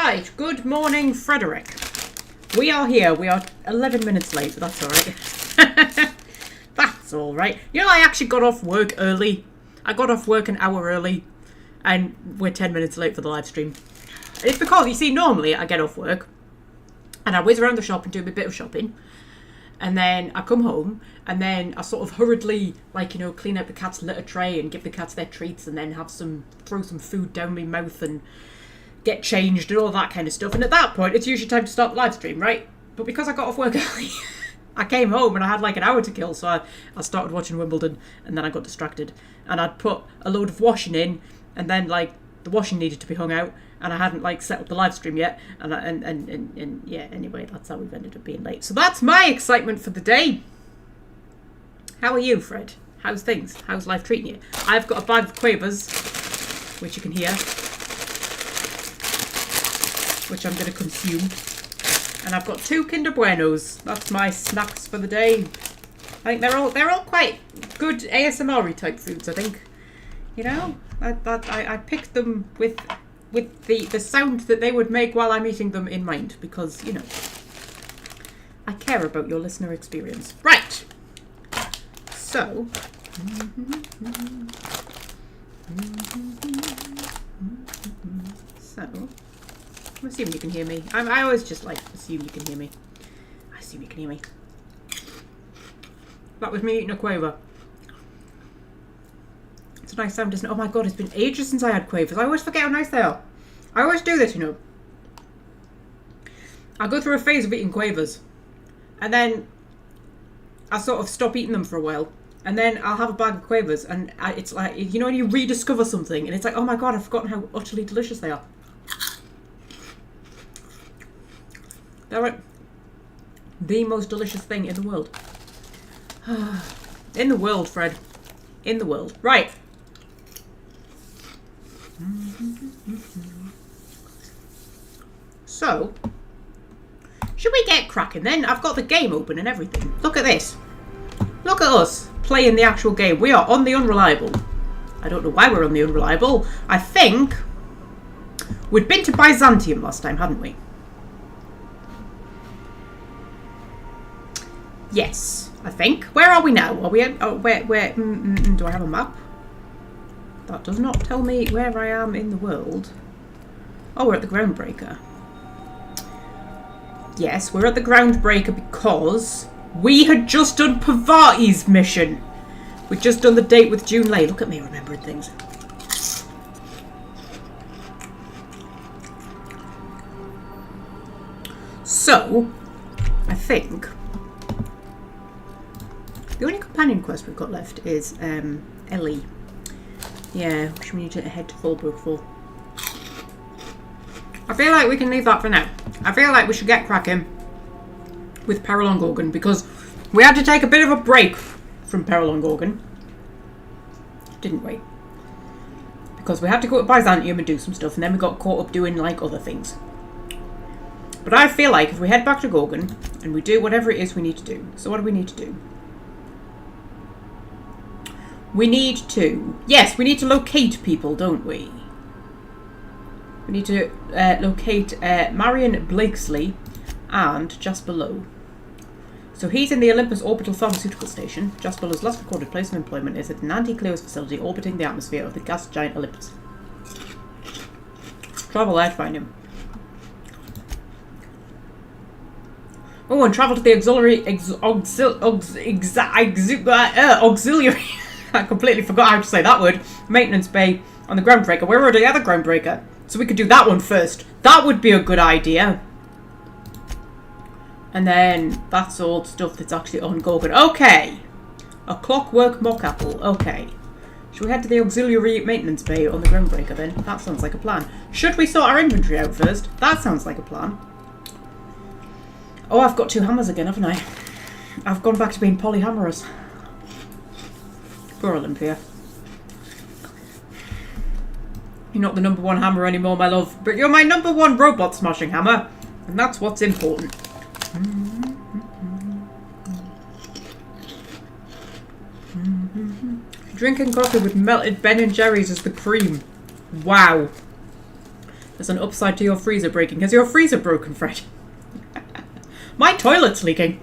Right, good morning, Frederick. We are here. We are 11 minutes late, but that's alright. That's alright. You know, I actually got off work early. I got off work an hour early, and we're 10 minutes late for the live stream. It's because, you see, normally I get off work, and I whiz around the shop and do a bit of shopping, and then I come home, and then I sort of hurriedly, like, you know, clean out the cat's litter tray and give the cats their treats, and then throw some food down my mouth and get changed and all that kind of stuff. And at that point, it's usually time to start the live stream, right? But because I got off work early, I came home and I had like an hour to kill, so I started watching Wimbledon, and then I got distracted. And I'd put a load of washing in, and then like the washing needed to be hung out, and I hadn't like set up the live stream yet. And yeah, anyway, that's how we've ended up being late. So that's my excitement for the day. How are you, Fred? How's things? How's life treating you? I've got a bag of quavers, which you can hear, which I'm going to consume. And I've got 2 Kinder Buenos. That's my snacks for the day. I think they're all quite good ASMR-y type foods, I think. You know? I picked them with the sound that they would make while I'm eating them in mind. Because, you know, I care about your listener experience. Right! So... I'm assuming you can hear me. I always just like assume you can hear me. I assume you can hear me. That was me eating a quaver. It's a nice sound, isn't it? Oh my god, it's been ages since I had quavers. I always forget how nice they are. I always do this, you know. I go through a phase of eating quavers, and then I sort of stop eating them for a while, and then I'll have a bag of quavers, and it's like, you know, when you rediscover something, and it's like, oh my god, I've forgotten how utterly delicious they are. They're like the most delicious thing in the world. In the world, Fred. In the world. Right. So, should we get cracking then? I've got the game open and everything. Look at this. Look at us playing the actual game. We are on the Unreliable. I don't know why we're on the Unreliable. I think we'd been to Byzantium last time, hadn't we? Yes, I think. Where are we now? Are we at, do I have a map? That does not tell me where I am in the world. Oh, we're at the Groundbreaker. Yes, we're at the Groundbreaker because we had just done Pavati's mission. We'd just done the date with June Lay. Look at me remembering things. So, I think the only companion quest we've got left is Ellie. Yeah, which we need to head to Fallbrook for. I feel like we can leave that for now. I feel like we should get cracking with Peril on Gorgon, because we had to take a bit of a break from Peril on Gorgon. Didn't we? Because we had to go to Byzantium and do some stuff, and then we got caught up doing like other things. But I feel like if we head back to Gorgon and we do whatever it is we need to do. So what do we need to do? We need to... Yes, we need to locate people, don't we? We need to locate Marion Blakesley and Jasper Lowe. So he's in the Olympus Orbital Pharmaceutical Station. Jasper Lowe's last recorded place of employment is at an anti-Cleos facility orbiting the atmosphere of the gas giant Olympus. Travel there to find him. Oh, and travel to the auxiliary... I completely forgot how to say that word. Maintenance bay on the Groundbreaker. We're already at the Groundbreaker, so we could do that one first. That would be a good idea. And then that's all stuff that's actually on Gorgon. Okay. A clockwork mock apple. Okay. Should we head to the auxiliary maintenance bay on the Groundbreaker then? That sounds like a plan. Should we sort our inventory out first? That sounds like a plan. Oh, I've got 2 hammers again, haven't I? I've gone back to being polyhammerous. Poor Olympia. You're not the #1 hammer anymore, my love, but you're my #1 robot smashing hammer, and that's what's important. Drinking coffee with melted Ben and Jerry's as the cream. Wow. There's an upside to your freezer breaking. Has your freezer broken, Fred? My toilet's leaking.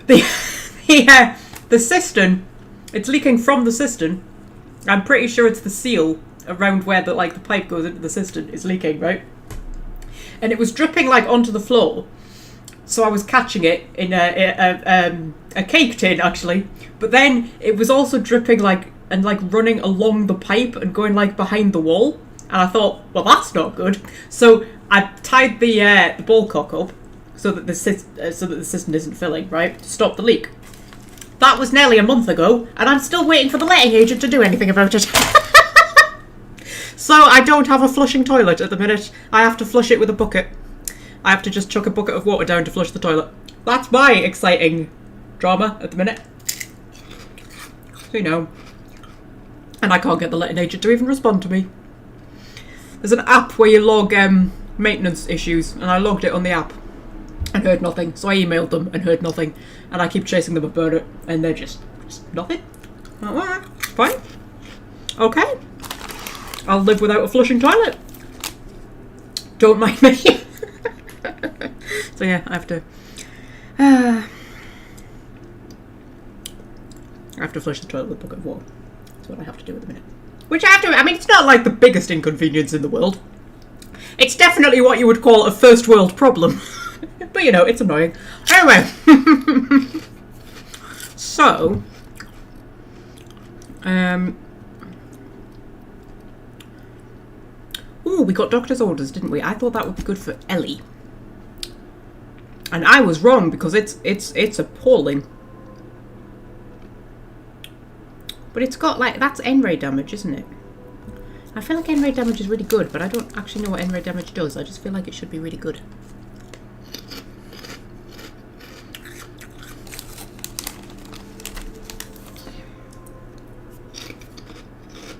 The cistern, it's leaking from the cistern. I'm pretty sure it's the seal around where the pipe goes into the cistern is leaking, right? And it was dripping like onto the floor. So I was catching it in a cake tin, actually. But then it was also dripping like running along the pipe and going like behind the wall. And I thought, well, that's not good. So I tied the ball cock up so that the cistern isn't filling, right, to stop the leak. That was nearly a month ago, and I'm still waiting for the letting agent to do anything about it. So I don't have a flushing toilet at the minute. I have to flush it with a bucket. I have to just chuck a bucket of water down to flush the toilet. That's my exciting drama at the minute. So, you know. And I can't get the letting agent to even respond to me. There's an app where you log maintenance issues, and I logged it on the app and heard nothing. So I emailed them and heard nothing. And I keep chasing them about it, and they're just nothing. Alright, fine. Okay. I'll live without a flushing toilet. Don't mind me. So yeah, I have to flush the toilet with a bucket of water. That's what I have to do at the minute. Which I have to, I mean, it's not like the biggest inconvenience in the world. It's definitely what you would call a first world problem. But you know, it's annoying. Anyway. So. Ooh, we got doctor's orders, didn't we? I thought that would be good for Ellie. And I was wrong because it's appalling. But it's got like, that's N-ray damage, isn't it? I feel like N-ray damage is really good, but I don't actually know what N-ray damage does. I just feel like it should be really good.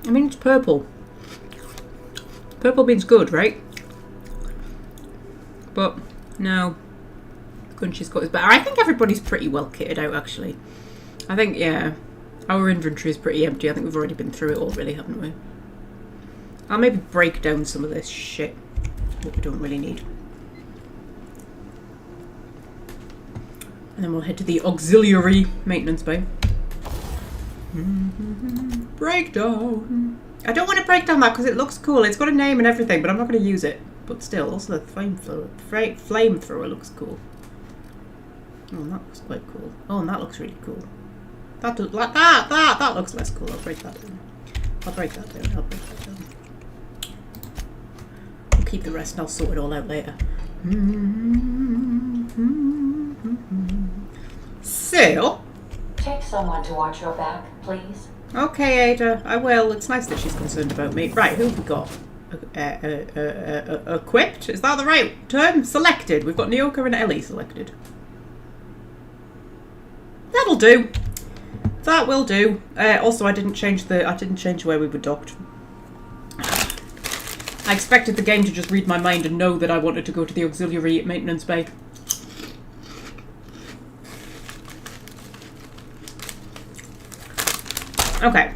I mean, it's purple. Purple means good, right? But no, Crunchy's got his better. I think everybody's pretty well kitted out, actually. I think, yeah, our inventory is pretty empty. I think we've already been through it all, really, haven't we? I'll maybe break down some of this shit that we don't really need. And then we'll head to the auxiliary maintenance bay. Breakdown. I don't want to break down that because it looks cool. It's got a name and everything, but I'm not going to use it. But still, also the flamethrower looks cool. Oh, that looks quite cool. Oh, and that looks really cool. That looks less cool. I'll break that down. I'll break that down. I'll keep the rest and I'll sort it all out later. So. Take someone to watch your back, please. Okay, Ada, I will. It's nice that she's concerned about me. Right, who have we got? Equipped? Is that the right term? Selected. We've got Nyoka and Ellie selected. That'll do. That will do. Also, I didn't change where we were docked. I expected the game to just read my mind and know that I wanted to go to the auxiliary maintenance bay. Okay.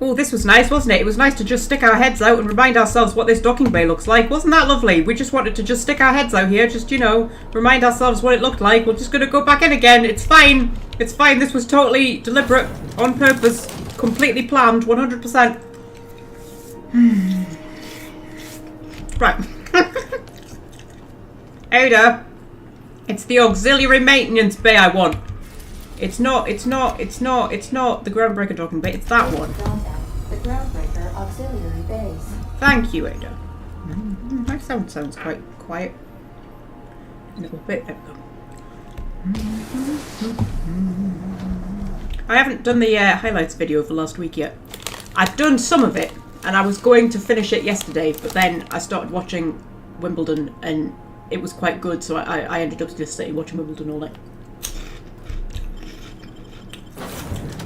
Oh, this was nice, wasn't it? It was nice to just stick our heads out and remind ourselves what this docking bay looks like. Wasn't that lovely? We just wanted to just stick our heads out here, just, you know, remind ourselves what it looked like. We're just going to go back in again. It's fine. It's fine. This was totally deliberate, on purpose, completely planned, 100%. Right. Ada, it's the auxiliary maintenance bay I want. It's not the groundbreaker docking bay, it's that one. The groundbreaker auxiliary base. Thank you, Ada. My sound sounds quite quiet. A little bit. There we go. I haven't done the highlights video for last week yet. I've done some of it, and I was going to finish it yesterday, but then I started watching Wimbledon, and it was quite good, so I ended up just sitting watching Wimbledon all night.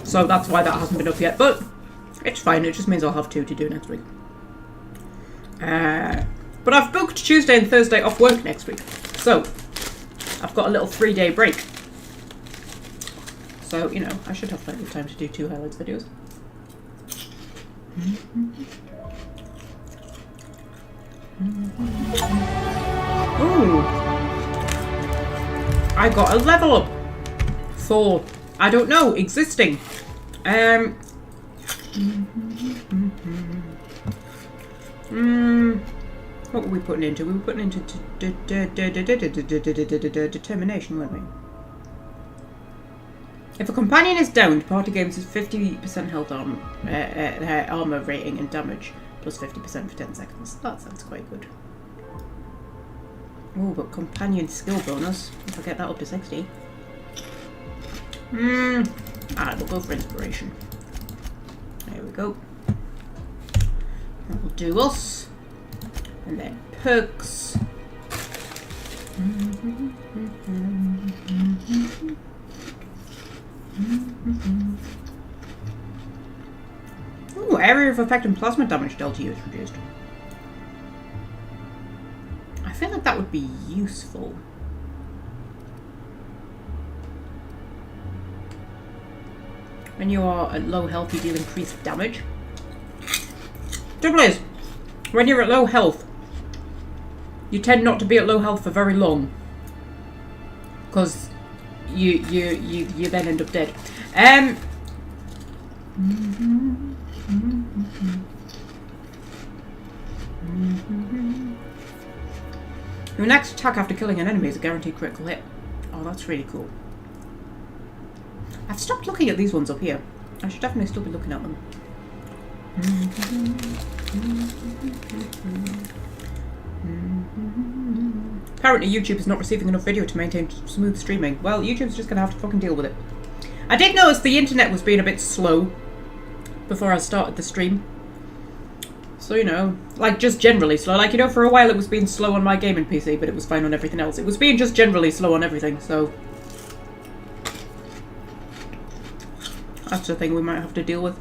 So that's why that hasn't been up yet, but it's fine. It just means I'll have 2 to do next week. But I've booked Tuesday and Thursday off work next week, so I've got a little 3-day break. So, you know, I should have plenty of time to do 2 highlights videos. Ooh. I got a level up for, I don't know, existing. What were we putting into? We were putting into determination, weren't we? If a companion is downed, party gains is 50% health armor rating and damage, plus 50% for 10 seconds. That sounds quite good. Oh, but companion skill bonus. If I get that up to 60. Alright, we'll go for inspiration. There we go. That will do us. And then perks. Ooh, area of effect and plasma damage dealt is reduced. I feel like that would be useful. When you are at low health, you deal increased damage. Trouble is, when you're at low health, you tend not to be at low health for very long, because you then end up dead. Your next attack after killing an enemy is a guaranteed critical hit. Oh, that's really cool. I've stopped looking at these ones up here. I should definitely still be looking at them. Apparently YouTube is not receiving enough video to maintain smooth streaming. Well, YouTube's just gonna have to fucking deal with it. I did notice the internet was being a bit slow before I started the stream. So, you know, like just generally slow. Like, you know, for a while it was being slow on my gaming PC, but it was fine on everything else. It was being just generally slow on everything, so that's the thing we might have to deal with.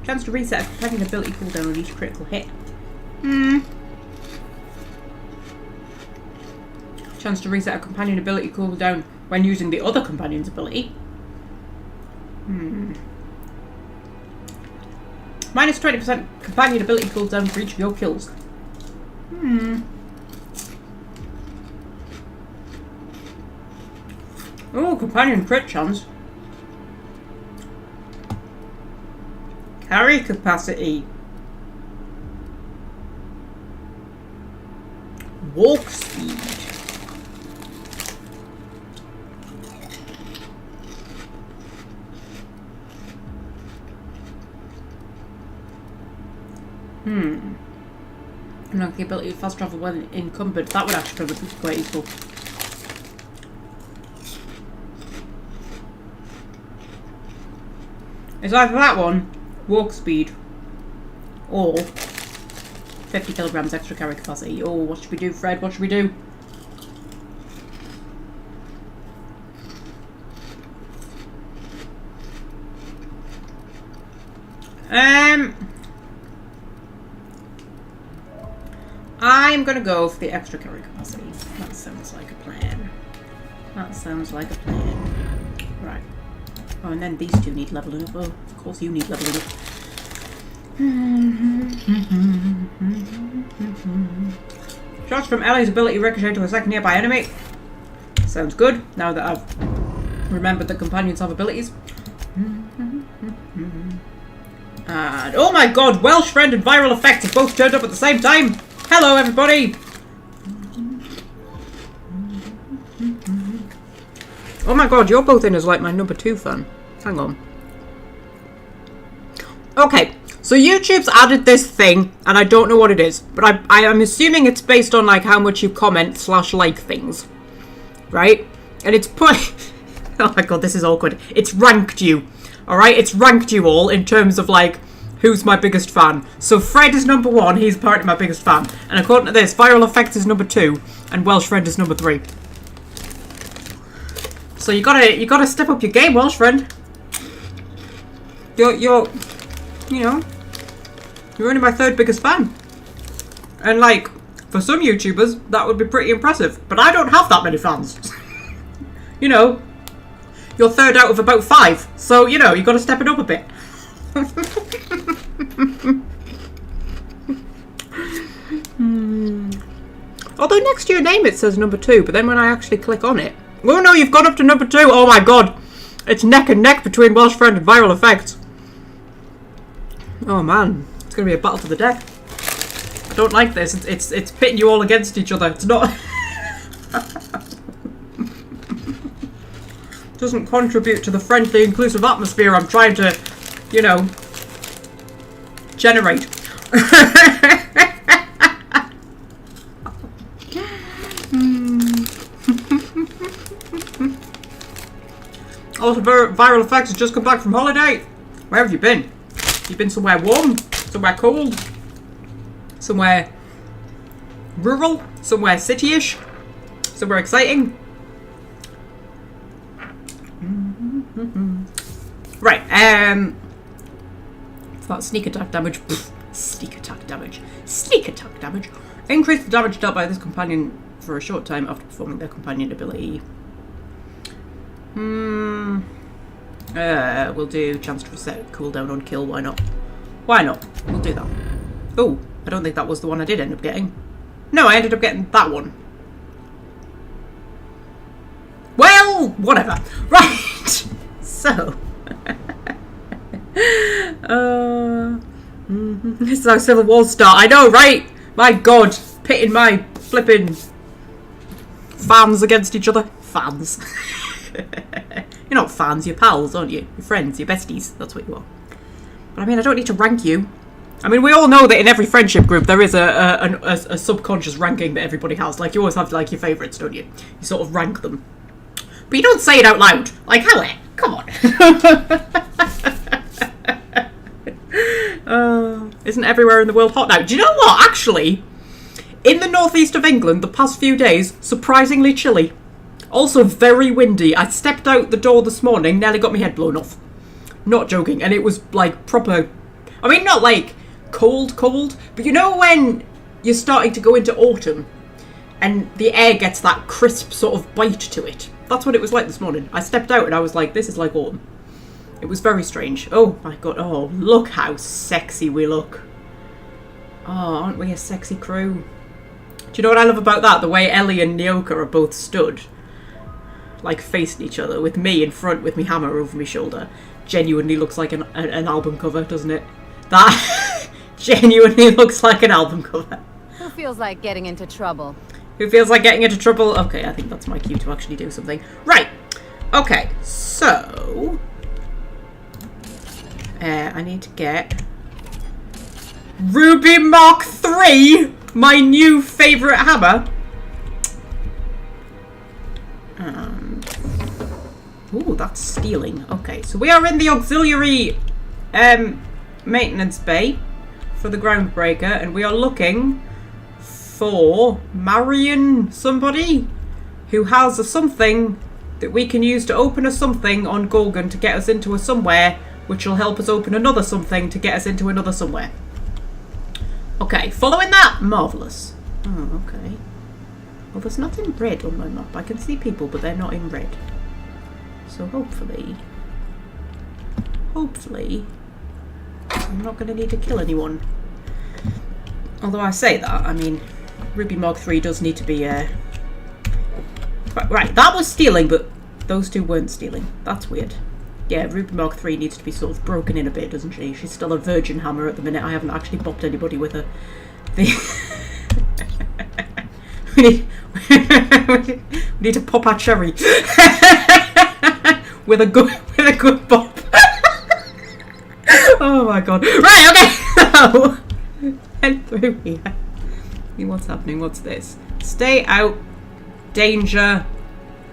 Chance to reset a companion ability cooldown on each critical hit. Chance to reset a companion ability cooldown when using the other companion's ability. Minus 20% companion ability cooldown for each of your kills. Oh, companion crit chance. Carry capacity. Walk speed. Unlock the ability to fast travel when encumbered. That would actually probably be quite useful. It's either that one, walk speed, or 50 kilograms extra carry capacity. Oh, what should we do, Fred? What should we do? I'm gonna go for the extra carry capacity. That sounds like a plan. That sounds like a plan. Right. Oh, and then these two need leveling up. Oh, of course you need leveling up. Shots from Ellie's ability ricochet to a second nearby enemy. Sounds good, now that I've remembered that companions have abilities. And, oh my god, Welsh Friend and Viral Effect have both turned up at the same time. Hello, everybody. Oh my god, you're both in as like my number 2 fan. Hang on. Okay, so YouTube's added this thing, and I don't know what it is, but I am assuming it's based on like how much you comment / like things, right? And it's put. Oh my god, this is awkward. It's ranked you, all right? It's ranked you all in terms of like who's my biggest fan. So Fred is number 1. He's apparently my biggest fan, and according to this, Viral Effect is number 2, and Welsh Friend is number 3. So you gotta step up your game, Welsh Friend. You're you know, you're only my 3rd biggest fan. And like, For some YouTubers, that would be pretty impressive. But I don't have that many fans. You know, you're third out of about 5. So, you know, you've got to step it up a bit. Although next to your name it says number 2, but then when I actually click on it... Oh no, you've gone up to number 2! Oh my god! It's neck and neck between Welsh Friend and Viral Effects. Oh man, it's going to be a battle to the death. I don't like this. It's pitting you all against each other. It's not... doesn't contribute to the friendly, inclusive atmosphere I'm trying to, you know, generate. Also, Viral Effects has just come back from holiday. Where have you been? You been somewhere warm? Somewhere cold? Somewhere rural? Somewhere city-ish? Somewhere exciting? Right, it's that sneak attack damage. Sneak attack damage. Sneak attack damage. Increase the damage dealt by this companion for a short time after performing their companion ability. We'll do chance to reset cooldown on kill, why not? Why not? We'll do that. Oh, I don't think that was the one I did end up getting. No, I ended up getting that one. Well, whatever. Right, so... This is how Civil Wars start. I know, right? My god, pitting my flipping fans against each other. Fans. You're not fans, you're pals, aren't you? You're friends, you're besties. That's what you are. But I mean, I don't need to rank you. I mean, we all know that in every friendship group there is a subconscious ranking that everybody has. Like, you always have, like, your favourites, don't you? You sort of rank them. But you don't say it out loud. Like, Hallie, come on. Isn't everywhere in the world hot now? Do you know what? Actually, in the northeast of England, the past few days, surprisingly chilly. Also very windy. I stepped out the door this morning, nearly got my head blown off. Not joking. And it was like proper... I mean, not like cold, but you know when you're starting to go into autumn and the air gets that crisp sort of bite to it? That's what it was like this morning. I stepped out and I was like, this is like autumn. It was very strange. Oh my god. Oh, look how sexy we look. Oh, aren't we a sexy crew? Do you know what I love about that? The way Ellie and Nyoka are both stood, like facing each other, with me in front with me hammer over my shoulder. Genuinely looks like an album cover, doesn't it? That genuinely looks like an album cover. Who feels like getting into trouble? Who feels like getting into trouble? Okay, I think that's my cue to actually do something. Right. Okay, so... I need to get... Ruby Mark III! My new favourite hammer. Ooh, that's stealing. Okay, so we are in the auxiliary maintenance bay for the groundbreaker, and we are looking for Marion somebody who has a something that we can use to open a something on Gorgon to get us into a somewhere, which will help us open another something to get us into another somewhere. Okay, following that? Marvellous. Oh, okay. Well, there's nothing in red on my map. I can see people, but they're not in red. So hopefully, I'm not going to need to kill anyone. Although I say that, I mean, Ruby Mark III does need to be, Right, that was stealing, but those two weren't stealing. That's weird. Yeah, Ruby Mark III needs to be sort of broken in a bit, doesn't she? She's still a virgin hammer at the minute. I haven't actually bopped anybody with her. We need to pop our cherry with a good bop. Oh my god! Right, okay. So, head through here. What's happening? What's this? Stay out. Danger.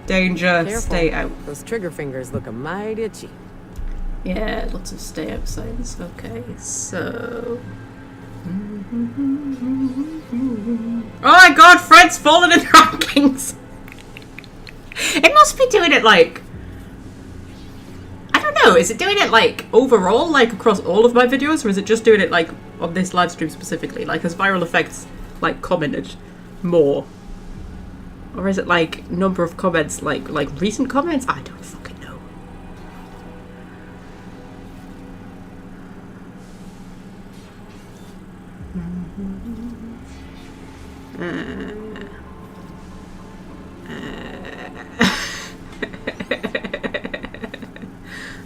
Danger. Careful. Stay out. Those trigger fingers look a mighty itchy. Yeah, lots of stay out signs. Okay, so. Oh my god, Fred's fallen in rankings! It must be doing it like... I don't know, is it doing it like overall, like across all of my videos, or is it just doing it like on this live stream specifically? Like, has Viral Effects like commented more? Or is it like number of comments, like recent comments? I don't fucking know.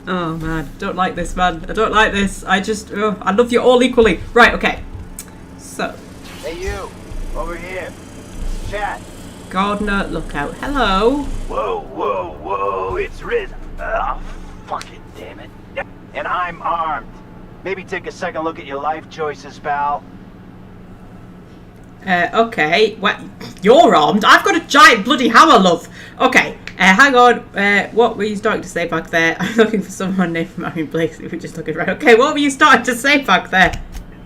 Oh man, don't like this, man. I don't like this. I just, I love you all equally. Right, okay. So. Hey you, over here. Chat. Gardener Lookout. Hello. Whoa, whoa, whoa, it's risen. Oh, fucking damn it. And I'm armed. Maybe take a second look at your life choices, pal. Okay. What? You're armed? I've got a giant bloody hammer, love. Okay. Hang on. What were you starting to say back there? I'm looking for someone named Marion Blakely. We're just looking right. Okay, what were you starting to say back there?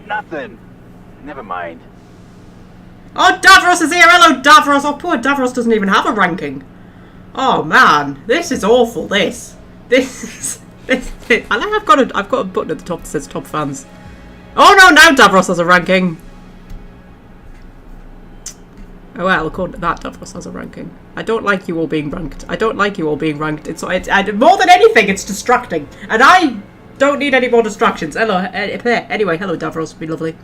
Nothing. Never mind. Oh, Davros is here. Hello, Davros. Oh, poor Davros doesn't even have a ranking. Oh man, this is awful. This. I think I've got a button at the top that says top fans. Oh no, now Davros has a ranking. Oh well, according to that, Davros has a ranking. I don't like you all being ranked. I don't like you all being ranked. It's more than anything, it's distracting, and I don't need any more distractions. Hello. Anyway, hello, Davros. Be lovely.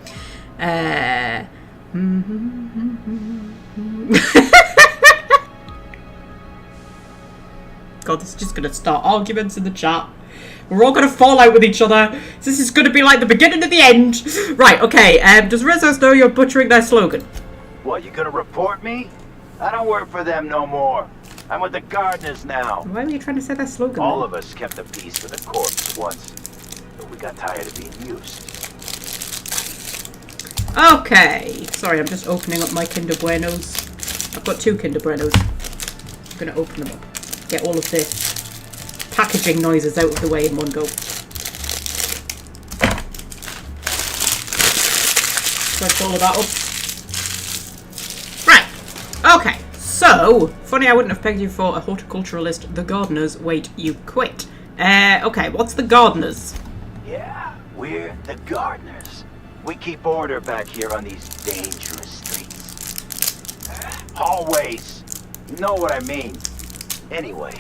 God, this is just gonna start arguments in the chat. We're all gonna fall out with each other. This is gonna be like the beginning of the end. Right, okay, does Rizzo's know you're butchering their slogan? What, you gonna report me? I don't work for them no more. I'm with the gardeners now. Why were you trying to say their slogan? All then? of us kept a piece with a corpse once, but we got tired of being used. Okay. Sorry, I'm just opening up my Kinder Buenos. I've got 2 Kinder Buenos. I'm gonna open them up. Get all of this packaging noises out of the way in one go. Stretch all of that up. Right. Okay. So, funny I wouldn't have pegged you for a horticulturalist. The gardeners. Wait, you quit. Okay, what's the gardeners? Yeah, we're the gardeners. We keep order back here on these dangerous streets. Hallways. You know what I mean. Anyway,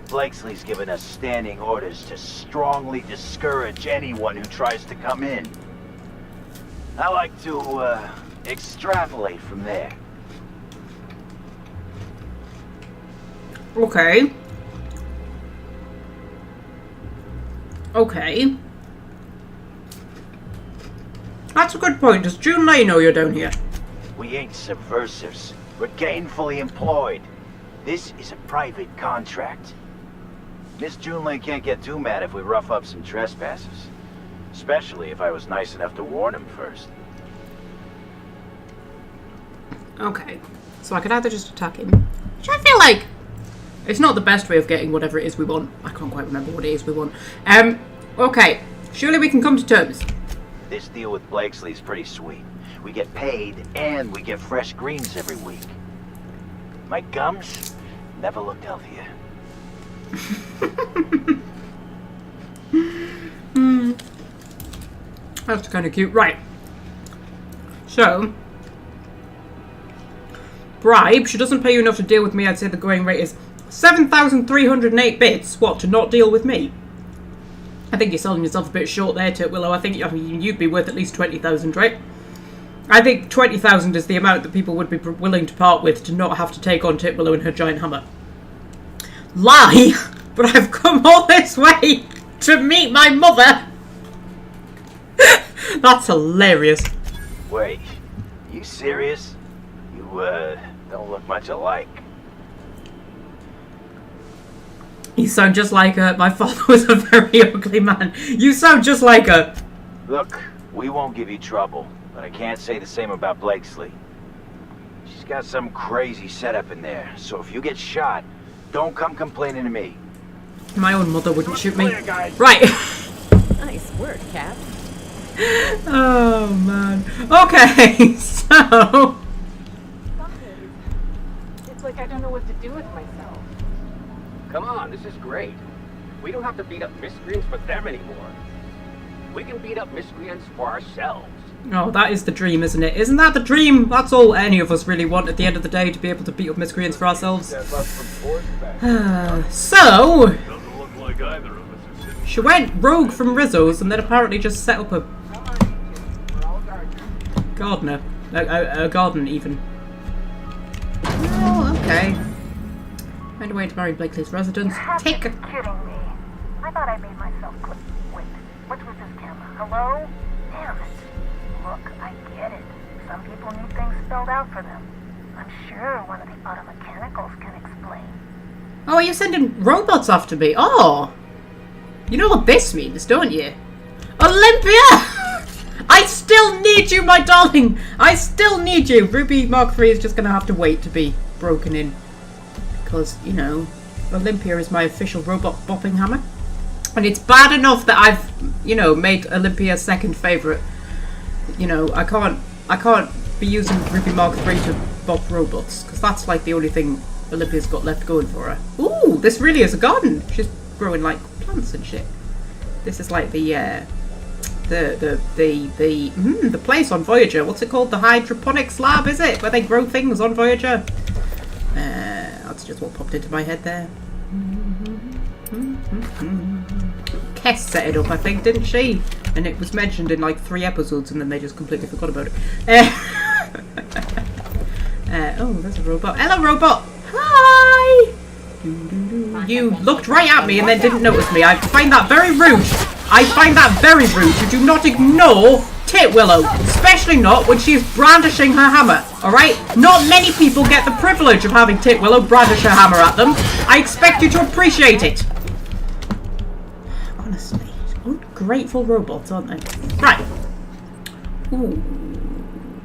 Blakesley's given us standing orders to strongly discourage anyone who tries to come in. I like to, extrapolate from there. Okay. Okay. That's a good point. Does June Lay know you're down here? We ain't subversives. We're gainfully employed. This is a private contract. Miss Junley can't get too mad if we rough up some trespassers. Especially if I was nice enough to warn him first. Okay. So I could either just attack him, which I feel like it's not the best way of getting whatever it is we want. I can't quite remember what it is we want. Okay. Surely we can come to terms. This deal with Blakesley's pretty sweet. We get paid and we get fresh greens every week. My gums never looked healthier. That's kind of cute. Right. So, bribe. She doesn't pay you enough to deal with me. I'd say the going rate is 7,308 bits. What, to not deal with me? I think you're selling yourself a bit short there, Titwillow. I think you'd be worth at least 20,000, right? I think 20,000 is the amount that people would be willing to part with to not have to take on Titwillow and her giant hammer. Lie! But I've come all this way to meet my mother! That's hilarious. Wait, you serious? You, don't look much alike. You sound just like her. My father was a very ugly man. You sound just like her. Look, we won't give you trouble, but I can't say the same about Blakesley. She's got some crazy setup in there, so if you get shot, don't come complaining to me. My own mother wouldn't shoot me. Right. Nice work, Cap. Oh, man. Okay, so... It's like I don't know what to do with myself. Come on, this is great. We don't have to beat up miscreants for them anymore. We can beat up miscreants for ourselves. Oh, that is the dream, isn't it? Isn't that the dream? That's all any of us really want at the end of the day, to be able to beat up miscreants for ourselves. So, she went rogue from Rizzo's and then apparently just set up a gardener. A garden, even. Oh, okay. Find a way to marry Blakely's residence. Take a... kidding me. I thought I made myself clear. Wait, what's with this camera? Hello? Damn it. Look, I get it. Some people need things spelled out for them. I'm sure one of the auto mechanicals can explain. Oh, are you sending robots after me? Oh! You know what this means, don't you? Olympia! I still need you, my darling! I still need you! Ruby Mark III is just gonna have to wait to be broken in. Because, you know, Olympia is my official robot bopping hammer. And it's bad enough that I've, you know, made Olympia second favourite. You know, I can't be using Ruby Mark III to bop robots. Because that's like the only thing Olympia's got left going for her. Ooh, this really is a garden! She's growing like plants and shit. This is like the place on Voyager. What's it called? The hydroponics lab, is it? Where they grow things on Voyager? That's just what popped into my head there. Kess set it up, I think, didn't she? And it was mentioned in like 3 episodes and then they just completely forgot about it. Oh, there's a robot. Hello, robot! Hi! You looked right at me and then didn't notice me. I find that very rude. I find that very rude. You do not ignore Titwillow, especially not when she is brandishing her hammer, alright? Not many people get the privilege of having Titwillow brandish her hammer at them. I expect you to appreciate it. Honestly, ungrateful robots, aren't they? Right. Ooh.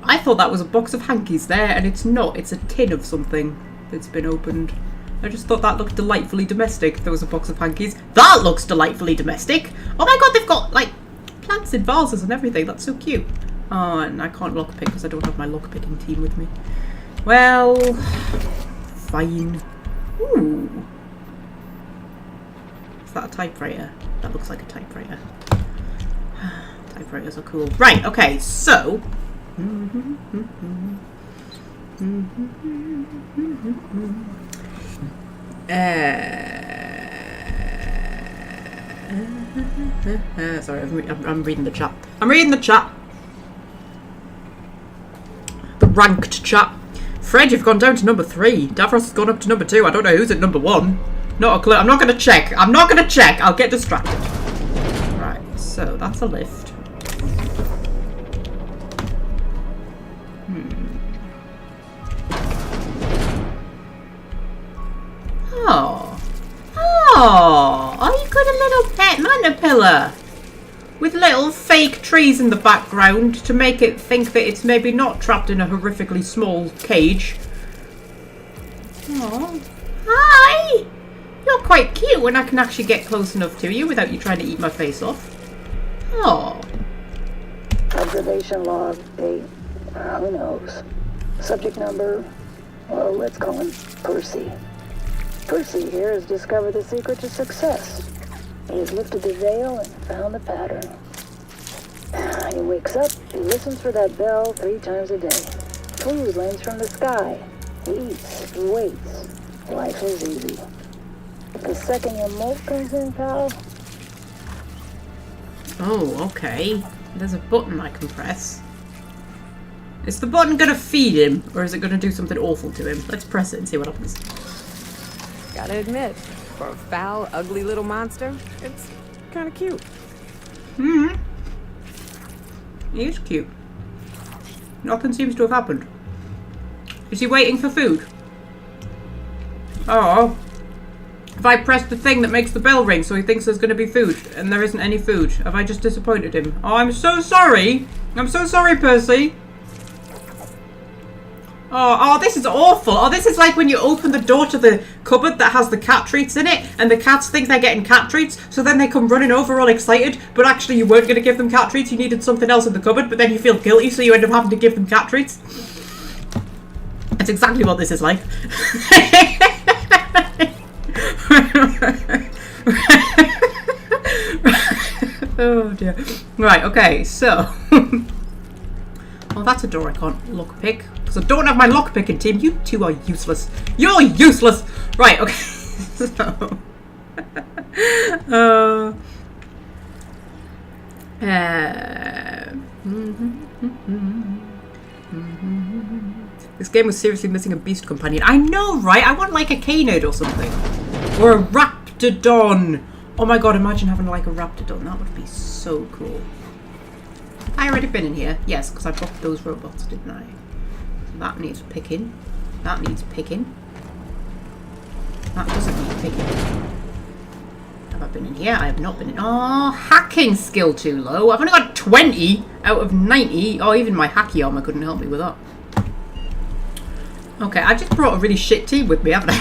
I thought that was a box of hankies there, and it's not. It's a tin of something that's been opened. I just thought that looked delightfully domestic. There was a box of hankies. That looks delightfully domestic. Oh my god, they've got, like, plants in vases and everything. That's so cute. Oh, and I can't lockpick because I don't have my lockpicking team with me. Well, fine. Ooh. Is that a typewriter? That looks like a typewriter. Typewriters are cool. Right, okay, so... sorry, I'm reading the chat. I'm reading the chat. The ranked chat. Fred, you've gone down to number 3. Davros has gone up to number 2. I don't know who's at number 1. Not a clue. I'm not going to check. I'm not going to check. I'll get distracted. Right, so that's a lift. Oh. Oh, you got a little pet manapilla with little fake trees in the background to make it think that it's maybe not trapped in a horrifically small cage. Oh. Hi! You're quite cute when I can actually get close enough to you without you trying to eat my face off. Oh. Observation log date. Who knows? Subject number. Well, let's call him Percy. Percy here has discovered the secret to success. He has lifted the veil and found the pattern. He wakes up, he listens for that bell 3 times a day. Food lands from the sky. He eats, he waits. Life is easy. The second your molt comes in, pal. Oh, okay. There's a button I can press. Is the button gonna feed him, or is it gonna do something awful to him? Let's press it and see what happens. Gotta admit, for a foul, ugly little monster, it's kind of cute. Hmm. He is cute. Nothing seems to have happened. Is he waiting for food? Oh. Have I pressed the thing that makes the bell ring so he thinks there's going to be food and there isn't any food? Have I just disappointed him? Oh, I'm so sorry. I'm so sorry, Percy. Oh, this is awful. Oh, this is like when you open the door to the cupboard that has the cat treats in it and the cats think they're getting cat treats, so then they come running over all excited, but actually you weren't going to give them cat treats, you needed something else in the cupboard, but then you feel guilty, so you end up having to give them cat treats. That's exactly what this is like. Oh dear. Right, okay, so... that's a door I can't lockpick. Because I don't have my lockpicking team. You two are useless. You're useless! Right, okay. So... This game was seriously missing a beast companion. I know, right? I want like a canid or something. Or a raptidon. Oh my god, imagine having like a raptidon. That would be so cool. Have I already been in here? Yes, because I bought those robots, didn't I? So that needs picking. That needs picking. That doesn't need picking. Have I been in here? I have not been in. Oh, hacking skill too low. I've only got 20 out of 90. Oh, even my hacky armor couldn't help me with that. Okay, I just brought a really shit team with me, haven't I?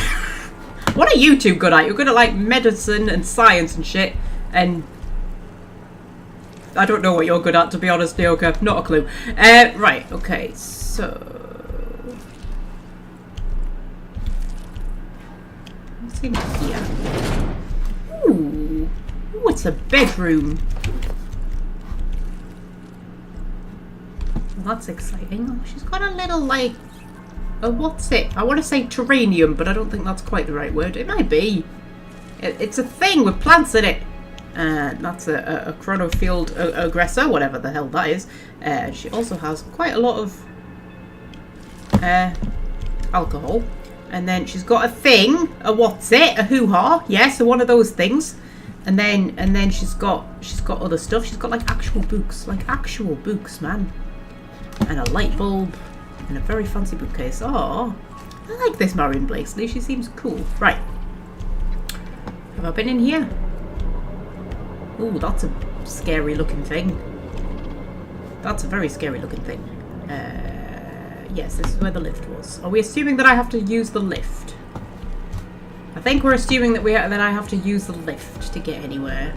What are you two good at? You're good at like medicine and science and shit. And I don't know what you're good at, to be honest, Nyoka. Not a clue. Right, okay, so... What's in here? Ooh, it's a bedroom. Well, that's exciting. Oh, she's got a little, like... Oh, what's it? I want to say terranium, but I don't think that's quite the right word. It might be. It's a thing with plants in it. That's a chronofield aggressor, whatever the hell that is. She also has quite a lot of alcohol. And then she's got a thing. A what's it? A hoo-ha. Yeah, so one of those things. And then she's got other stuff. She's got like actual books. Like actual books, man. And a light bulb. And a very fancy bookcase. Oh, I like this Marion Blakesley. She seems cool. Right. Have I been in here? Ooh, that's a scary looking thing. That's a very scary looking thing. Yes, this is where the lift was. Are we assuming that I have to use the lift? I think we're assuming that that I have to use the lift to get anywhere.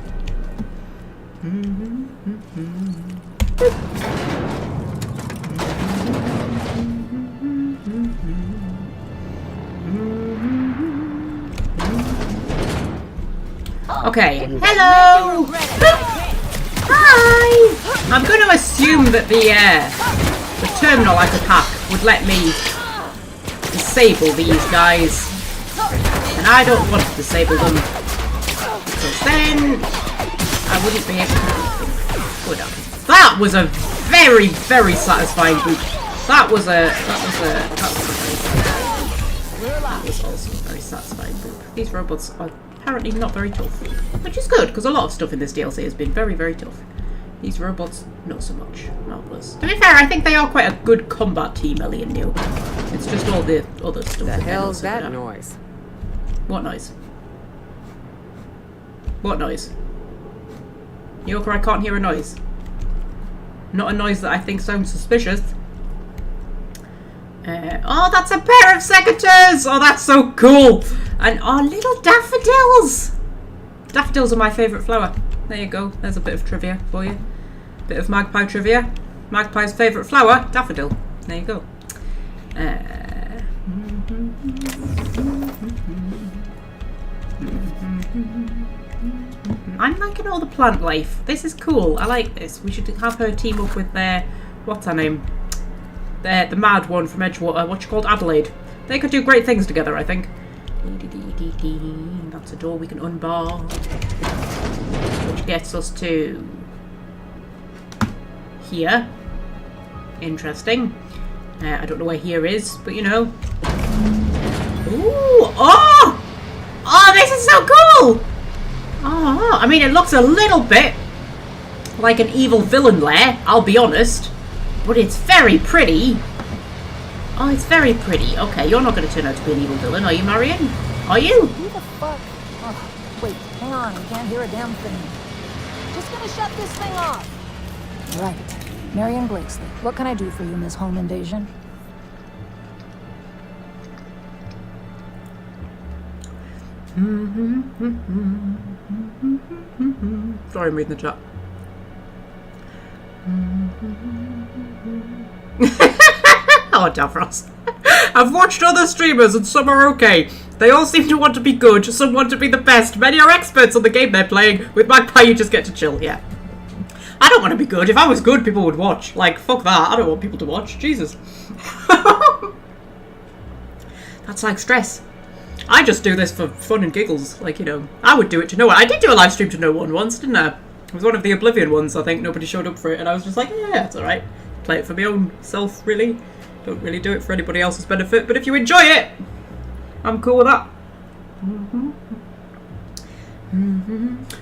Okay, hello! Hi! I'm going to assume that the terminal I could hack would let me disable these guys. And I don't want to disable them. Because then I wouldn't be able to do anything. Would I? That was a very, very satisfying boot. That was also a very satisfying boot. These robots are apparently not very tough, which is good because a lot of stuff in this DLC has been very, very tough. These robots, not so much. Marvelous. To be fair, I think they are quite a good combat team, Ellie and Neil. It's just all the other stuff. The hell's that noise? What noise? What noise? Nyoka, I can't hear a noise. Not a noise that I think sounds suspicious. Oh, that's a pair of secateurs! Oh, that's so cool! And oh, little daffodils! Daffodils are my favourite flower. There you go. There's a bit of trivia for you. Bit of Magpie trivia. Magpie's favourite flower, daffodil. There you go. I'm liking all the plant life. This is cool. I like this. We should have her team up with their... What's her name? The mad one from Edgewater. What's she called? Adelaide. They could do great things together, I think. That's a door we can unbar. Which gets us to... here. Interesting. I don't know where here is, but you know. Ooh! Oh! Oh, this is so cool! Oh, I mean, it looks a little bit like an evil villain lair, I'll be honest. But it's very pretty. Oh, it's very pretty. Okay, you're not going to turn out to be an evil villain, are you, Marion? Are you? Who the fuck? Oh, wait, hang on. I can't hear a damn thing. Just gonna shut this thing off. Right. Marion Blakesley. What can I do for you, Miss Home Invasion? Sorry, I'm reading the chat. Oh, Davros. I've watched other streamers and some are okay. They all seem to want to be good, some want to be the best. Many are experts on the game they're playing. With Magpie, you just get to chill, yeah. I don't want to be good. If I was good, people would watch. Like, fuck that. I don't want people to watch. Jesus. That's like stress. I just do this for fun and giggles. Like, you know, I would do it to no one. I did do a live stream to no one once, didn't I? It was one of the Oblivion ones, I think. Nobody showed up for it, and I was just like, yeah, it's alright. Play it for my own self, really. Don't really do it for anybody else's benefit, but if you enjoy it, I'm cool with that.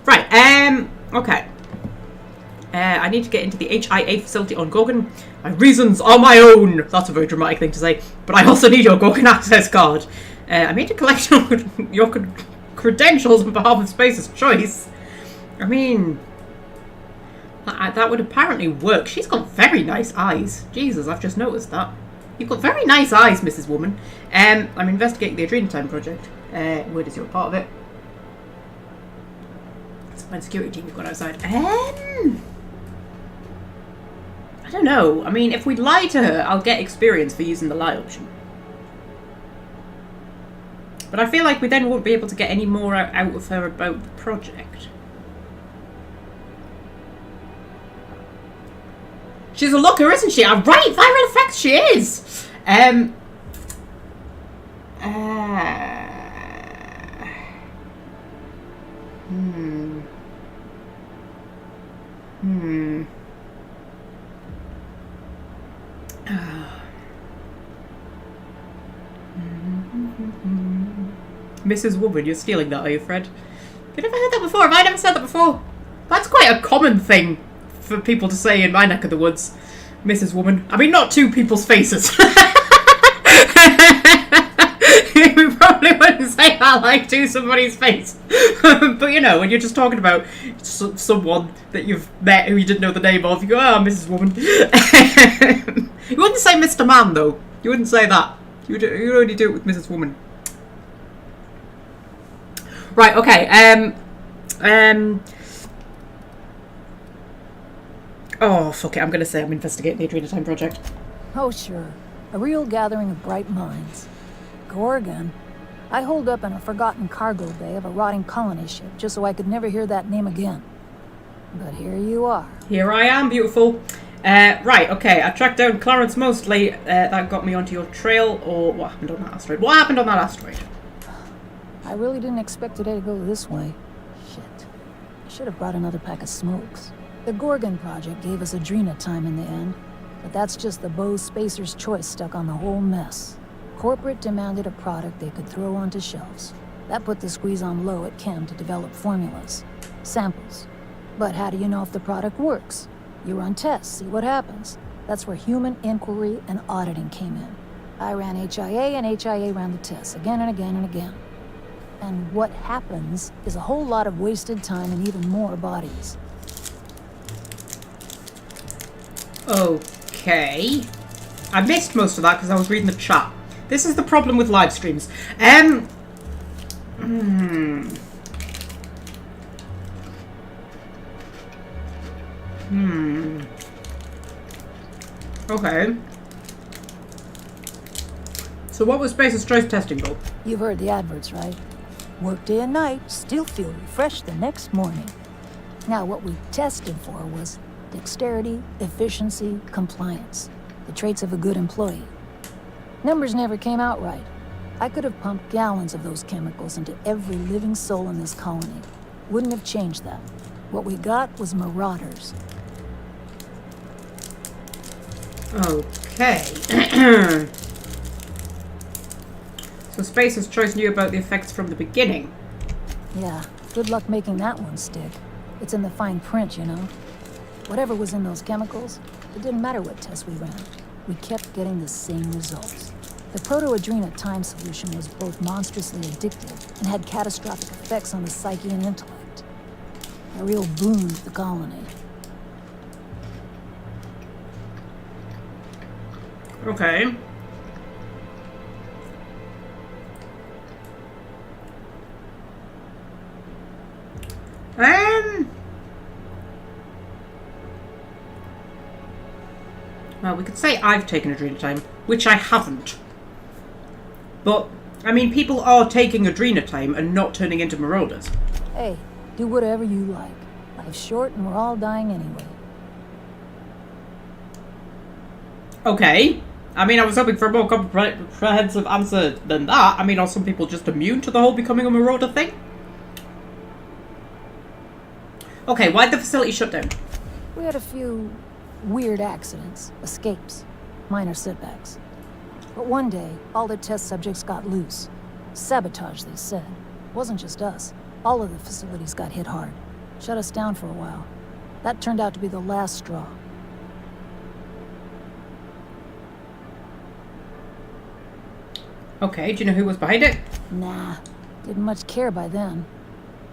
Right, okay. I need to get into the HIA facility on Gorgon. My reasons are my own. That's a very dramatic thing to say, but I also need your Gorgon access card. I made a collection of your credentials on behalf of Space's Choice. I mean, that would apparently work. She's got very nice eyes. Jesus, I've just noticed that. You've got very nice eyes, Mrs. Woman. I'm investigating the Adrenatime project. Where does your part of it? It's my security team you've got outside. I don't know. I mean, if we lie to her, I'll get experience for using the lie option. But I feel like we then won't be able to get any more out of her about the project. She's a looker, isn't she? Right, viral effects, she is. Mrs. Woman, you're stealing that, are you, Fred? Have you never heard that before? Have I never said that before? That's quite a common thing for people to say in my neck of the woods. Mrs. Woman. I mean, not to people's faces. We probably wouldn't say that like to somebody's face. But you know, when you're just talking about someone that you've met who you didn't know the name of, you go, oh, Mrs. Woman. You wouldn't say Mr. Man, though. You wouldn't say that. You'd only do it with Mrs. Woman. Right, okay. Oh, fuck it. I'm going to say I'm investigating the Adrenatime project. Oh, sure. A real gathering of bright minds. Gorgon. I holed up in a forgotten cargo bay of a rotting colony ship just so I could never hear that name again. But here you are. Here I am, beautiful. Right, okay. I tracked down Clarence Mostly. That got me onto your trail. Or what happened on that asteroid? What happened on that asteroid? I really didn't expect today to go this way. Shit. I should have brought another pack of smokes. The Gorgon project gave us Adrenatime in the end, but that's just the Bose Spacer's Choice stuck on the whole mess. Corporate demanded a product they could throw onto shelves. That put the squeeze on low at Chem to develop formulas, samples. But how do you know if the product works? You run tests, see what happens. That's where human inquiry and auditing came in. I ran HIA and HIA ran the tests again and again and again. And what happens is a whole lot of wasted time and even more bodies. Okay. I missed most of that because I was reading the chat. This is the problem with live streams. Okay. So what was Space's Choice testing for? You've heard the adverts, right? Work day and night, still feel refreshed the next morning. Now, what we tested for was dexterity, efficiency, compliance. The traits of a good employee. Numbers never came out right. I could have pumped gallons of those chemicals into every living soul in this colony. Wouldn't have changed that. What we got was marauders. Okay. So Space's Choice knew about the effects from the beginning. Yeah, good luck making that one stick. It's in the fine print, you know. Whatever was in those chemicals, it didn't matter what tests we ran. We kept getting the same results. The proto-Adrenatime solution was both monstrously addictive and had catastrophic effects on the psyche and intellect. A real boon to the colony. Okay. Well, we could say I've taken Adrenatime, which I haven't. But, I mean, people are taking Adrenatime and not turning into marauders. Hey, do whatever you like. Life's short and we're all dying anyway. Okay. I mean, I was hoping for a more comprehensive answer than that. I mean, are some people just immune to the whole becoming a marauder thing? Okay, why'd the facility shut down? We had a few weird accidents, escapes, minor setbacks. But one day, all the test subjects got loose. Sabotage, they said. Wasn't just us. All of the facilities got hit hard. Shut us down for a while. That turned out to be the last straw. Okay, do you know who was behind it? Nah, didn't much care by then.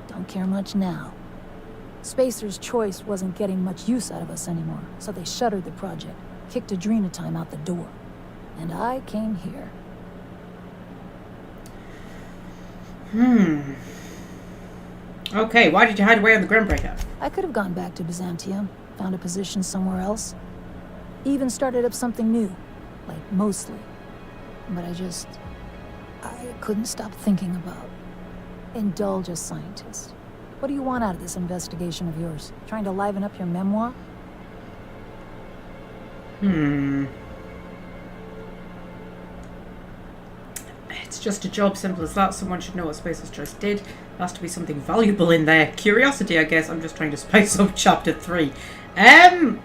Don't care much now. Spacer's Choice wasn't getting much use out of us anymore, so they shuttered the project, kicked Adrenatime out the door. And I came here. Okay, why did you hide away on the Groundbreaker? I could have gone back to Byzantium, found a position somewhere else. Even started up something new, like mostly. But I couldn't stop thinking about. Indulge a scientist. What do you want out of this investigation of yours? Trying to liven up your memoir? It's just a job, simple as that. Someone should know what Spacer's Choice did. There has to be something valuable in there. Curiosity, I guess. I'm just trying to spice up chapter 3. I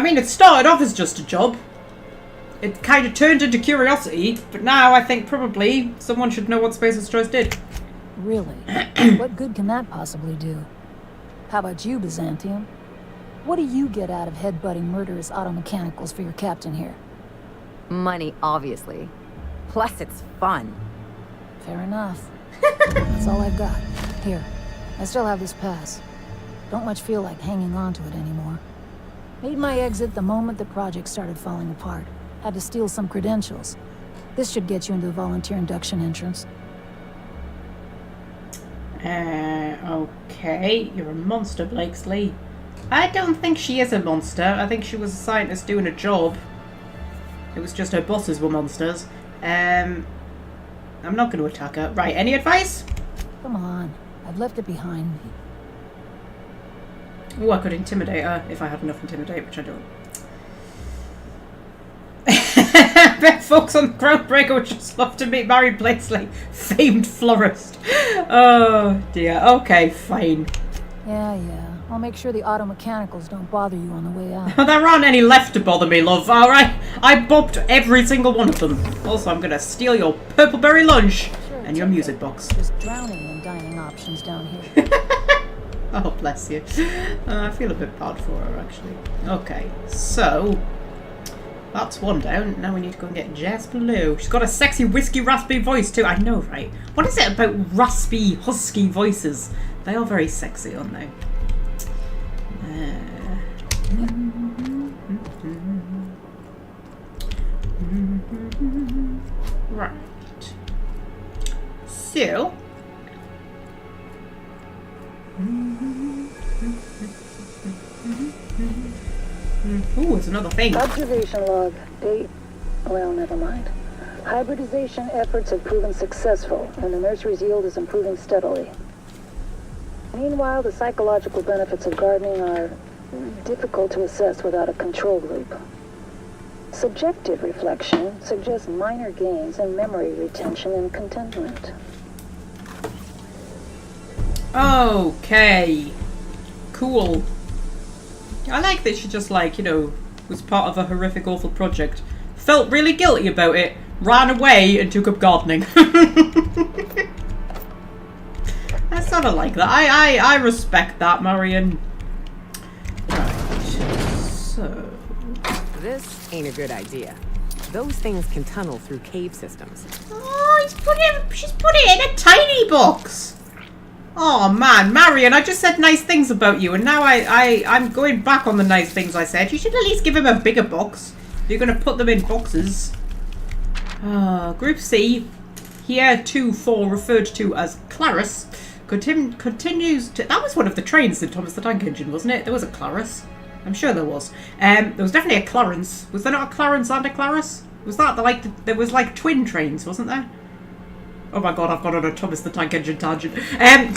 mean, it started off as just a job. It kind of turned into curiosity, but now I think probably someone should know what Spacer's Choice did. Really? What good can that possibly do? How about you, Byzantium? What do you get out of headbutting murderous automechanicals for your captain here? Money, obviously. Plus, it's fun. Fair enough. That's all I've got. Here, I still have this pass. Don't much feel like hanging on to it anymore. Made my exit the moment the project started falling apart. Had to steal some credentials. This should get you into the volunteer induction entrance. Okay. You're a monster, Blakesley. I don't think she is a monster. I think she was a scientist doing a job. It was just her bosses were monsters. I'm not going to attack her. Right, any advice? Come on. I've left it behind me. Oh, I could intimidate her if I had enough intimidate, which I don't. I bet folks on the Groundbreaker would just love to meet Mary Blakesley, famed florist. Oh dear. Okay, fine. Yeah. I'll make sure the automechanicals don't bother you on the way out. There aren't any left to bother me, love, alright? I bopped every single one of them. Also, I'm gonna steal your purpleberry lunch and your music box. Just drowning in dining options down here. Oh, bless you. I feel a bit bad for her, actually. Okay, so that's one down. Now we need to go and get Jess Blue. She's got a sexy, whiskey, raspy voice, too. I know, right? What is it about raspy, husky voices? They are very sexy, aren't they? Right. So. Ooh, it's another thing. Observation log. Date. Well, never mind. Hybridization efforts have proven successful, and the nursery's yield is improving steadily. Meanwhile, the psychological benefits of gardening are difficult to assess without a control group. Subjective reflection suggests minor gains in memory retention and contentment. Okay. Cool. I like that she just, like, you know, was part of a horrific, awful project. Felt really guilty about it, ran away, and took up gardening. I sort of like that. I respect that, Marion. Right. So. This ain't a good idea. Those things can tunnel through cave systems. Oh, she's put it in a tiny box. Oh man, Marion, I just said nice things about you, and now I'm going back on the nice things I said. You should at least give him a bigger box. You're going to put them in boxes. Group C, here 2-4 referred to as Claris, continues to... That was one of the trains in Thomas the Tank Engine, wasn't it? There was a Claris. I'm sure there was. There was definitely a Clarence. Was there not a Clarence and a Claris? Was that there was like twin trains, wasn't there? Oh my god, I've gone on a Thomas the Tank Engine tangent.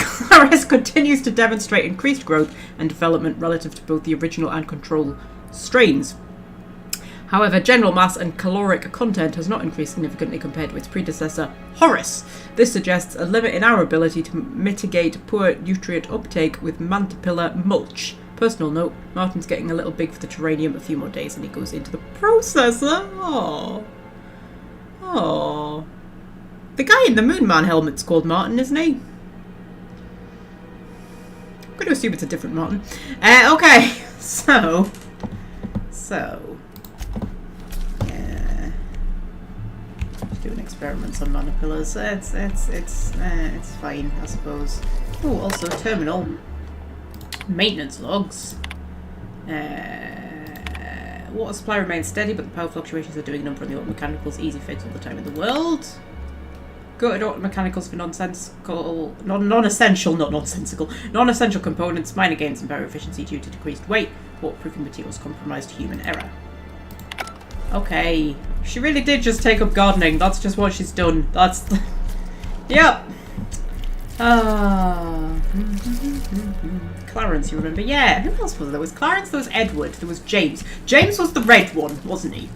Claris continues to demonstrate increased growth and development relative to both the original and control strains. However, general mass and caloric content has not increased significantly compared to its predecessor, Horus. This suggests a limit in our ability to mitigate poor nutrient uptake with Mantipilla mulch. Personal note, Martin's getting a little big for the terranium, a few more days and he goes into the processor. Oh. Oh. The guy in the Moon Man helmet's called Martin, isn't he? I'm going to assume it's a different Martin. Okay, so... Yeah. Just doing experiments on Manipillas. It's fine, I suppose. Oh, also terminal. Maintenance logs. Water supply remains steady, but the power fluctuations are doing a number on the auto mechanicals. Easy fix all the time in the world. Go to auto mechanicals for non-essential components, minor gains in power efficiency due to decreased weight. Waterproofing materials compromised human error. Okay, she really did just take up gardening. That's just what she's done. That's the... Yep. Clarence, you remember? Yeah, who else was there? There was Clarence, there was Edward, there was James. James was the red one, wasn't he?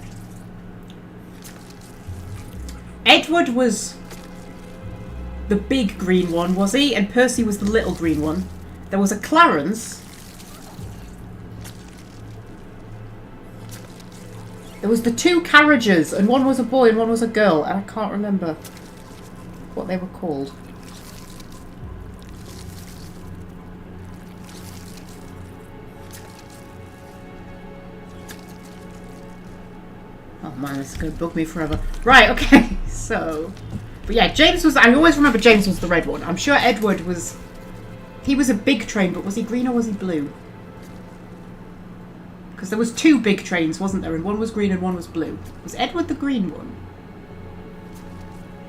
Edward was the big green one, was he? And Percy was the little green one. There was a Clarence. There was the two carriages, and one was a boy and one was a girl, and I can't remember what they were called. Oh man, this is going to bug me forever. Right, okay, so... But yeah, James was... I always remember James was the red one. I'm sure Edward was... He was a big train, but was he green or was he blue? Because there was two big trains, wasn't there? And one was green and one was blue. Was Edward the green one?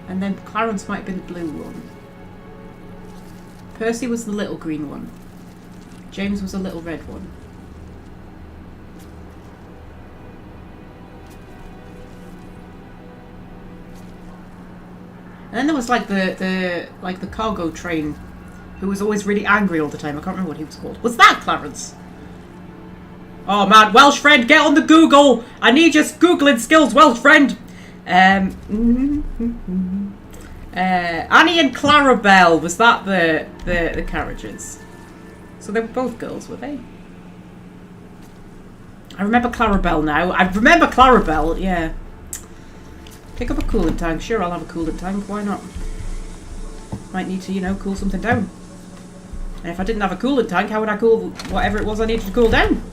And then Clarence might have been the blue one. Percy was the little green one. James was the little red one. And then there was like the cargo train who was always really angry all the time. I can't remember what he was called. Was that Clarence? Oh man, Welsh friend, get on the Google! I need your Googling skills, Welsh friend! Annie and Clarabelle, was that the carriages? So they were both girls, were they? I remember Clarabelle now. I remember Clarabelle, yeah. Pick up a coolant tank. Sure, I'll have a coolant tank. Why not? Might need to, you know, cool something down. And if I didn't have a coolant tank, how would I cool whatever it was I needed to cool down?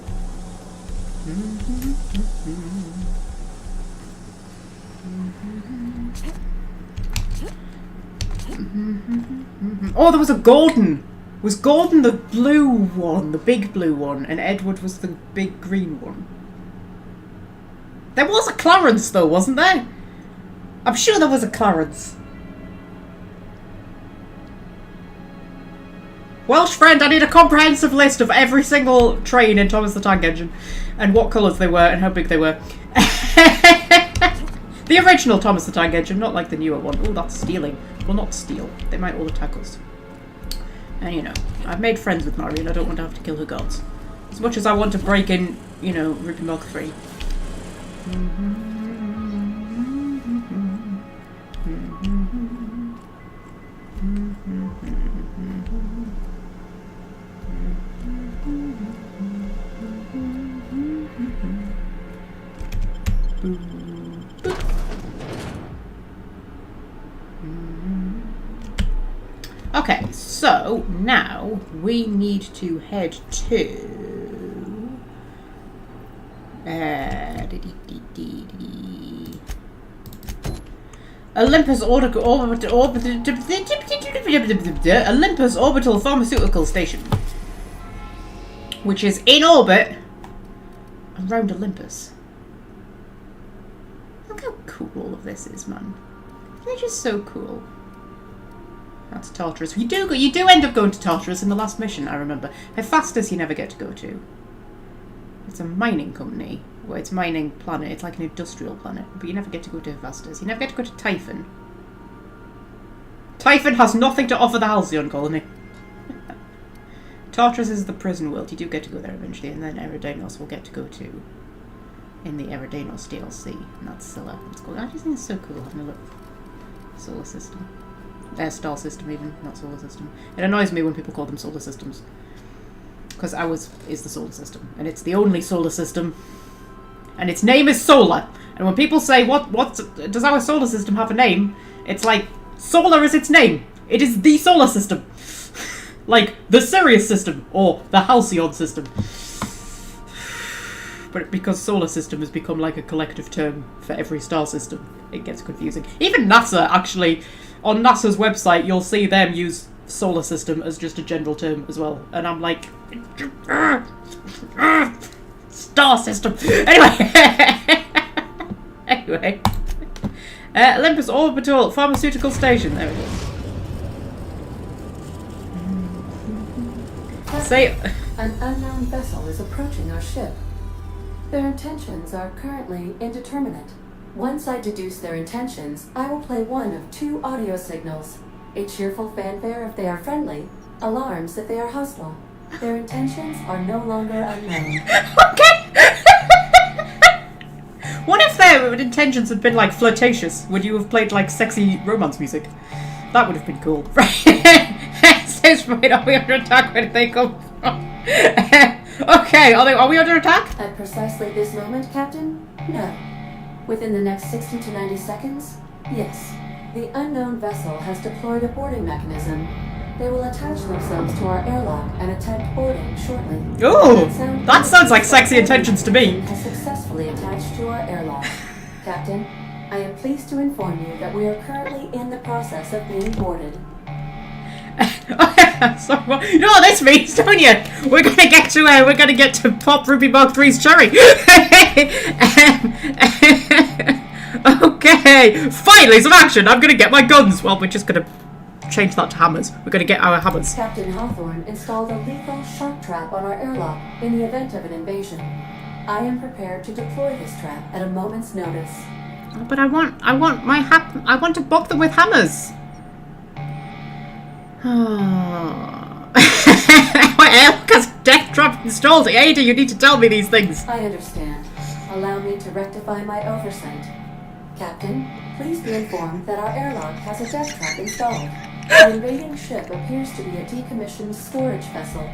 Oh, there was a Gordon. Was Gordon the blue one, the big blue one, and Edward was the big green one? There was a Clarence though, wasn't there? I'm sure there was a Clarence. Welsh friend, I need a comprehensive list of every single train in Thomas the Tank Engine and what colours they were and how big they were. The original Thomas the Tank Engine, not like the newer one. Oh, that's stealing. Well, not steal. They might all attack us. And you know, I've made friends with Marion. I don't want to have to kill her gods. As much as I want to break in, you know, Ruby Milk 3. Okay, so now we need to head to Olympus Orbital Pharmaceutical Station, which is in orbit around Olympus. Look how cool all of this is, man. They're just so cool. That's Tartarus. You do end up going to Tartarus in the last mission, I remember. Hephaestus you never get to go to. It's a mining company. Well, it's a mining planet. It's like an industrial planet. But you never get to go to Hephaestus. You never get to go to Typhon. Typhon has nothing to offer the Halcyon colony. Tartarus is the prison world. You do get to go there eventually, and then Eridanos will get to go to in the Eridanos DLC, and that's Scylla. It's cool. I just think it's so cool having a look. Solar system. Star system even, not solar system. It annoys me when people call them solar systems. Because ours is the solar system, and it's the only solar system. And its name is Solar. And when people say, what does our solar system have a name? It's like, Solar is its name. It is the solar system. Like, the Sirius system, or the Halcyon system. But because solar system has become like a collective term for every star system, it gets confusing. Even NASA, actually, on NASA's website, you'll see them use solar system as just a general term as well. And I'm like, star system. Anyway. Olympus Orbital Pharmaceutical Station. There we go. Say. An unknown vessel is approaching our ship. Their intentions are currently indeterminate. Once I deduce their intentions, I will play one of two audio signals. A cheerful fanfare if they are friendly, alarms if they are hostile. Their intentions are no longer unknown. Okay! What if their intentions had been like flirtatious? Would you have played like sexy romance music? That would have been cool. Right? Says right, are we under attack? Where did they come from? Okay, are we under attack? At precisely this moment, Captain? No. Within the next 60 to 90 seconds? Yes. The unknown vessel has deployed a boarding mechanism. They will attach themselves to our airlock and attempt boarding shortly. Ooh, that sounds like sexy intentions to me. Has successfully attached to our airlock. Captain, I am pleased to inform you that we are currently in the process of being boarded. So, you know what this means, don't you? We're gonna get to pop Ruby Mark 3's cherry. Okay, finally some action. I'm gonna get my guns. Well, we're just gonna change that to hammers. We're gonna get our hammers. Captain Hawthorne installed a lethal shock trap on our airlock in the event of an invasion. I am prepared to deploy this trap at a moment's notice. Oh, but I want to bop them with hammers. My airlock has death trap installed. Ada, you need to tell me these things. I understand. Allow me to rectify my oversight. Captain, please be informed that our airlock has a death trap installed. The invading ship appears to be a decommissioned storage vessel.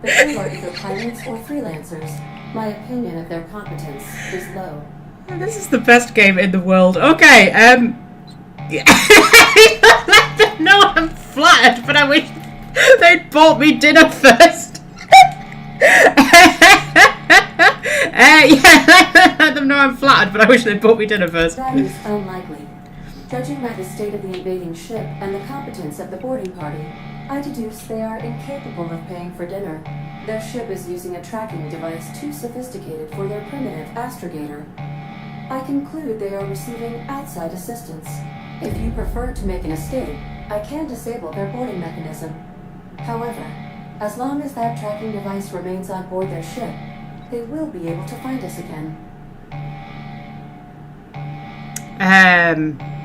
The crew are either pilots or freelancers. My opinion of their competence is low. This is the best game in the world. Okay, no, I'm flattered, but I wish they'd bought me dinner first. Yeah, let them know I'm flattered, but I wish they'd bought me dinner first. That is unlikely. Judging by the state of the invading ship and the competence of the boarding party, I deduce they are incapable of paying for dinner. Their ship is using a tracking device too sophisticated for their primitive astrogator. I conclude they are receiving outside assistance. If you prefer to make an escape, I can disable their boarding mechanism. However, as long as that tracking device remains on board their ship, they will be able to find us again.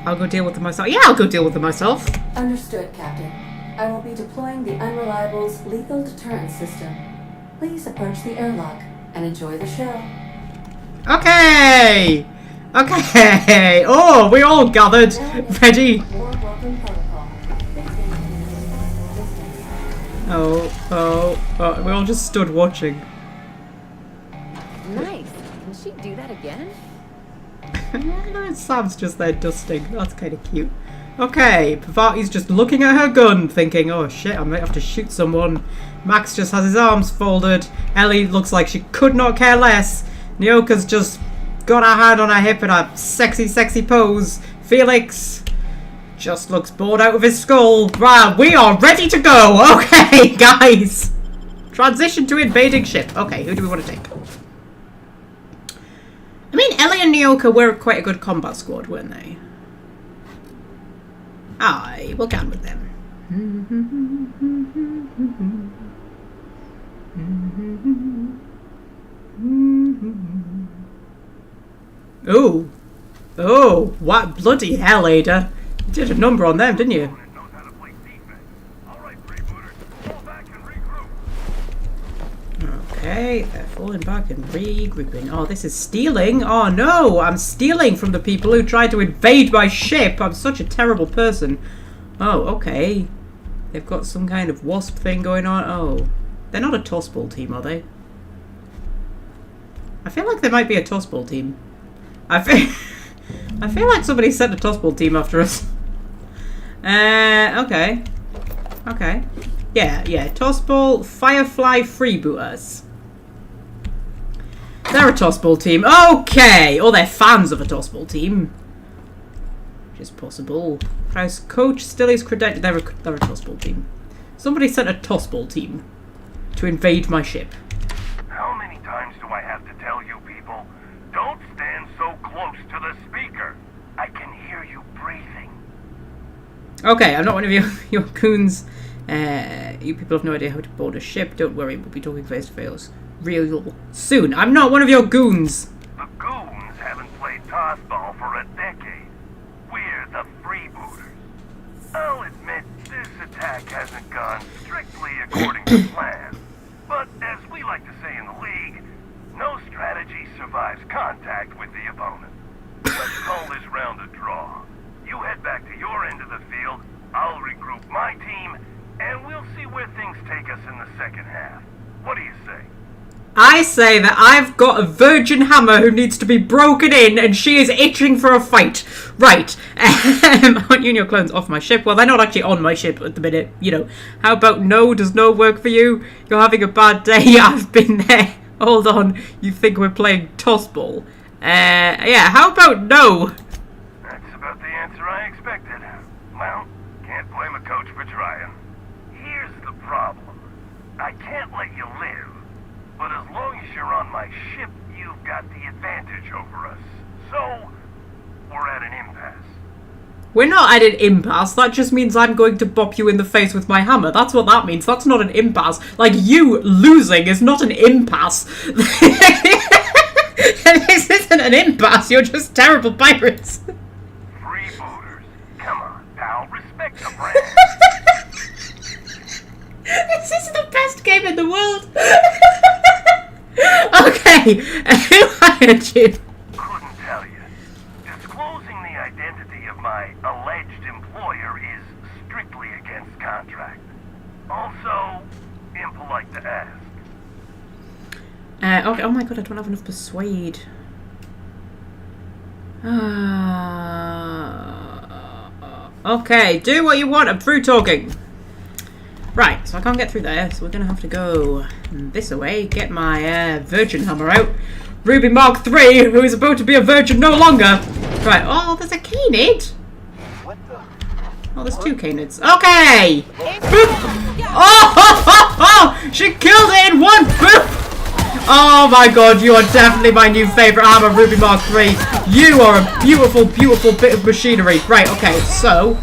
I'll go deal with them myself. Yeah, I'll go deal with them myself. Understood, Captain. I will be deploying the Unreliable's lethal deterrence system. Please approach the airlock and enjoy the show. Okay! Okay! Oh, we all gathered. Ready? Oh, we all just stood watching. Nice. Can she do that again? Sam's just there dusting. That's kind of cute. Okay, Pavati's just looking at her gun, thinking, oh shit, I might have to shoot someone. Max just has his arms folded. Ellie looks like she could not care less. Nyoka's just got her hand on her hip in a sexy, sexy pose. Felix just looks bored out of his skull. Wow, we are ready to go. Okay, guys. Transition to invading ship. Okay, who do we want to take? I mean, Ellie and Nyoka were quite a good combat squad, weren't they? Aye, we'll get on with them. Oh, what bloody hell, Ada! You did a number on them, didn't you? Okay, they're falling back and regrouping. Oh, this is stealing. Oh no, I'm stealing from the people who tried to invade my ship. I'm such a terrible person. Oh, okay. They've got some kind of wasp thing going on. Oh, they're not a tossball team, are they? I feel like they might be a tossball team. I feel like somebody sent a tossball team after us. Okay. Okay. Yeah, tossball, Firefly freebooters. They're a tossball team. Okay! Or they're fans of a tossball team. Which is possible. House coach still is credited. They're a tossball team. Somebody sent a tossball team to invade my ship. How many times do I have to tell you people? Don't stand so close to the speaker. I can hear you breathing. Okay, I'm not one of your goons. You people have no idea how to board a ship. Don't worry, we'll be talking face to face real soon. I'm not one of your goons. The goons haven't played tossball for a decade. We're the freebooters. I'll admit this attack hasn't gone strictly according to plan. But as we like to say in the league, no strategy survives contact with the opponent. Let's call this round a draw. You head back to your end of the field, I'll regroup my team, and we'll see where things take us in the second half. What do you say? I say that I've got a virgin hammer who needs to be broken in, and she is itching for a fight. Right. I want you and your clones off my ship. Well, they're not actually on my ship at the minute. You know, how about no? Does no work for you? You're having a bad day. I've been there. Hold on. You think we're playing tossball? Yeah, how about no? That's about the answer I expected. Well, can't blame a coach for trying. Here's the problem. I can't let you live. But as long as you're on my ship, you've got the advantage over us. So, we're at an impasse. We're not at an impasse. That just means I'm going to bop you in the face with my hammer. That's what that means. That's not an impasse. Like, you losing is not an impasse. This isn't an impasse. You're just terrible pirates. Freebooters. Come on, pal. Respect the brand. This is the best game in the world. Okay, who hired you? Couldn't tell you. Disclosing the identity of my alleged employer is strictly against contract. Also, impolite to ask. Okay, oh my god, I don't have enough persuade. Okay, do what you want. I'm through talking. Right, so I can't get through there, so we're going to have to go this way, get my virgin hammer out. Ruby Mark III, who is about to be a virgin no longer. Right, oh, there's a canid. What the? Oh, there's two canids. Okay! Boop! Oh, she killed it in one boop! Oh my god, you are definitely my new favourite hammer, Ruby Mark III. You are a beautiful, beautiful bit of machinery. Right, okay, so,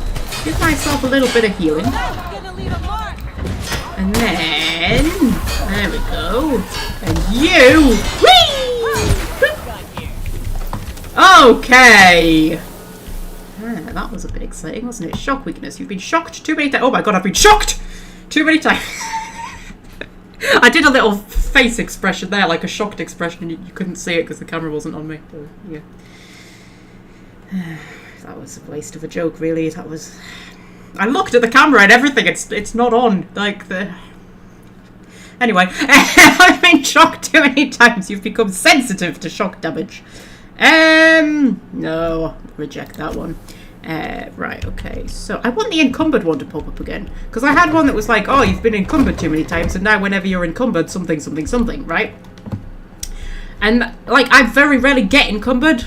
give myself a little bit of healing. And then, there we go. And you, whee! Okay. That was a bit exciting, wasn't it? Shock weakness. You've been shocked too many times. Oh my god, I've been shocked too many times. I did a little face expression there, like a shocked expression, and you couldn't see it because the camera wasn't on me. But, yeah. That was a waste of a joke, really. That was... I looked at the camera and everything. It's not on. Like the. Anyway, I've been shocked too many times. You've become sensitive to shock damage. No, reject that one. Right, okay. So I want the encumbered one to pop up again because I had one that was like, oh, you've been encumbered too many times, and now whenever you're encumbered, something, something, something, right? And like, I very rarely get encumbered,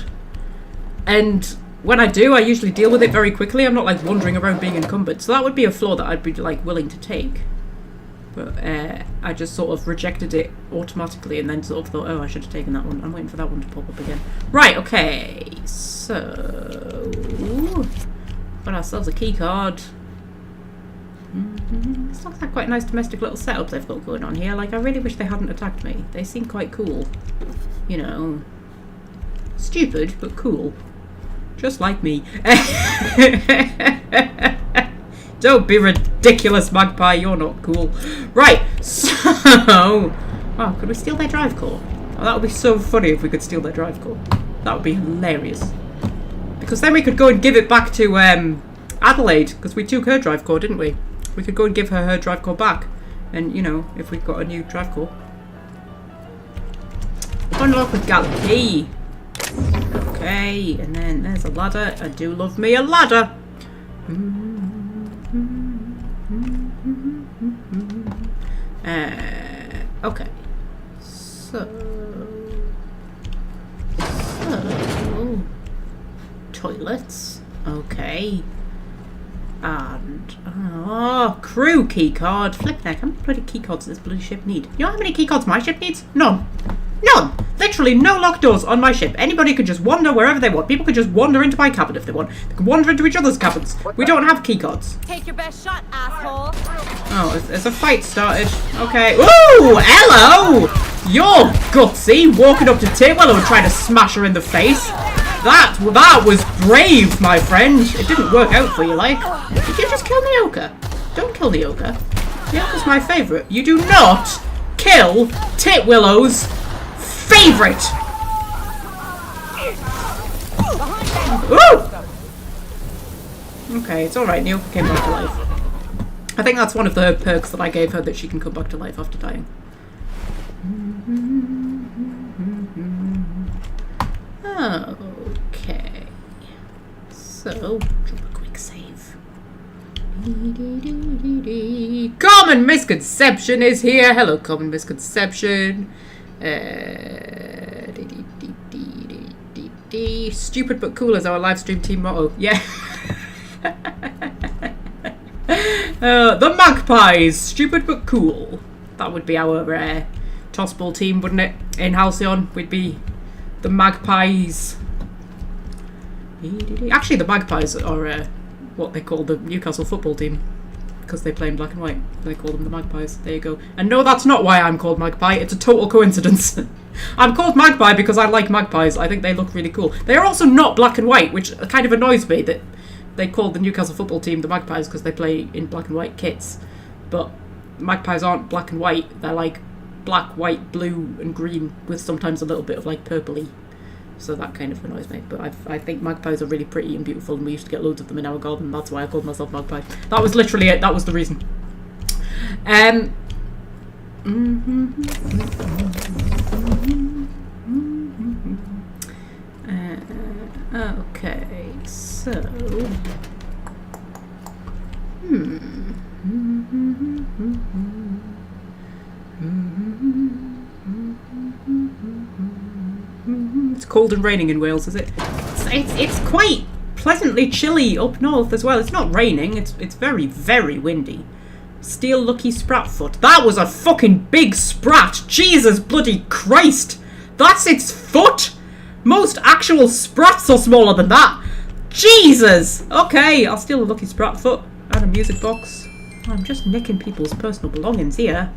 and. When I do, I usually deal with it very quickly. I'm not like wandering around being encumbered. So that would be a flaw that I'd be like willing to take. But I just sort of rejected it automatically and then sort of thought, oh, I should have taken that one. I'm waiting for that one to pop up again. Right, okay. So, got ourselves a key card. This looks like quite a nice domestic little setup they've got going on here. Like, I really wish they hadn't attacked me. They seem quite cool. You know, stupid, but cool. Just like me. Don't be ridiculous, Magpie. You're not cool. Right. So, oh Oh, could we steal their drive core? Oh, that would be so funny if we could steal their drive core. That would be hilarious. Because then we could go and give it back to Adelaide, because we took her drive core, didn't we? We could go and give her drive core back. And, you know, if we've got a new drive core. Unlock with Galley key. Okay, and then there's a ladder. I do love me a ladder. Okay. So toilets. Okay. And crew keycard. Flip neck. How many bloody keycards does this bloody ship need? You know how many keycards my ship needs? None. None! Literally no locked doors on my ship. Anybody could just wander wherever they want. People could just wander into my cabin if they want. They can wander into each other's cabins. We don't have keycards. Take your best shot, asshole. Oh, there's a fight started. Okay. Ooh! Hello! You're gutsy, walking up to Titwillow and trying to smash her in the face. That was brave, my friend. It didn't work out for you, like. Did you just kill the Yoka? Don't kill the Yoka. The Yoka's my favourite. You do not kill Titwillow's favourite! Ooh! Okay, it's alright. Yoka came back to life. I think that's one of the perks that I gave her, that she can come back to life after dying. Okay. So, drop a quick save. Common Misconception is here. Hello, Common Misconception. Stupid but cool is our live stream team motto. Yeah. The Magpies. Stupid but cool. That would be our tossball team, wouldn't it? In Halcyon, we'd be the Magpies. Actually, the Magpies are what they call the Newcastle football team, because they play in black and white. They call them the Magpies. There you go. And no, that's not why I'm called Magpie. It's a total coincidence. I'm called Magpie because I like magpies. I think they look really cool. They are also not black and white, which kind of annoys me that they call the Newcastle football team the Magpies because they play in black and white kits. But magpies aren't black and white. They're like black, white, blue, and green with sometimes a little bit of like purpley. So that kind of annoys me. But I think magpies are really pretty and beautiful, and we used to get loads of them in our garden. That's why I called myself Magpie. That was literally it. That was the reason. Okay, so it's cold and raining in Wales, is it? It's quite pleasantly chilly up north as well. It's not raining, it's very, very windy. Steel Lucky Spratfoot. That was a fucking big sprat! Jesus bloody Christ! That's its foot! Most actual sprats are smaller than that! Jesus! Okay, I'll steal a Lucky Spratfoot and a music box. I'm just nicking people's personal belongings here.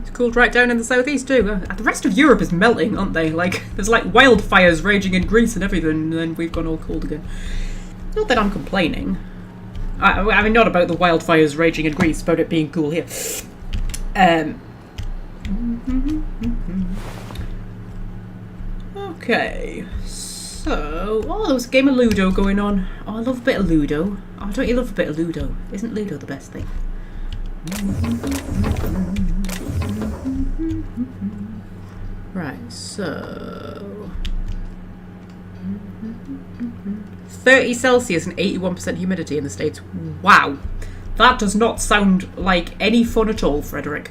It's cooled right down in the southeast too. The rest of Europe is melting, aren't they? Like, there's like wildfires raging in Greece and everything, and then we've gone all cold again. Not that I'm complaining. I mean, not about the wildfires raging in Greece, about it being cool here. Okay, so... Oh, there was a game of Ludo going on. Oh, I love a bit of Ludo. Oh, don't you love a bit of Ludo? Isn't Ludo the best thing? Right, so... 30 Celsius and 81% humidity in the States. Wow. That does not sound like any fun at all, Frederick.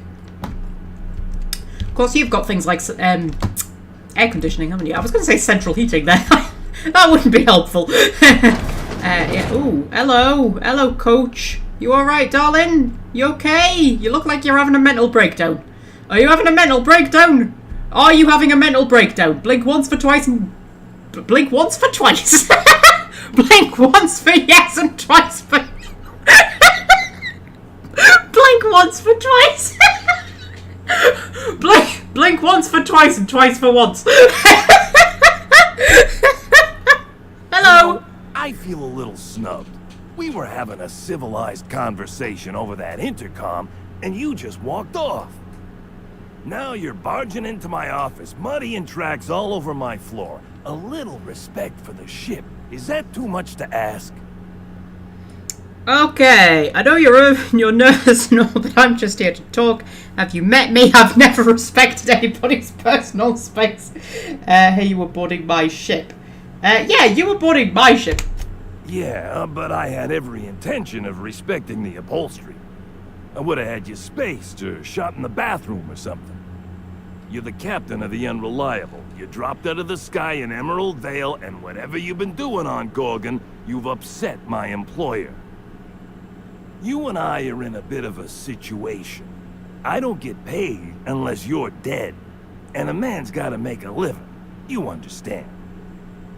Of course, you've got things like air conditioning, haven't you? I was going to say central heating there. That wouldn't be helpful. Yeah. Ooh, hello. Hello, coach. You alright, darling? You okay? You look like you're having a mental breakdown. Are you having a mental breakdown? Are you having a mental breakdown? Blink once for twice and... Blink once for twice. Blink once for yes and twice for... Blink once for twice. Blink once for twice and twice for once. You Hello. know, I feel a little snubbed. We were having a civilized conversation over that intercom, and you just walked off. Now you're barging into my office, muddying tracks all over my floor. A little respect for the ship. Is that too much to ask? Okay, I know you're nervous and all, but I'm just here to talk. Have you met me? I've never respected anybody's personal space. Hey, you were boarding my ship. Yeah, you were boarding my ship. Yeah, but I had every intention of respecting the upholstery. I would have had you spaced or shot in the bathroom or something. You're the captain of the Unreliable. You dropped out of the sky in Emerald Vale, and whatever you've been doing on Gorgon, you've upset my employer. You and I are in a bit of a situation. I don't get paid unless you're dead. And a man's gotta make a living. You understand.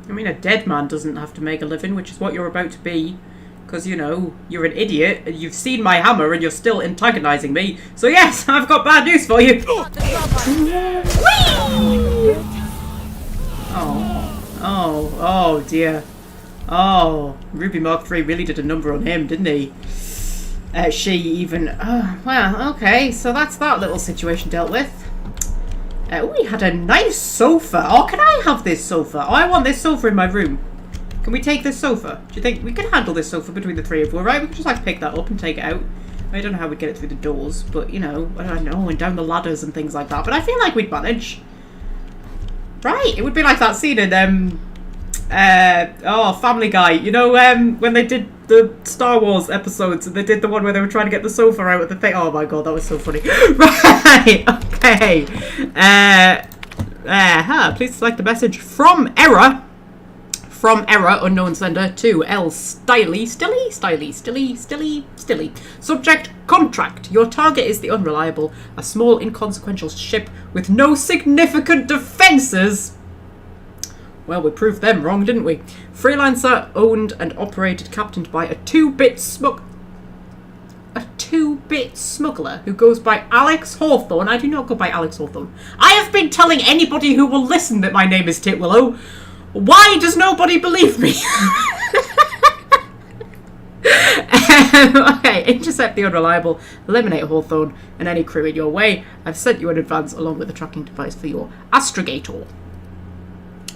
I mean, a dead man doesn't have to make a living, which is what you're about to be. Because, you know, you're an idiot, and you've seen my hammer, and you're still antagonizing me. So yes, I've got bad news for you. Oh dear. Oh, Ruby Mark III really did a number on him, didn't he? She even... well, okay, so that's that little situation dealt with. We had a nice sofa. Oh, can I have this sofa? Oh, I want this sofa in my room. Can we take this sofa? Do you think we can handle this sofa between the three of us, right? We can just like pick that up and take it out. I don't know how we'd get it through the doors, but you know, I don't know, and down the ladders and things like that. But I feel like we'd manage. Right, it would be like that scene in Family Guy. You know, when they did the Star Wars episodes, and they did the one where they were trying to get the sofa out of the thing. Oh my god, that was so funny. Right, okay. Please select the message from error. From error, unknown sender, to L. Stilly. Subject, contract. Your target is the Unreliable, a small inconsequential ship with no significant defences. Well, we proved them wrong, didn't we? Freelancer, owned and operated, captained by a two-bit smuggler who goes by Alex Hawthorne. I do not go by Alex Hawthorne. I have been telling anybody who will listen that my name is Titwillow. Why does nobody believe me? Okay, intercept the Unreliable, eliminate Hawthorne and any crew in your way. I've sent you in advance along with a tracking device for your astrogator.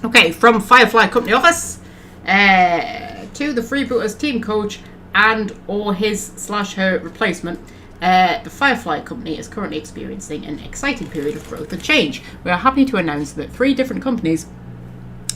Okay, from Firefly Company office to the Freebooters team coach and or his/her replacement. The Firefly Company is currently experiencing an exciting period of growth and change. We are happy to announce that 3 different companies,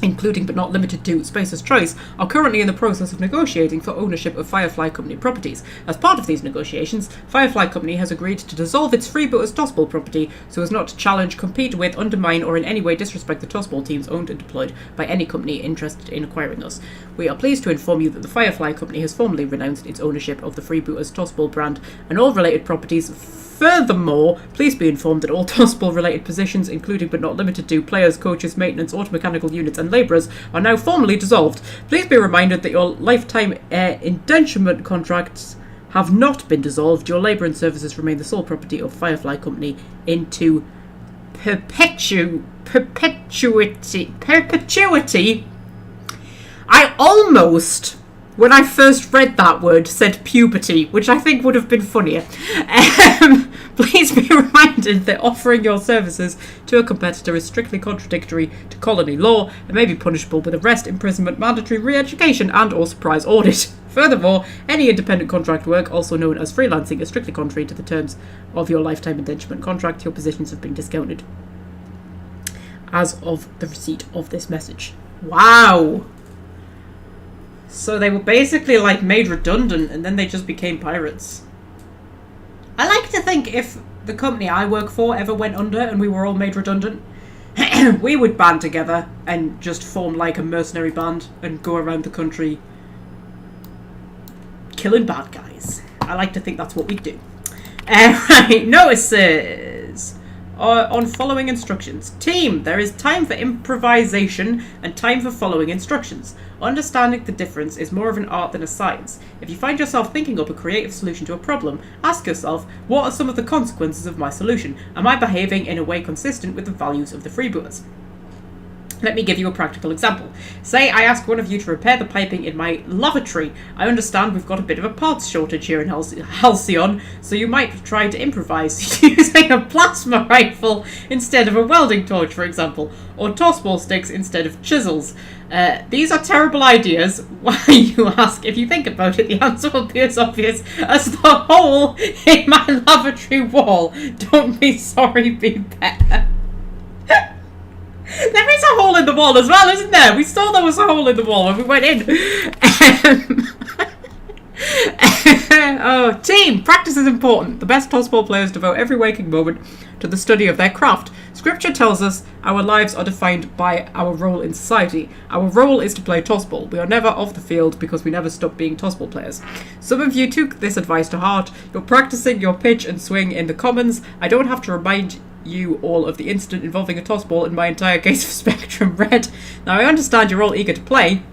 including but not limited to Spacer's Choice, are currently in the process of negotiating for ownership of Firefly Company properties. As part of these negotiations, Firefly Company has agreed to dissolve its Freebooters Tossball property so as not to challenge, compete with, undermine or in any way disrespect the Tossball teams owned and deployed by any company interested in acquiring us. We are pleased to inform you that the Firefly Company has formally renounced its ownership of the Freebooters Tossball brand and all related properties. Furthermore, please be informed that all Tossball-related positions, including but not limited to players, coaches, maintenance, automechanical units and labourers, are now formally dissolved. Please be reminded that your lifetime indenturement contracts have not been dissolved. Your labour and services remain the sole property of Firefly Company into perpetuity. I almost, when I first read that word, said puberty, which I think would have been funnier. Please be reminded that offering your services to a competitor is strictly contradictory to colony law and may be punishable with arrest, imprisonment, mandatory re-education and or surprise audit. Furthermore, any independent contract work, also known as freelancing, is strictly contrary to the terms of your lifetime indenturement contract. Your positions have been discounted as of the receipt of this message. Wow! So they were basically like made redundant and then they just became pirates. I like to think if the company I work for ever went under and we were all made redundant, we would band together and just form like a mercenary band and go around the country killing bad guys. I like to think that's what we do. Right, notices on following instructions. Team, there is time for improvisation and time for following instructions. Understanding the difference is more of an art than a science. If you find yourself thinking up a creative solution to a problem, ask yourself, what are some of the consequences of my solution? Am I behaving in a way consistent with the values of the freebooters? Let me give you a practical example. Say I ask one of you to repair the piping in my lavatory. I understand we've got a bit of a parts shortage here in Halcyon, so you might try to improvise using a plasma rifle instead of a welding torch, for example, or tossball sticks instead of chisels. These are terrible ideas. Why, you ask? If you think about it, the answer will be as obvious as the hole in my lavatory wall. Don't be sorry, be better. There is a hole in the wall as well, isn't there? We saw there was a hole in the wall when we went in. Oh, team! Practice is important. The best tossball players devote every waking moment to the study of their craft. Scripture tells us our lives are defined by our role in society. Our role is to play tossball. We are never off the field because we never stop being tossball players. Some of you took this advice to heart. You're practicing your pitch and swing in the commons. I don't have to remind you all of the incident involving a tossball in my entire case of Spectrum Red. Now, I understand you're all eager to play.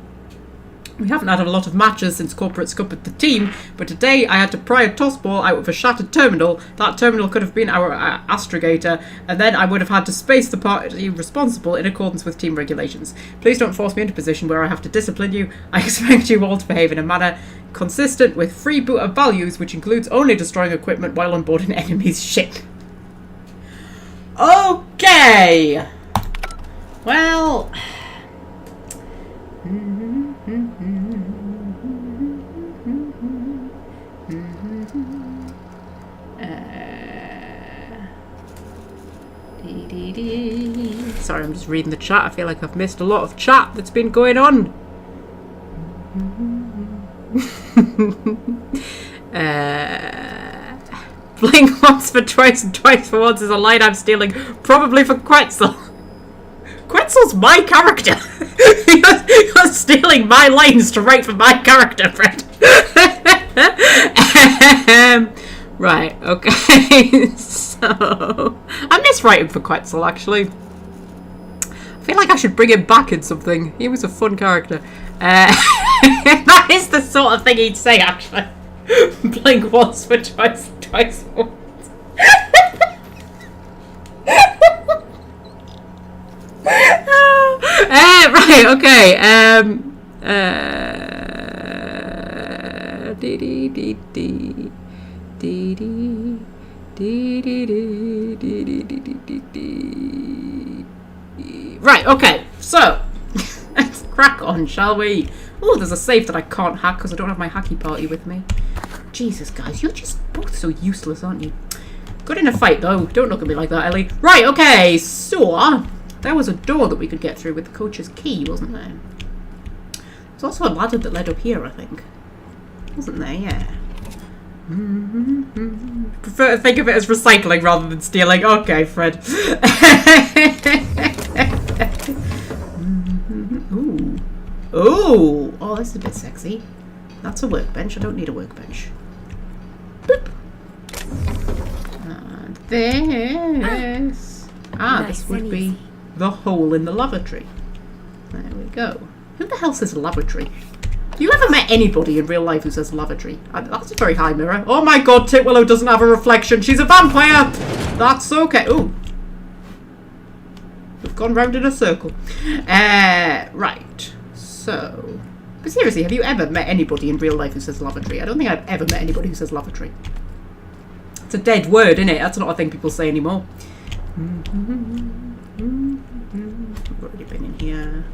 We haven't had a lot of matches since Corporate scuppered the team, but today I had to pry a tossball out of a shattered terminal. That terminal could have been our astrogator, and then I would have had to space the party responsible in accordance with team regulations. Please don't force me into a position where I have to discipline you. I expect you all to behave in a manner consistent with freebooter values, which includes only destroying equipment while on board an enemy's ship. Okay! Well... Sorry, I'm just reading the chat. I feel like I've missed a lot of chat that's been going on. Blink once for twice and twice for once is a line I'm stealing, probably for Quetzal. Quetzal's my character. You're stealing my lines to write for my character, Fred. Right, okay. So I miss writing for Quetzal, actually. I feel like I should bring him back in something. He was a fun character. That is the sort of thing he'd say, actually. Blink once for twice, twice for once. Right, okay. Right, okay, so let's crack on, shall we? Oh, there's a safe that I can't hack because I don't have my hacky party with me. Jesus, guys, you're just both so useless, aren't you? Good in a fight, though. Don't look at me like that, Ellie. Right, okay, so there was a door that we could get through with the coach's key, wasn't there? There's also a ladder that led up here, I think. Wasn't there? Yeah. Prefer to think of it as recycling rather than stealing. Okay, Fred. Ooh. Ooh. Oh, this is a bit sexy. That's a workbench. I don't need a workbench. Boop. And this. Nice this would and be easy. the hole in the lavatory. There we go. Who the hell says lavatory? You ever met anybody in real life who says lavatory? That's a very high mirror. Oh my god, Titwillow doesn't have a reflection. She's a vampire! That's okay. Ooh. We've gone round in a circle. Right. So... But seriously, have you ever met anybody in real life who says lavatory? I don't think I've ever met anybody who says lavatory. It's a dead word, isn't it? That's not a thing people say anymore. I've already been in here.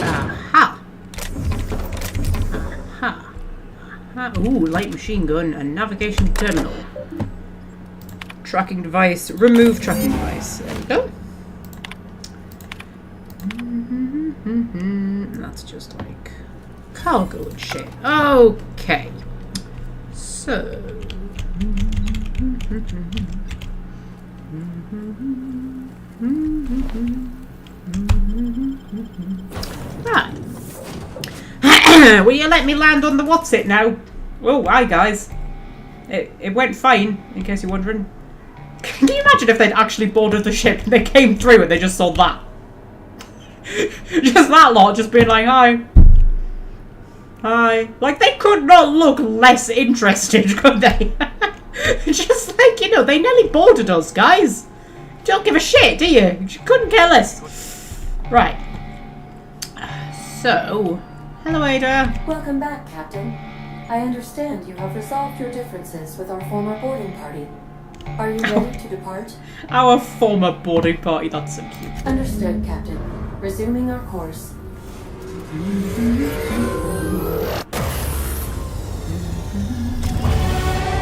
Aha! Aha! Aha! Ooh, light machine gun and navigation terminal. Tracking device. Remove tracking device. There we go. That's just like cargo and shit. Okay. So. Right. Will you let me land on the what's it now? Oh, hi guys. It went fine, in case you're wondering. Can you imagine if they'd actually boarded the ship and they came through and they just saw that? Just that lot just being like, hi. Hi. Like, they could not look less interested, could they? Just like, you know, they nearly boarded us, guys. Don't give a shit, do you? You couldn't care less. Right. So, hello, Ada. Welcome back, Captain. I understand you have resolved your differences with our former boarding party. Are you ready to depart? Our former boarding party, that's so cute. Understood, Captain. Resuming our course.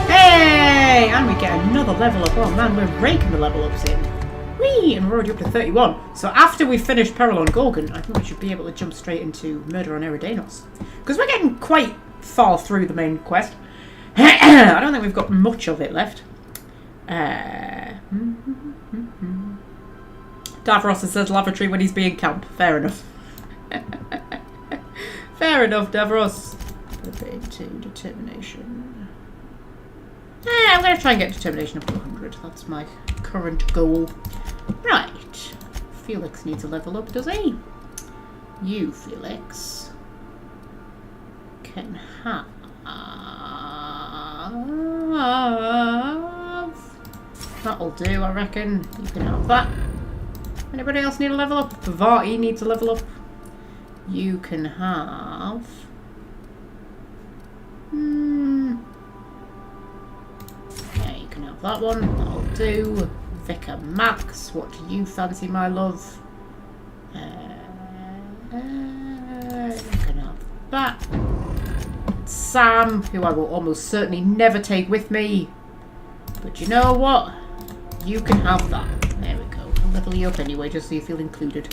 Hey! And we get another level up. Oh man, we're raking the level ups in. Whee! And we're already up to 31. So after we finish Peril on Gorgon, I think we should be able to jump straight into Murder on Eridanos. Because we're getting quite far through the main quest. I don't think we've got much of it left. Davros says lavatory when he's being camp. Fair enough. Fair enough, Davros. Put a bit into determination. I'm going to try and get determination up to 100. That's my current goal. Right. Felix needs a level up, does he? You, Felix, can have... That'll do, I reckon. You can have that. Anybody else need a level up? Vati needs a level up. You can have... Yeah, you can have that one. That'll do. Vicar Max, what do you fancy, my love? You can have that. Sam, who I will almost certainly never take with me. But you know what? You can have that. There we go. I'll level you up anyway, just so you feel included.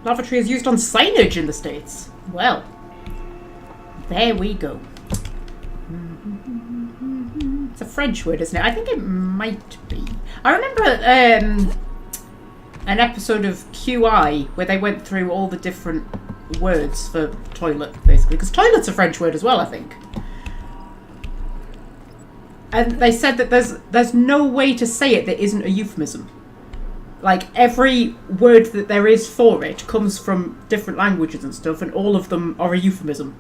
Lavatory is used on signage in the States. Well, there we go. It's a French word, isn't it? I think it might be. I remember an episode of QI where they went through all the different words for toilet, basically. Because toilet's a French word as well, I think. And they said that there's no way to say it that isn't a euphemism. Like, every word that there is for it comes from different languages and stuff, and all of them are a euphemism.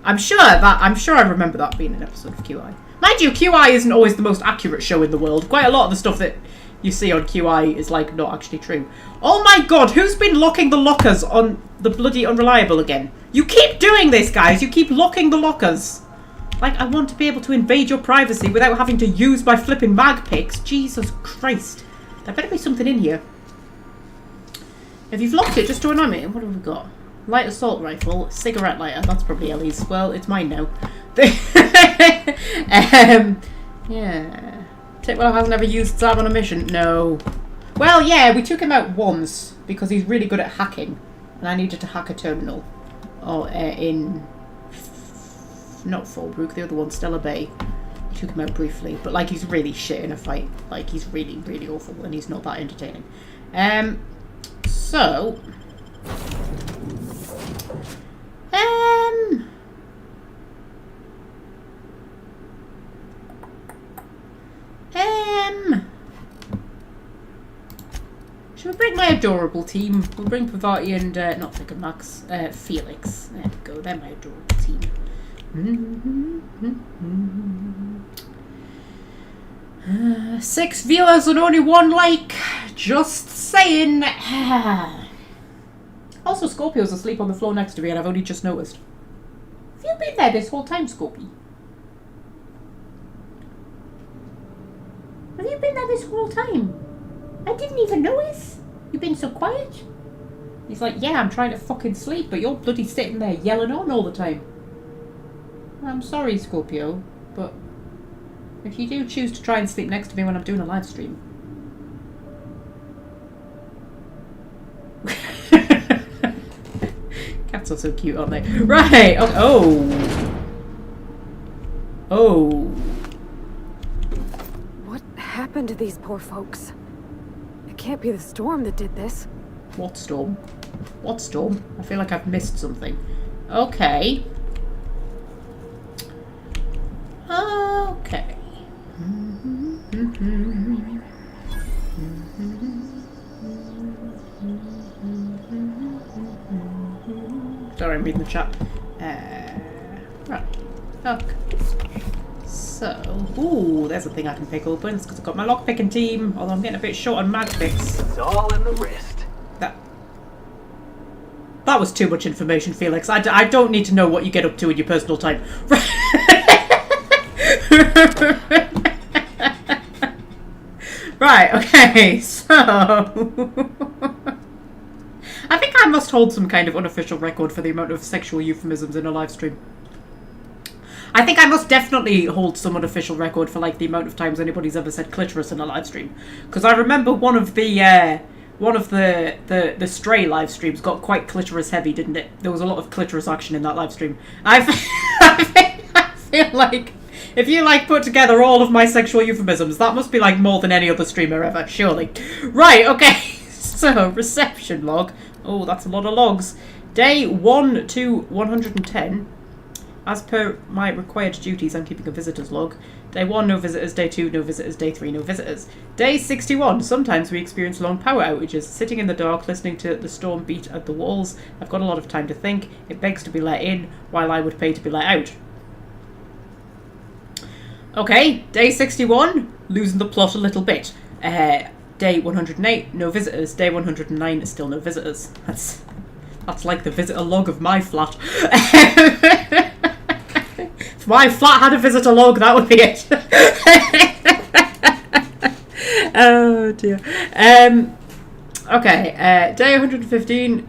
I'm sure I remember that being an episode of QI. Mind you, QI isn't always the most accurate show in the world. Quite a lot of the stuff that you see on QI is, like, not actually true. Oh my god, who's been locking the lockers on the bloody Unreliable again? You keep doing this, guys. You keep locking the lockers. Like, I want to be able to invade your privacy without having to use my flipping mag picks. Jesus Christ. There better be something in here. If you've locked it, just to annoy me, what have we got? Light assault rifle, cigarette lighter. That's probably Ellie's. Well, it's mine now. Yeah. Titwillow hasn't ever used Sam on a mission. No. Well, yeah, we took him out once because he's really good at hacking, and I needed to hack a terminal. Oh, in not Fallbrook, the other one, Stella Bay. We took him out briefly, but like he's really shit in a fight. Like he's really, really awful, and he's not that entertaining. So. Should we bring my adorable team? We'll bring Pavati and, not Vicar Max, Felix. There we go, they're my adorable team. 6 viewers and only 1 like. Just saying. Also, Scorpio's asleep on the floor next to me and I've only just noticed. Have you been there this whole time, Scorpio? Have you been there this whole time? I didn't even notice. You've been so quiet. He's like, yeah, I'm trying to fucking sleep, but you're bloody sitting there yelling on all the time. I'm sorry, Scorpio, but if you do choose to try and sleep next to me when I'm doing a live stream. Cats are so cute, aren't they? Right. Oh. Oh. What happened to these poor folks? It can't be the storm that did this. What storm? What storm? I feel like I've missed something. Okay. Sorry, I'm reading the chat. Right. Okay. So, ooh, there's a thing I can pick open. It's because I've got my lockpicking team, although I'm getting a bit short on mag picks. It's all in the wrist. That was too much information, Felix. I don't need to know what you get up to in your personal time. Right, okay, so... I think I must hold some kind of unofficial record for the amount of sexual euphemisms in a live stream. I think I must definitely hold some unofficial record for, like, the amount of times anybody's ever said clitoris in a live stream. Because I remember one of the Stray live streams got quite clitoris heavy, didn't it? There was a lot of clitoris action in that live stream. I feel like if you, like, put together all of my sexual euphemisms, that must be, like, more than any other streamer ever, surely. Right, okay. So, reception log. Oh, that's a lot of logs. Day 1 to 110. As per my required duties, I'm keeping a visitors log. Day 1, no visitors. Day 2, no visitors. Day 3, no visitors. Day 61. Sometimes we experience long power outages. Sitting in the dark, listening to the storm beat at the walls. I've got a lot of time to think. It begs to be let in, while I would pay to be let out. Okay, day 61. Losing the plot a little bit. Day 108, no visitors. Day 109, still no visitors. That's like the visitor log of my flat. If my flat had a visitor log, that would be it. Oh dear. Okay, day 115.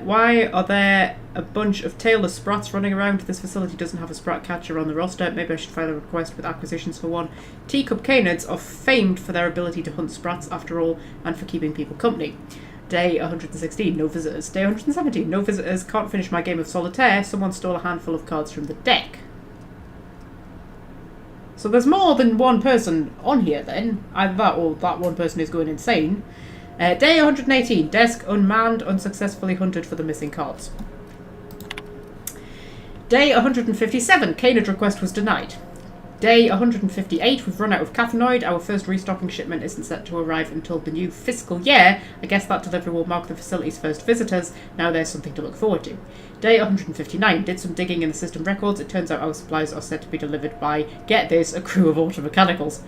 Why are there a bunch of tailless sprats running around? This facility doesn't have a sprat catcher on the roster. Maybe I should file a request with acquisitions for one. Teacup canids are famed for their ability to hunt sprats, after all, and for keeping people company. Day 116, no visitors. Day 117, no visitors. Can't finish my game of solitaire. Someone stole a handful of cards from the deck. So there's more than one person on here then. Either that or that one person is going insane. Day 118, desk unmanned, unsuccessfully hunted for the missing cards. Day 157, canid request was denied. Day 158, we've run out of cathanoid. Our first restocking shipment isn't set to arrive until the new fiscal year. I guess that delivery will mark the facility's first visitors. Now there's something to look forward to. Day 159, did some digging in the system records. It turns out our supplies are set to be delivered by, get this, a crew of auto mechanicals.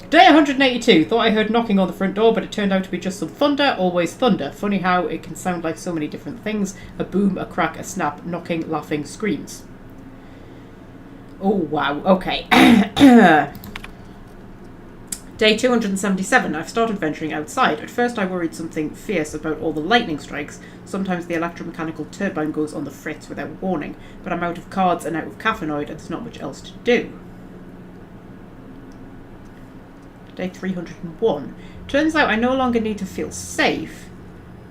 Day 182, thought I heard knocking on the front door, but it turned out to be just some thunder, always thunder. Funny how it can sound like so many different things. A boom, a crack, a snap, knocking, laughing, screams. Oh, wow, okay. Day 277, I've started venturing outside. At first I worried something fierce about all the lightning strikes. Sometimes the electromechanical turbine goes on the fritz without warning. But I'm out of cards and out of caffeinoid and there's not much else to do. Day 301. Turns out I no longer need to feel safe.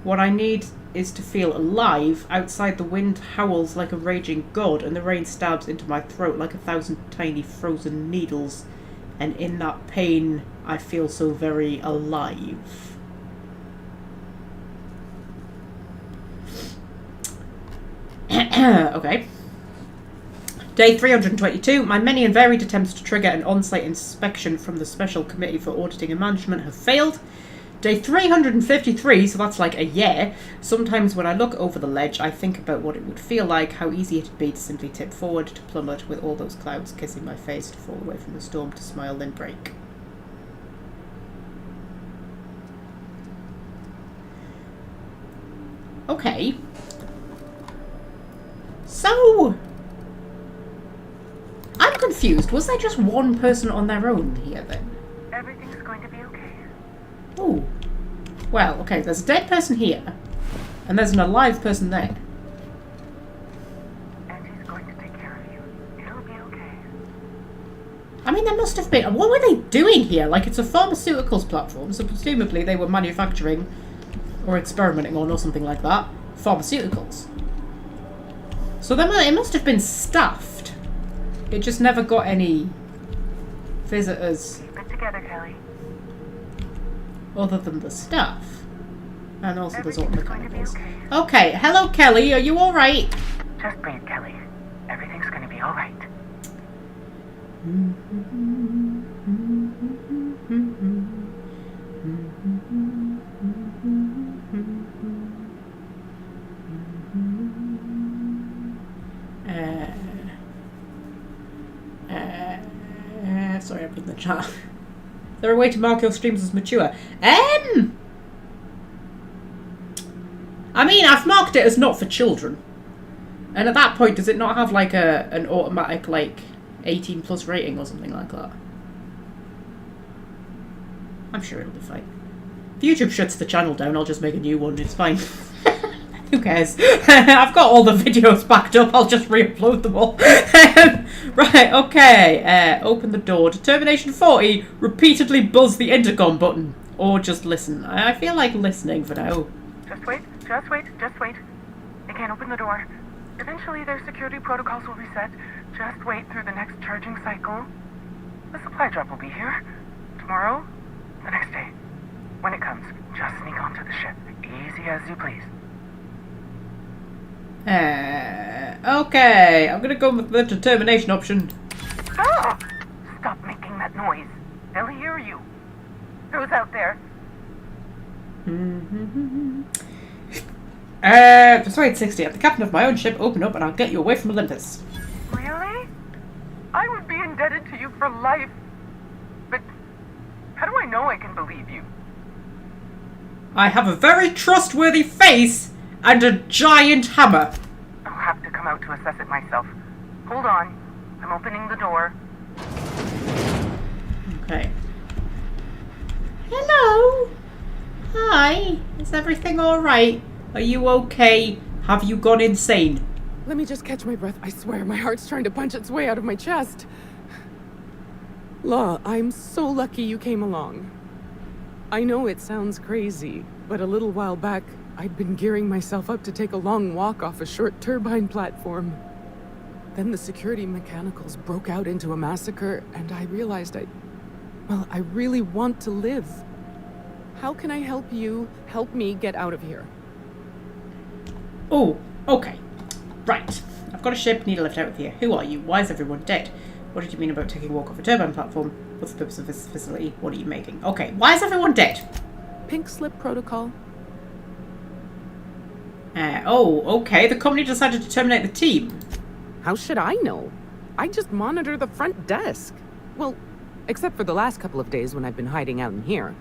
What I need is to feel alive. Outside the wind howls like a raging god and the rain stabs into my throat like 1,000 tiny frozen needles. And in that pain, I feel so very alive. Okay. Day 322. My many and varied attempts to trigger an on-site inspection from the Special Committee for Auditing and Management have failed. Day 353, so that's like a year. Sometimes when I look over the ledge, I think about what it would feel like, how easy it'd be to simply tip forward, to plummet with all those clouds kissing my face, to fall away from the storm, to smile, then break. Okay. So, I'm confused. Was there just one person on their own here then? Everything's going to be okay. Oh. Well, okay, there's a dead person here, and there's an alive person there. And he's going to take care of you. It'll be okay. I mean, there must have been... What were they doing here? Like, it's a pharmaceuticals platform, so presumably they were manufacturing or experimenting on or something like that. Pharmaceuticals. So it must have been staffed. It just never got any visitors. Keep it together, Kelly. Other than the staff. And also there's all the mechanicals. Okay. Okay, hello Kelly, are you alright? Just breathe, Kelly. Everything's going to be alright. typing the chat. Is there a way to mark your streams as mature? I mean, I've marked it as not for children. And at that point, does it not have like an automatic like 18 plus rating or something like that? I'm sure it'll be fine. If YouTube shuts the channel down, I'll just make a new one. It's fine. Who cares? I've got all the videos backed up. I'll just re-upload them all. Right, okay. Open the door. Determination 40. Repeatedly buzz the intercom button. Or just listen. I feel like listening for now. Just wait, just wait, just wait. They can't open the door. Eventually their security protocols will reset. Just wait through the next charging cycle. The supply drop will be here. Tomorrow, the next day. When it comes, just sneak onto the ship. Easy as you please. Okay. I'm gonna go with the determination option. Stop! Stop making that noise. They'll hear you. Who's out there? Persuade 60. I'm the captain of my own ship. Open up and I'll get you away from Olympus. Really? I would be indebted to you for life. But how do I know I can believe you? I have a very trustworthy face and a giant hammer. I'll have to come out to assess it myself. Hold on. I'm opening the door. Okay. Hello. Hi. Is everything alright? Are you okay? Have you gone insane? Let me just catch my breath. I swear, my heart's trying to punch its way out of my chest. Law, I'm so lucky you came along. I know it sounds crazy, but a little while back, I'd been gearing myself up to take a long walk off a short turbine platform. Then the security mechanicals broke out into a massacre, and I realized I really want to live. How can I help you help me get out of here? Oh, okay. Right. I've got a ship, need a lift out of here. Who are you? Why is everyone dead? What did you mean about taking a walk off a turbine platform? What's the purpose of this facility? What are you making? Okay, why is everyone dead? Pink slip protocol. Oh, okay. The company decided to terminate the team. How should I know? I just monitor the front desk. Well, except for the last couple of days when I've been hiding out in here.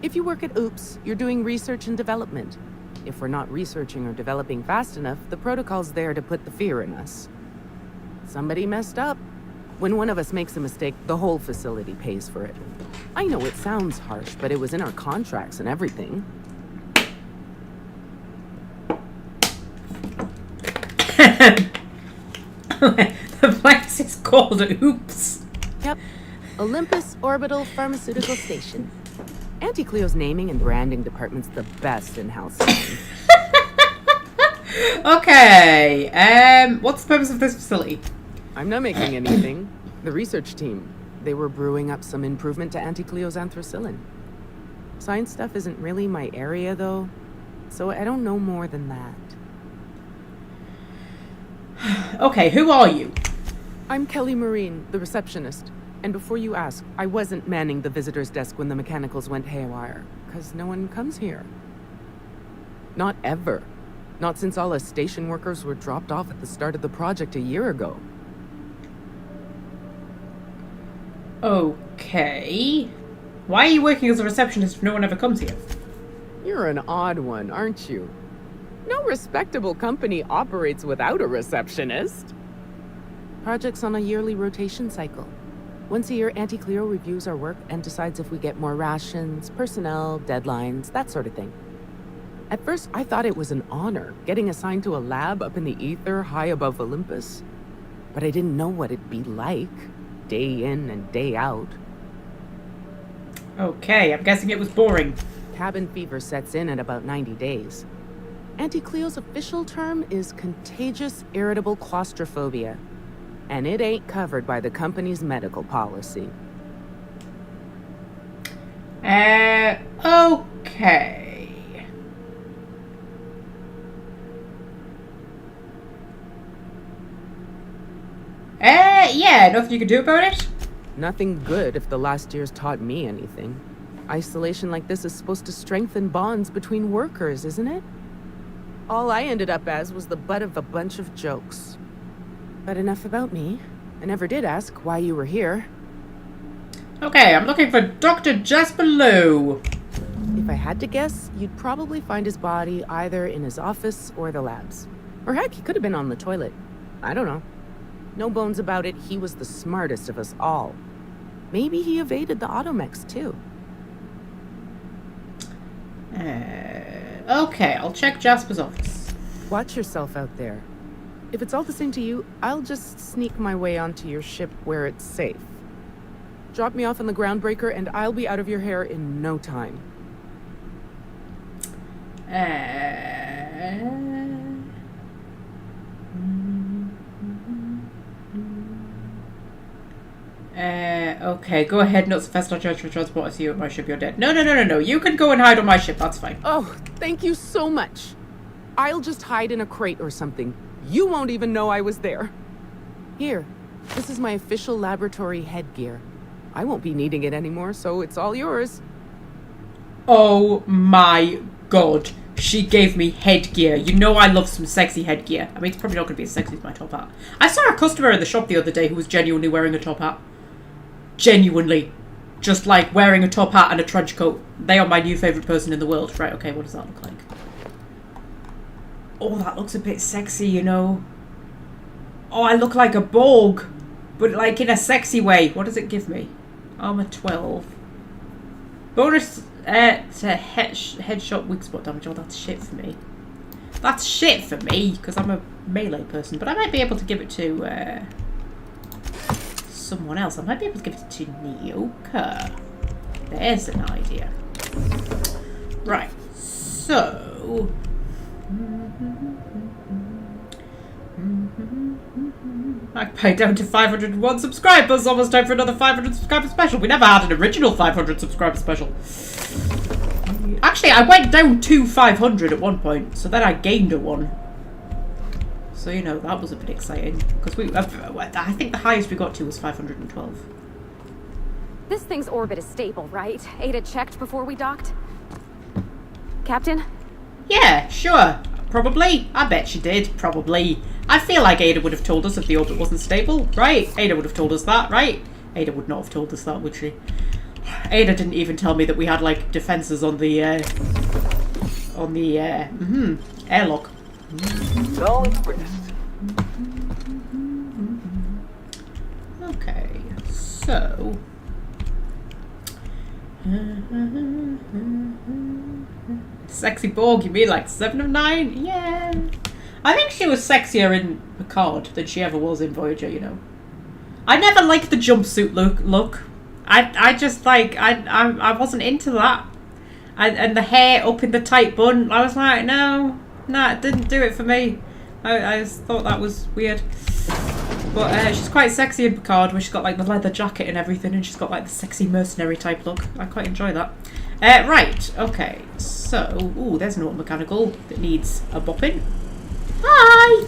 If you work at Oops, you're doing research and development. If we're not researching or developing fast enough, the protocol's there to put the fear in us. Somebody messed up. When one of us makes a mistake, the whole facility pays for it. I know it sounds harsh, but it was in our contracts and everything. The place is called Oops. Yep. Olympus Orbital Pharmaceutical Station. Auntie Cleo's naming and branding department's the best in Halcyon. Okay, what's the purpose of this facility? I'm not making anything. The research team, they were brewing up some improvement to Auntie Cleo's anthracillin. Science stuff isn't really my area, though, so I don't know more than that. Okay, who are you? I'm Kelly Marine, the receptionist. And before you ask, I wasn't manning the visitor's desk when the mechanicals went haywire, because no one comes here. Not ever. Not since all us station workers were dropped off at the start of the project a year ago. Okay. Why are you working as a receptionist if no one ever comes here? You're an odd one, aren't you? No respectable company operates without a receptionist. Project's on a yearly rotation cycle. Once a year, Auntie Cleo reviews our work and decides if we get more rations, personnel, deadlines, that sort of thing. At first, I thought it was an honor, getting assigned to a lab up in the ether high above Olympus. But I didn't know what it'd be like, day in and day out. Okay, I'm guessing it was boring. Cabin fever sets in at about 90 days. Auntie Cleo's official term is contagious irritable claustrophobia. And it ain't covered by the company's medical policy. Okay. Yeah, nothing you can do about it? Nothing good if the last year's taught me anything. Isolation like this is supposed to strengthen bonds between workers, isn't it? All I ended up as was the butt of a bunch of jokes. But enough about me. I never did ask why you were here. Okay, I'm looking for Dr. Jasper Lowe. If I had to guess, you'd probably find his body either in his office or the labs. Or heck, he could have been on the toilet. I don't know. No bones about it, he was the smartest of us all. Maybe he evaded the automex too. Okay, I'll check Jasper's office. Watch yourself out there. If it's all the same to you, I'll just sneak my way onto your ship where it's safe. Drop me off on the groundbreaker and I'll be out of your hair in no time. Okay, go ahead, not fast on charge for transport. I see you at my ship, you're dead. No. You can go and hide on my ship, that's fine. Oh, thank you so much. I'll just hide in a crate or something. You won't even know I was there. Here, this is my official laboratory headgear. I won't be needing it anymore, so it's all yours. Oh my god. She gave me headgear. You know I love some sexy headgear. I mean, it's probably not going to be as sexy as my top hat. I saw a customer in the shop the other day who was genuinely wearing a top hat. Genuinely. Just like wearing a top hat and a trench coat. They are my new favourite person in the world. Right, okay, what does that look like? Oh, that looks a bit sexy, you know. Oh, I look like a Borg. But like in a sexy way. What does it give me? Armor 12. Bonus to headshot weak spot damage. Oh, that's shit for me. That's shit for me, because I'm a melee person. But I might be able to give it to someone else. I might be able to give it to Nyoka. There's an idea. Right. So... Magpie down to 501 subscribers. Almost time for another 500 subscriber special. We never had an original 500 subscriber special. Actually, I went down to 500 at one point, so then I gained a one. So, you know, that was a bit exciting. Because I think the highest we got to was 512. This thing's orbit is stable, right? Ada checked before we docked? Captain? Yeah, sure. Probably. I bet she did. Probably. I feel like Ada would have told us if the orbit wasn't stable, right? Ada would have told us that, right? Ada would not have told us that, would she? Ada didn't even tell me that we had, like, defenses on the, airlock. So impressed. Okay, so... Sexy Borg, you mean like 7 of 9? Yeah. I think she was sexier in Picard than she ever was in Voyager, you know. I never liked the jumpsuit look. I just like, I wasn't into that. And the hair up in the tight bun, I was like, no, it didn't do it for me. I just thought that was weird. But she's quite sexy in Picard, where she's got like the leather jacket and everything, and she's got like the sexy mercenary type look. I quite enjoy that. Right, okay, so, ooh, there's an auto-mechanical that needs a bopping. Hi!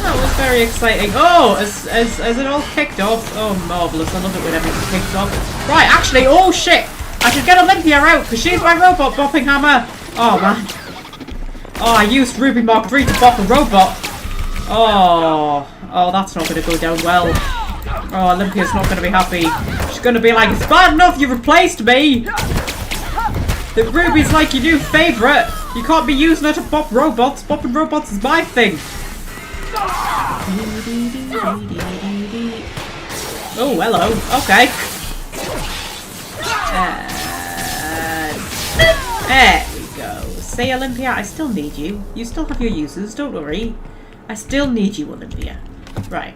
That was very exciting. Oh, as it all kicked off. Oh, marvellous. I love it when everything kicks off. Right, actually, oh shit! I should get Olympia out, because she's my robot bopping hammer. Oh, man. Oh, I used Ruby Mark III to bop a robot. Oh, that's not going to go down well. Oh, Olympia's not going to be happy. She's going to be like, it's bad enough you replaced me. That Ruby's like your new favourite. You can't be using her to bop robots. Bopping robots is my thing. Oh, hello. Okay. There we go. Say, Olympia, I still need you. You still have your uses, don't worry. I still need you, Olympia. Right.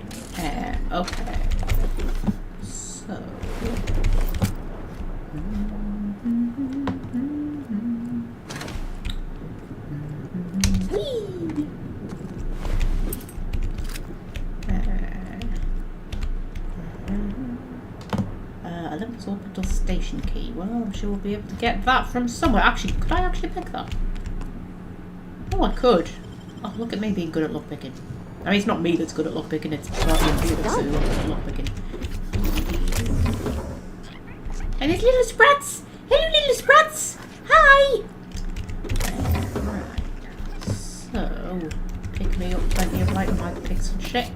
Okay. So... Olympus Orbital Station Key. Well, I'm sure we'll be able to get that from somewhere. Actually, could I actually pick that? Oh, I could. Oh, look at me being good at lockpicking. I mean, it's not me that's good at lockpicking, it's partly you that's good at lockpicking. And there's little sprats! Hello, little sprats! Hi! Right. So, pick me up plenty of like Magpie and shit.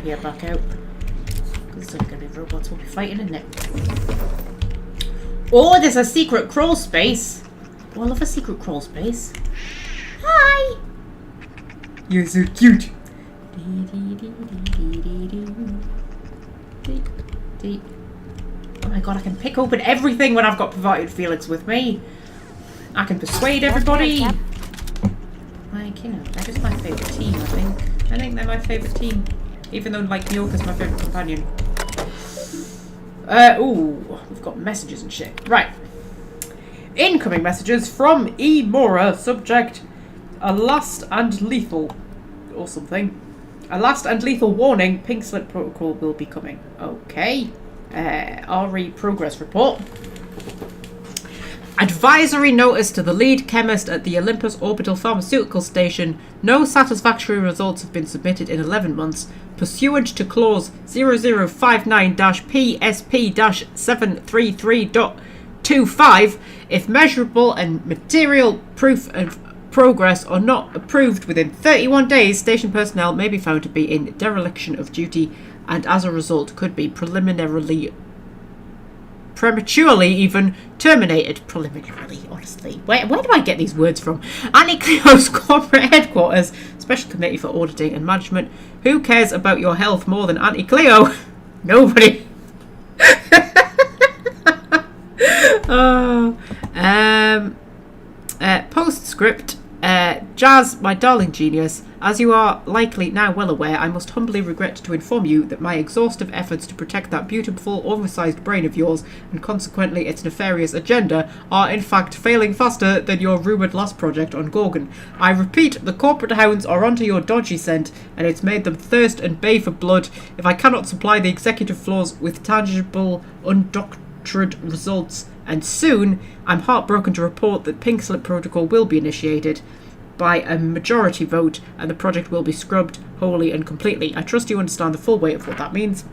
disappear back out. Because it's only going to be robots we'll be fighting, isn't it? Oh, there's a secret crawl space. Oh, I love a secret crawl space. Hi! You're so cute. Oh my god, I can pick open everything when I've got Perverted Felix with me. I can persuade everybody. Like, you know, they're just my favourite team, I think. I think they're my favourite team. Even though, like, Nyoka's my favourite companion. Ooh, we've got messages and shit. Right. Incoming messages from E. Mora. Subject, a last and lethal. Or something. A last and lethal warning. Pink slip protocol will be coming. Okay. RE progress report. Advisory notice to the lead chemist at the Olympus Orbital Pharmaceutical Station. No satisfactory results have been submitted in 11 months. Pursuant to clause 0059-PSP-733.25, if measurable and material proof of progress are not approved within 31 days, station personnel may be found to be in dereliction of duty and as a result could be prematurely even terminated. Preliminarily, honestly. Where do I get these words from? Anti-Cleo's corporate headquarters, Special Committee for Auditing and Management. Who cares about your health more than Anti-Cleo? Nobody. Postscript. Jazz, my darling genius, as you are likely now well aware, I must humbly regret to inform you that my exhaustive efforts to protect that beautiful, oversized brain of yours, and consequently its nefarious agenda, are in fact failing faster than your rumoured last project on Gorgon. I repeat, the corporate hounds are onto your dodgy scent, and it's made them thirst and bay for blood. If I cannot supply the executive floors with tangible, undoctored results, and soon, I'm heartbroken to report that Pink Slip Protocol will be initiated by a majority vote and the project will be scrubbed wholly and completely. I trust you understand the full weight of what that means.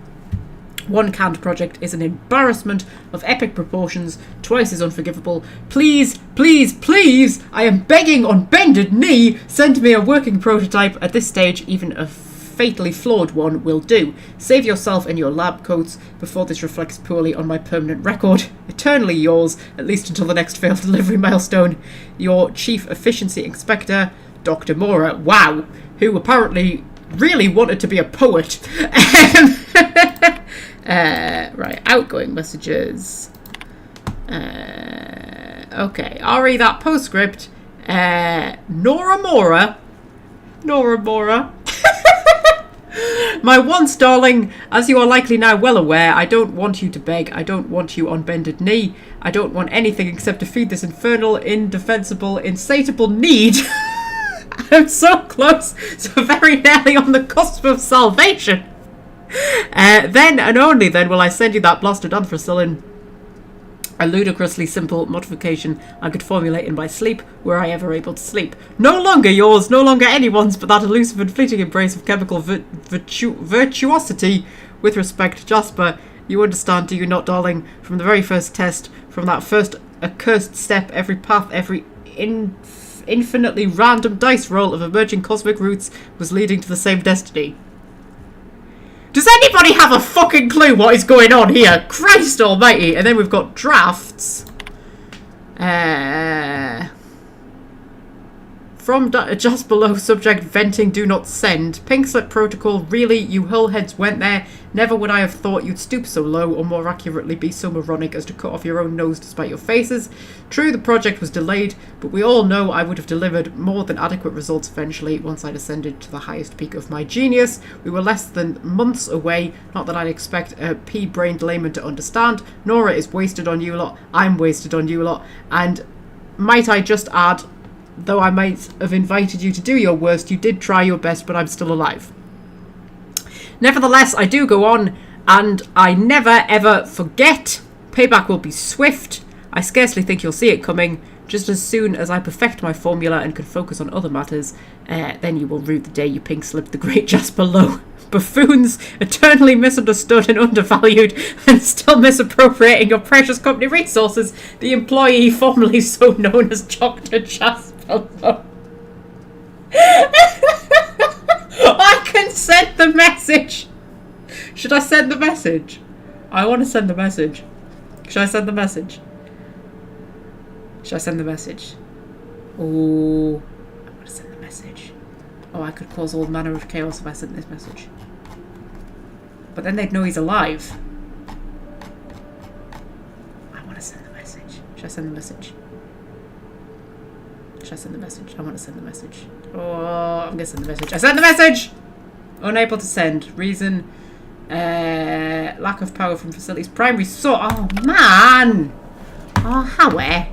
One canned project is an embarrassment of epic proportions, twice as unforgivable. Please, please, please, I am begging on bended knee, send me a working prototype. At this stage, even a fatally flawed one will do. Save yourself and your lab coats before this reflects poorly on my permanent record. Eternally yours, at least until the next failed delivery milestone. Your Chief Efficiency Inspector, Dr. Mora. Wow, who apparently really wanted to be a poet. Right, outgoing messages. Okay, I'll read that postscript. Nora Mora. My once darling, as you are likely now well aware, I don't want you to beg, I don't want you on bended knee, I don't want anything except to feed this infernal, indefensible, insatiable need. I'm so close, so very nearly on the cusp of salvation. Then and only then will I send you that blasted ampicillin. A ludicrously simple modification I could formulate in my sleep, were I ever able to sleep. No longer yours, no longer anyone's, but that elusive and fleeting embrace of chemical virtuosity. With respect, Jasper, you understand, do you not, darling? From the very first test, from that first accursed step, every path, every infinitely random dice roll of emerging cosmic roots was leading to the same destiny. Does anybody have a fucking clue what is going on here? Christ almighty. And then we've got drafts. From just below, subject venting, do not send. Pink slip protocol, really? You hullheads went there? Never would I have thought you'd stoop so low, or more accurately be so moronic as to cut off your own nose despite your faces. True, the project was delayed, but we all know I would have delivered more than adequate results eventually once I'd ascended to the highest peak of my genius. We were less than months away, not that I'd expect a pea-brained layman to understand. Nora is wasted on you lot, I'm wasted on you lot, and might I just add, though I might have invited you to do your worst, you did try your best, but I'm still alive. Nevertheless, I do go on, and I never ever forget. Payback will be swift. I scarcely think you'll see it coming. Just as soon as I perfect my formula and can focus on other matters, then you will rue the day you pink-slipped the great Jasper Lowe. Buffoons, eternally misunderstood and undervalued, and still misappropriating your precious company resources, the employee formerly so known as Dr. Jasper Lowe. I can send the message. Should I send the message? I want to send the message. Should I send the message? Should I send the message? Oh, I'm going to send the message. Oh, I could cause all manner of chaos if I sent this message. But then they'd know he's alive. I want to send the message. Should I send the message? Should I send the message? I want to send the message. Oh, I'm going to send the message. I sent the message! Unable to send. Reason... lack of power from facilities. Primary source. Oh, man! Oh, Howie.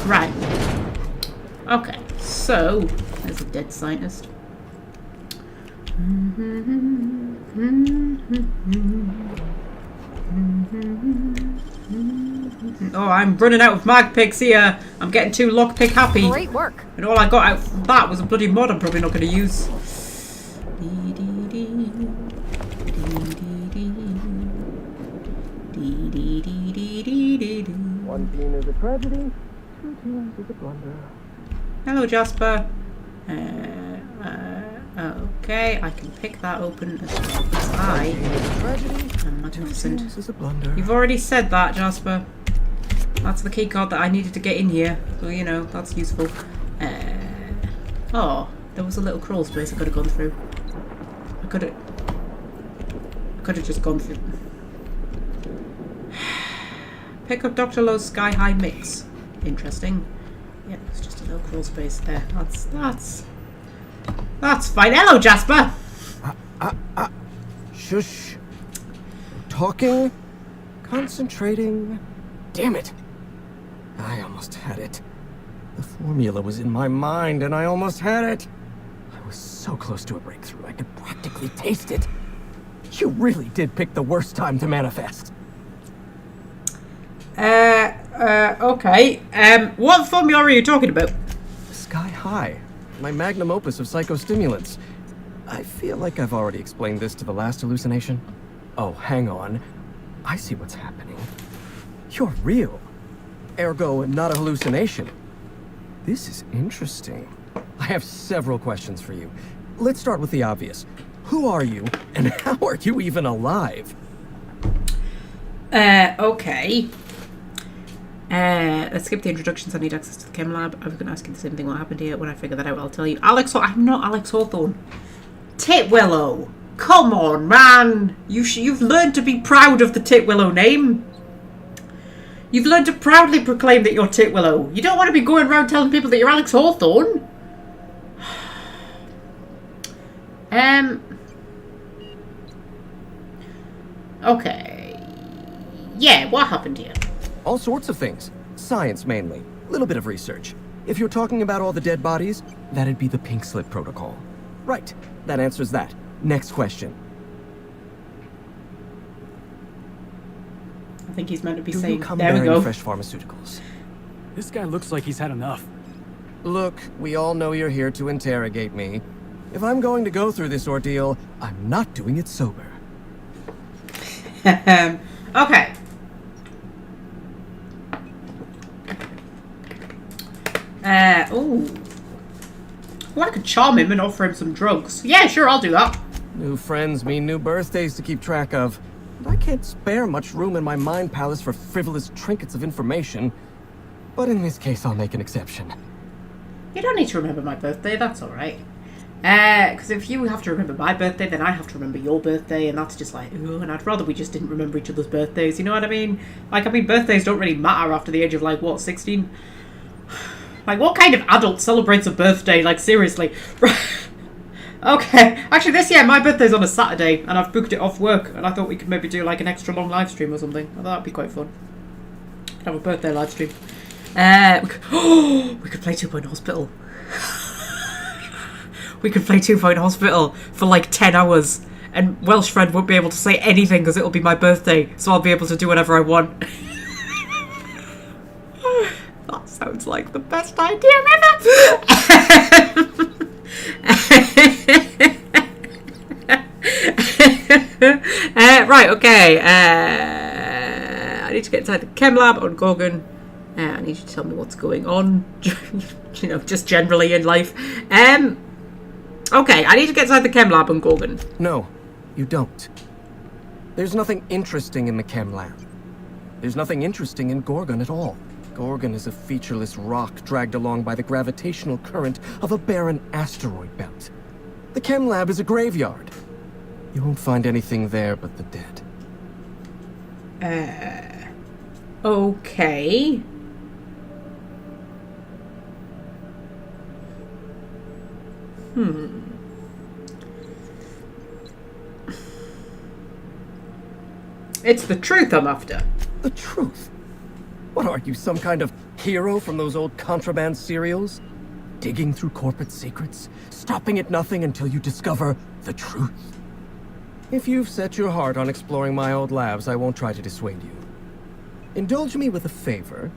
Right. Okay, so... There's a dead scientist. Oh, I'm running out of mag picks here. I'm getting too lockpick happy. Great work. And all I got out from that was a bloody mod I'm probably not going to use. One bean is a tragedy, two teams is a blunder. Hello, Jasper. Okay, I can pick that open as well as I am magnificent. You've already said that, Jasper. That's the key card that I needed to get in here. So, you know, that's useful. Oh, there was a little crawl space I could have gone through. I could have just gone through. Pick up Dr. Lowe's Sky High Mix. Interesting. Yeah, it's just a little crawl space there. That's fine. Hello, Jasper. Shush. Talking. Concentrating. Damn it. I almost had it. The formula was in my mind and I almost had it. I was so close to a breakthrough. I could practically taste it. You really did pick the worst time to manifest. Okay. What formula are you talking about? Sky High. My magnum opus of psychostimulants. I feel like I've already explained this to the last hallucination. Oh, hang on. I see what's happening. You're real. Ergo, not a hallucination. This is interesting. I have several questions for you. Let's start with the obvious. Who are you, and how are you even alive? Okay. Let's skip the introductions. I need access to the chem lab. I was going to ask you the same thing. What happened here? When I figure that out, I'll tell you. I'm not Alex Hawthorne. Titwillow. Come on, man. You've learned to be proud of the Titwillow name. You've learned to proudly proclaim that you're Titwillow. You don't want to be going around telling people that you're Alex Hawthorne. Okay. Yeah, what happened here? All sorts of things. Science, mainly. A little bit of research. If you're talking about all the dead bodies, that'd be the pink slip protocol. Right. That answers that. Next question. I think he's meant to be Do you saying, come there we bearing go. fresh pharmaceuticals? This guy looks like he's had enough. Look, we all know you're here to interrogate me. If I'm going to go through this ordeal, I'm not doing it sober. Okay. Ooh. Well, I could charm him and offer him some drugs. Yeah, sure, I'll do that. New friends mean new birthdays to keep track of. And I can't spare much room in my mind palace for frivolous trinkets of information. But in this case, I'll make an exception. You don't need to remember my birthday, that's alright. Because if you have to remember my birthday, then I have to remember your birthday, and that's just like, ooh, and I'd rather we just didn't remember each other's birthdays, you know what I mean? Like, I mean, birthdays don't really matter after the age of, like, what, 16? Like, what kind of adult celebrates a birthday? Like, seriously. Okay, actually, this year, my birthday's on a Saturday, and I've booked it off work, and I thought we could maybe do, like, an extra long live stream or something. I thought that'd be quite fun. Could have a birthday live stream. We could play 2 Point Hospital. We could play 2 Point Hospital for like 10 hours and Welsh Fred won't be able to say anything because it'll be my birthday, so I'll be able to do whatever I want. That sounds like the best idea ever! Right, okay. I need to get inside the chem lab on Gorgon. I need you to tell me what's going on, you know, just generally in life. Okay, I need to get inside the chem lab and Gorgon. No, you don't. There's nothing interesting in the chem lab. There's nothing interesting in Gorgon at all. Gorgon is a featureless rock dragged along by the gravitational current of a barren asteroid belt. The chem lab is a graveyard. You won't find anything there but the dead. Okay. It's the truth I'm after. The truth? What are you, some kind of hero from those old contraband serials? Digging through corporate secrets, stopping at nothing until you discover the truth? If you've set your heart on exploring my old labs, I won't try to dissuade you. Indulge me with a favor,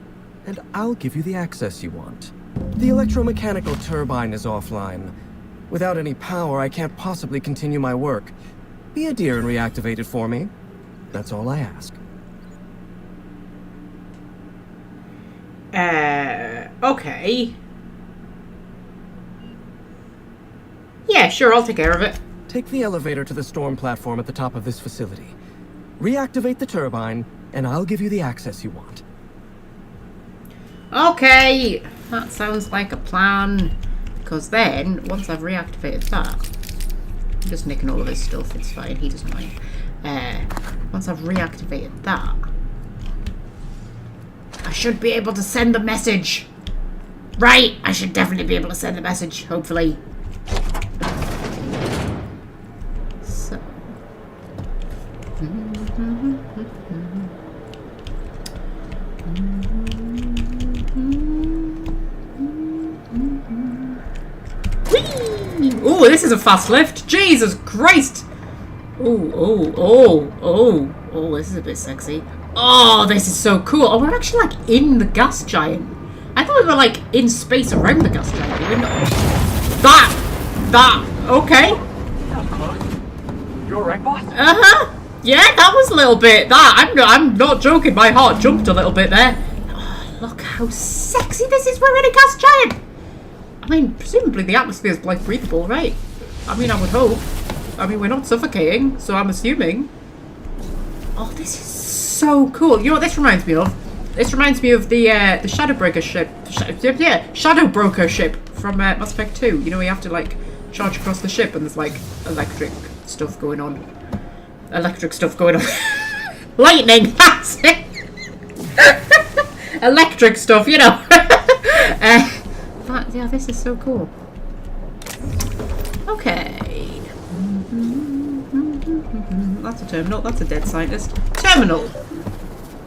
and I'll give you the access you want. The electromechanical turbine is offline. Without any power, I can't possibly continue my work. Be a dear and reactivate it for me. That's all I ask. Okay. Yeah, sure, I'll take care of it. Take the elevator to the storm platform at the top of this facility. Reactivate the turbine, and I'll give you the access you want. Okay, that sounds like a plan. Because then, once I've reactivated that... I'm just nicking all of his stuff, it's fine, he doesn't mind. Once I've reactivated that... I should be able to send the message! Right, I should definitely be able to send the message, hopefully. So... Oh, this is a fast lift. Jesus Christ. Oh, this is a bit sexy. Oh, this is so cool. Oh, we're actually like in the gas giant. I thought we were like in space around the gas giant. We're not. That, okay. You alright, boss? Uh-huh. Yeah, that was a little bit, I'm not joking, my heart jumped a little bit there. Oh, look how sexy this is, we're in a gas giant. I mean, presumably the atmosphere is like breathable, right? I mean, I would hope. I mean, we're not suffocating, so I'm assuming. Oh, this is so cool. You know what this reminds me of? This reminds me of the Shadowbroker ship. Shadowbroker ship from Mass Effect 2. You know, you have to like charge across the ship, and there's like electric stuff going on. Lightning. That's it. Electric stuff, you know. Yeah, this is so cool. Okay. That's a terminal. That's a dead scientist. Terminal.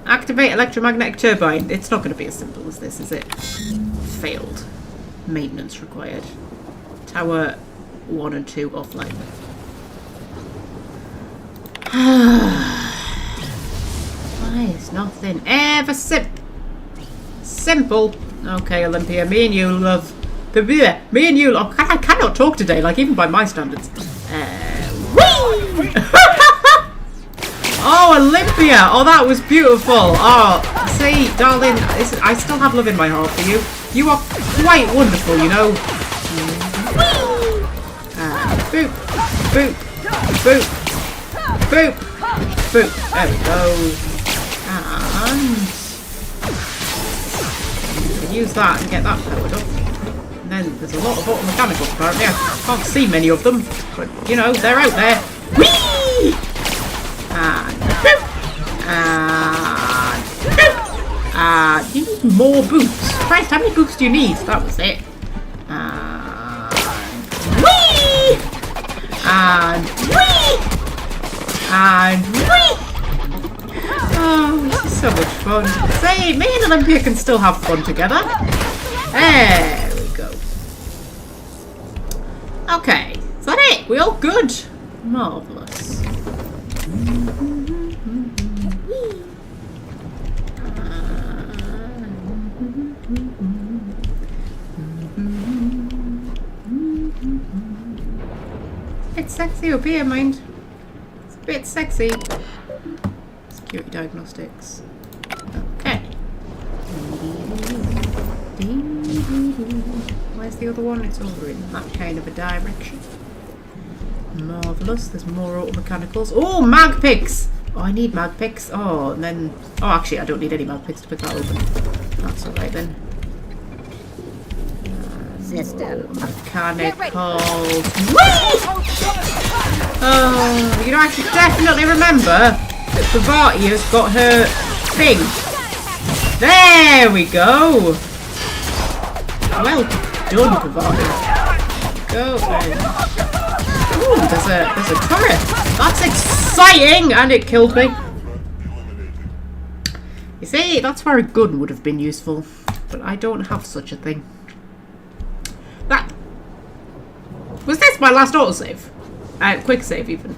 Activate electromagnetic turbine. It's not going to be as simple as this, is it? Failed. Maintenance required. Tower 1 and 2 offline. Why is nothing ever simple? Okay, Olympia, me and you, love. Me and you, oh, I cannot talk today, like even by my standards. Whee! Oh, Olympia! Oh, that was beautiful. Oh, see, darling, I still have love in my heart for you. You are quite wonderful, you know. Boop, boop, boop, boop, boop. There we go. And use that and get that powered up. And then there's a lot of auto mechanicals apparently. I can't see many of them, but you know, they're out there. Whee! And boop! And boop! You need more boots. Christ, how many boots do you need? That was it. And whee! And whee! And whee! Oh, this is so much fun. See, me and Olympia can still have fun together. There we go. Okay, is that it? We all good? Marvellous. It's sexy up here, mind. It's a bit sexy. Security diagnostics. Okay. Where's the other one? It's over in that kind of a direction. Marvellous. There's more auto mechanicals. Oh, mag picks! Oh, I need mag picks. Oh, and then... Oh, actually, I don't need any mag picks to pick that open. That's alright then. Mechanicals. Whee! Oh, you know, I should definitely remember that Pavati has got her thing. There we go. Well done, Pavati. Go then. Ooh, there's a turret. That's exciting, and it killed me. You see, that's where a gun would have been useful, but I don't have such a thing. That was this my last autosave? Quick save even.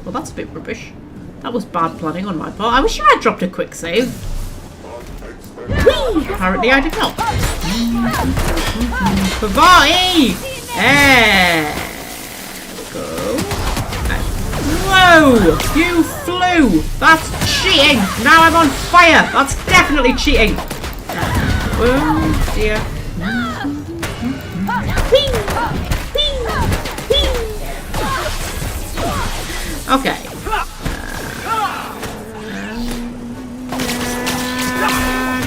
Well, that's a bit rubbish. That was bad planning on my part. I wish you had dropped a quick save. Whee! Apparently I did not. Pavati! There we go. Whoa! You flew! That's cheating! Now I'm on fire! That's definitely cheating! Oh dear. Okay.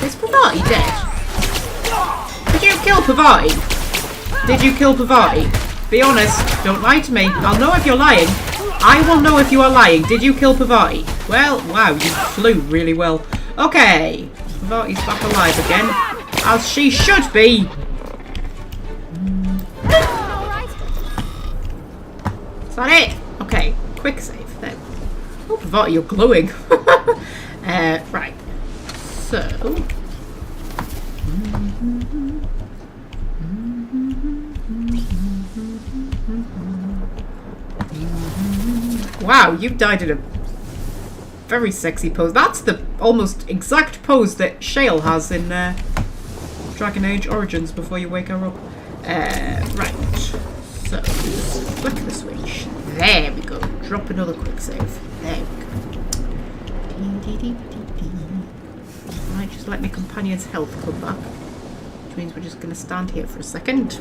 Is Pavati dead? Did you kill Pavati? Did you kill Pavati? Be honest. Don't lie to me. I'll know if you're lying. I will know if you are lying. Did you kill Pavati? Well, wow, you flew really well. Okay. Pavati's back alive again. As she should be. Is that it? Okay. Quick save then. Oh, Pavati, you're glowing. Right. So. Wow, you died in a very sexy pose. That's the almost exact pose that Shale has in Dragon Age Origins before you wake her up. Right. So, flick the switch. There we go. Drop another quick save. There we go. Right, just let my companion's health come back. Which means we're just going to stand here for a second.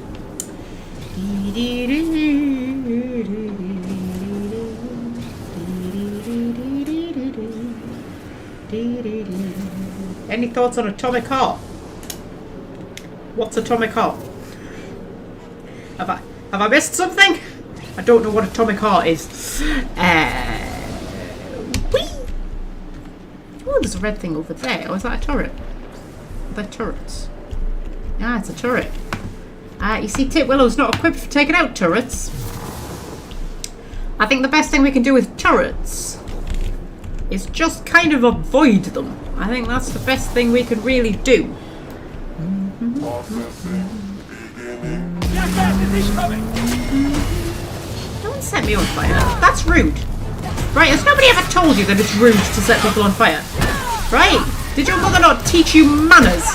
Any thoughts on Atomic Heart? What's Atomic Heart? Have I missed something? I don't know what Atomic Heart is. Whee! Oh, there's a red thing over there. Oh, is that a turret? Are they turrets? Ah, it's a turret. You see, Titwillow's not equipped for taking out turrets. I think the best thing we can do with turrets is just kind of avoid them. I think that's the best thing we can really do. Don't set me on fire. That's rude. Right, has nobody ever told you that it's rude to set people on fire? Right? Did your mother not teach you manners?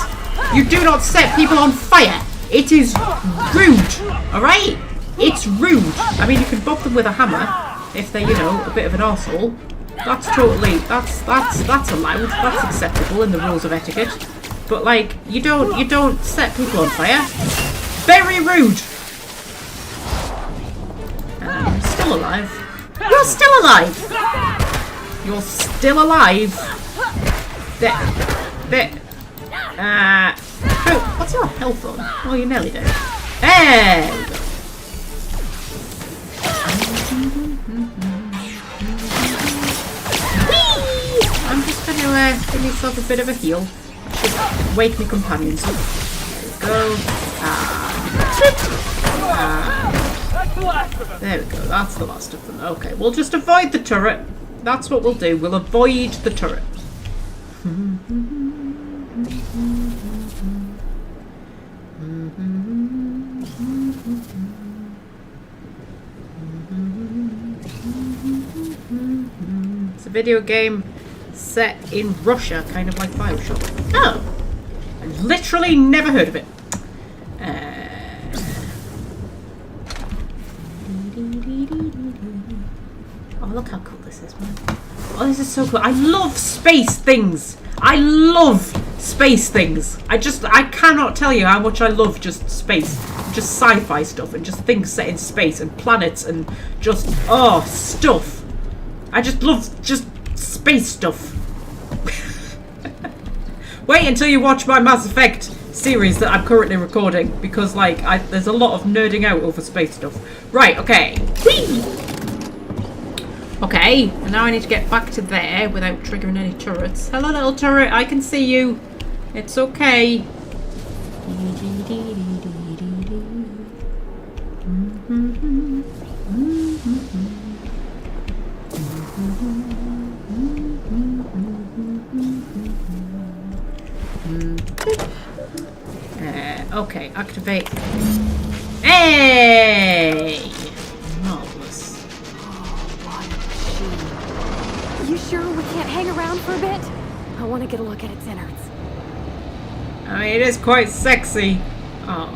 You do not set people on fire. It is rude. Alright? It's rude. I mean, you can bop them with a hammer if they're, you know, a bit of an arsehole. That's totally, that's allowed. That's acceptable in the rules of etiquette. But like, you don't set people on fire. Very rude. Still alive. You're still alive. You're still alive. What's your health on? Oh, you're nearly dead. There we go. Whee! I'm just going to give myself a bit of a heal. That should wake my companions up. There we go. There we go. That's the last of them. Okay, we'll just avoid the turret. That's what we'll do. We'll avoid the turret. It's a video game set in Russia, kind of like BioShock. Oh! I literally never heard of it. Oh, look how cool this is, man. Oh, this is so cool. I love space things. I love space things. I cannot tell you how much I love just space. Just sci-fi stuff and just things set in space and planets and just, oh, stuff. I just love just space stuff. Wait until you watch my Mass Effect series that I'm currently recording, because like there's a lot of nerding out over space stuff. Right, okay. Whee! Okay, and now I need to get back to there without triggering any turrets. Hello, little turret, I can see you. It's okay. Okay, activate. Hey! Marvelous. You sure we can't hang around for a bit? I want to get a look at its innards. I mean, it is quite sexy. Oh,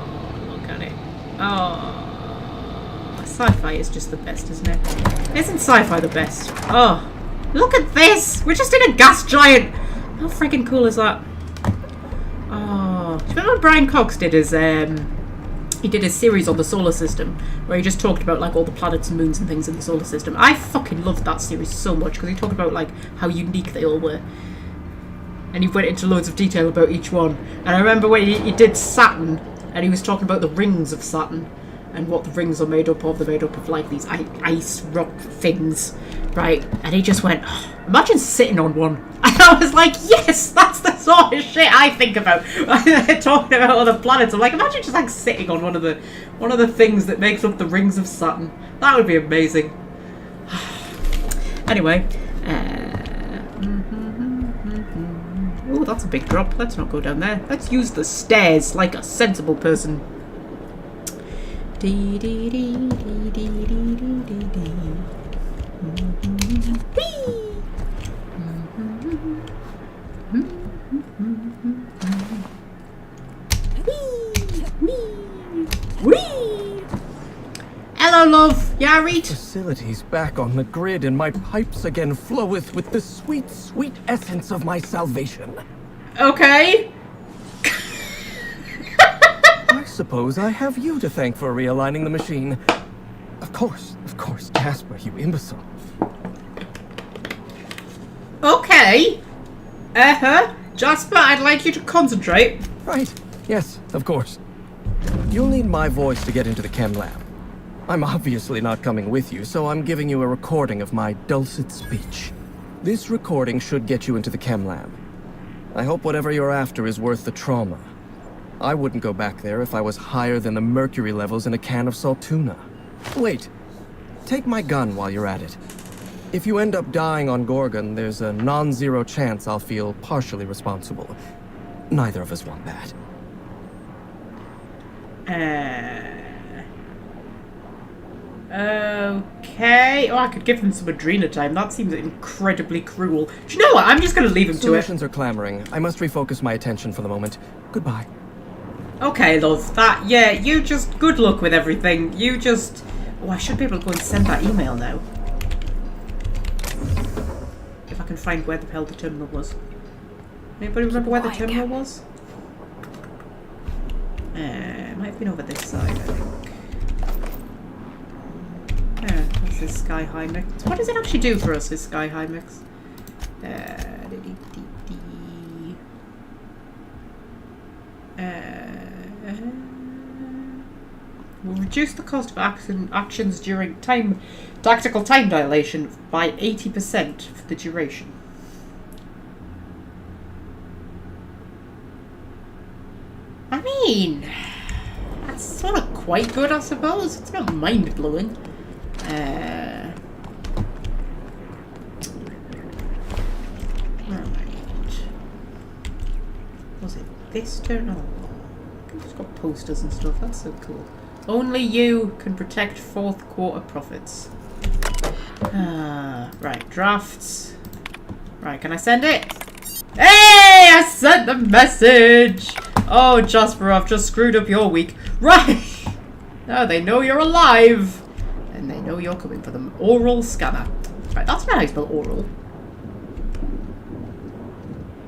look at it. Oh, sci-fi is just the best, isn't it? Isn't sci-fi the best? Oh, look at this! We're just in a gas giant! How freaking cool is that? Oh, do you remember when Brian Cox did his, he did his series on the solar system, where he just talked about, like, all the planets and moons and things in the solar system. I fucking loved that series so much, because he talked about, like, how unique they all were. And he went into loads of detail about each one. And I remember when he did Saturn, and he was talking about the rings of Saturn, and what the rings are made up of. They're made up of, like, these ice rock things, right? And he just went, oh, imagine sitting on one. And I was like, yes, that's the sort of shit I think about. Talking about other planets, I'm like, imagine just like sitting on one of the things that makes up the rings of Saturn. That would be amazing. Anyway, oh, that's a big drop. Let's not go down there. Let's use the stairs like a sensible person. Dee dee dee dee dee dee dee dee. Whee! Whee! Hello, love. You alright? Facilities back on the grid, and my pipes again floweth with the sweet, sweet essence of my salvation. Okay. I suppose I have you to thank for realigning the machine. Of course, Jasper, you imbecile. Okay. Jasper, I'd like you to concentrate. Right. Yes, of course. You'll need my voice to get into the chem lab. I'm obviously not coming with you, so I'm giving you a recording of my dulcet speech. This recording should get you into the chem lab. I hope whatever you're after is worth the trauma. I wouldn't go back there if I was higher than the mercury levels in a can of salt tuna. Wait. Take my gun while you're at it. If you end up dying on Gorgon, there's a non-zero chance I'll feel partially responsible. Neither of us want that. Okay. Oh, I could give him some adrenotime. That seems incredibly cruel. Do you know what? I'm just going to leave him to it. Solutions are clamoring. I must refocus my attention for the moment. Goodbye. Okay, love. Yeah, you just... Good luck with everything. You just... Oh, I should be able to go and send that email now. If I can find where the hell the terminal was. Anybody remember where the terminal was? It might have been over this side, I think. Yeah, that's this Sky High mix. What does it actually do for us, this Sky High mix? Will reduce the cost of actions during tactical time dilation by 80% for the duration. I mean, that's sort of quite good, I suppose. It's not mind-blowing. Right. Was it this turn? Oh, it's got posters and stuff. That's so cool. Only you can protect fourth quarter profits. Right, drafts. Right, can I send it? Hey, I sent the message! Oh, Jasper, I've just screwed up your week. Right! Now they know you're alive. And they know you're coming for them. Oral scanner. Right, that's not how you spell oral.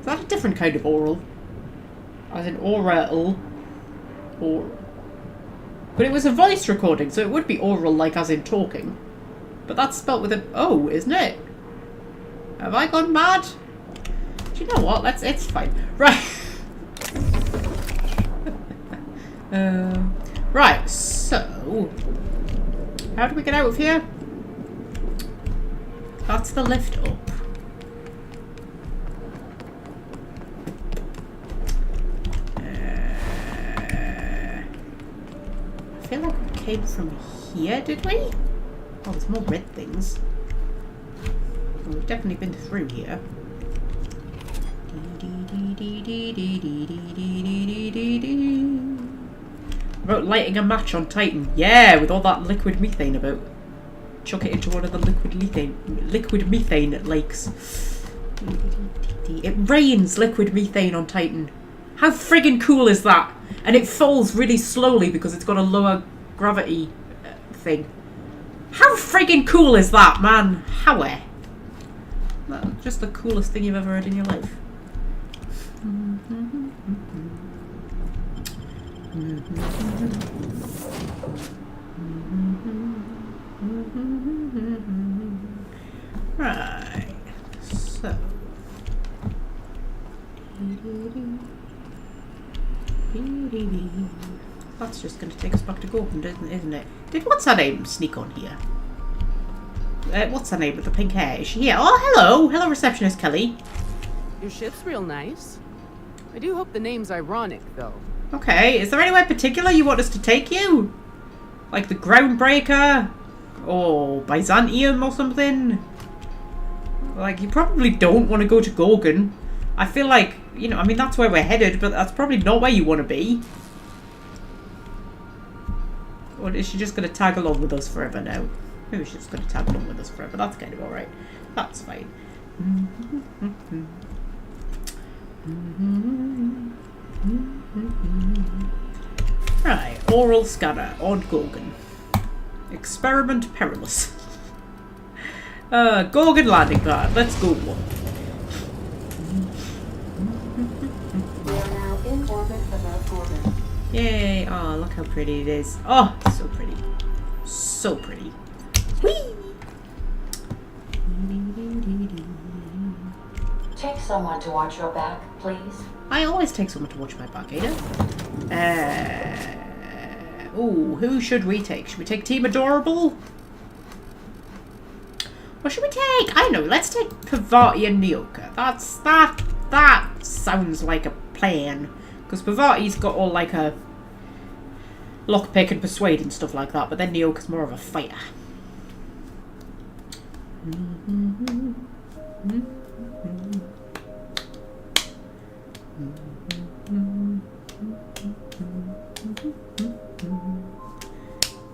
Is that a different kind of oral? As in oral. Oral. But it was a voice recording, so it would be oral, like as in talking. But that's spelt with an O, isn't it? Have I gone mad? Do you know what? It's fine. Right. Right, so... How do we get out of here? That's the lift up. I feel like we came from here, did we? Oh, there's more red things. Well, we've definitely been through here. About lighting a match on Titan. Yeah, with all that liquid methane about. Chuck it into one of the liquid methane lakes. It rains liquid methane on Titan. How friggin' cool is that? And it falls really slowly because it's got a lower gravity thing. How friggin' cool is that, man? How? That's just the coolest thing you've ever heard in your life. Right, so that's just going to take us back to Gordon, isn't it? Did what's her name sneak on here? What's her name with the pink hair? Is she here? Oh, hello, receptionist Kelly. Your ship's real nice. I do hope the name's ironic, though. Okay, is there anywhere particular you want us to take you? Like the Groundbreaker? Or Byzantium or something? Like, you probably don't want to go to Gorgon. I feel like, you know, I mean, that's where we're headed, but that's probably not where you want to be. Or is she just going to tag along with us forever now? Maybe she's just going to tag along with us forever. That's kind of alright. That's fine. Right, oral scanner on Gorgon. Experiment perilous. Gorgon landing pad. Let's go. We are now in orbit above Gorgon. Yay! Oh, look how pretty it is. Oh, so pretty. So pretty. Whee! Take someone to watch your back, please. I always take someone to watch my back, Ada. Ooh, who should we take? Should we take Team Adorable? What should we take? I don't know. Let's take Pavati and Nyoka. That sounds like a plan. Because Pavati's got all like a lockpick and persuade and stuff like that, but then Nyoka's more of a fighter.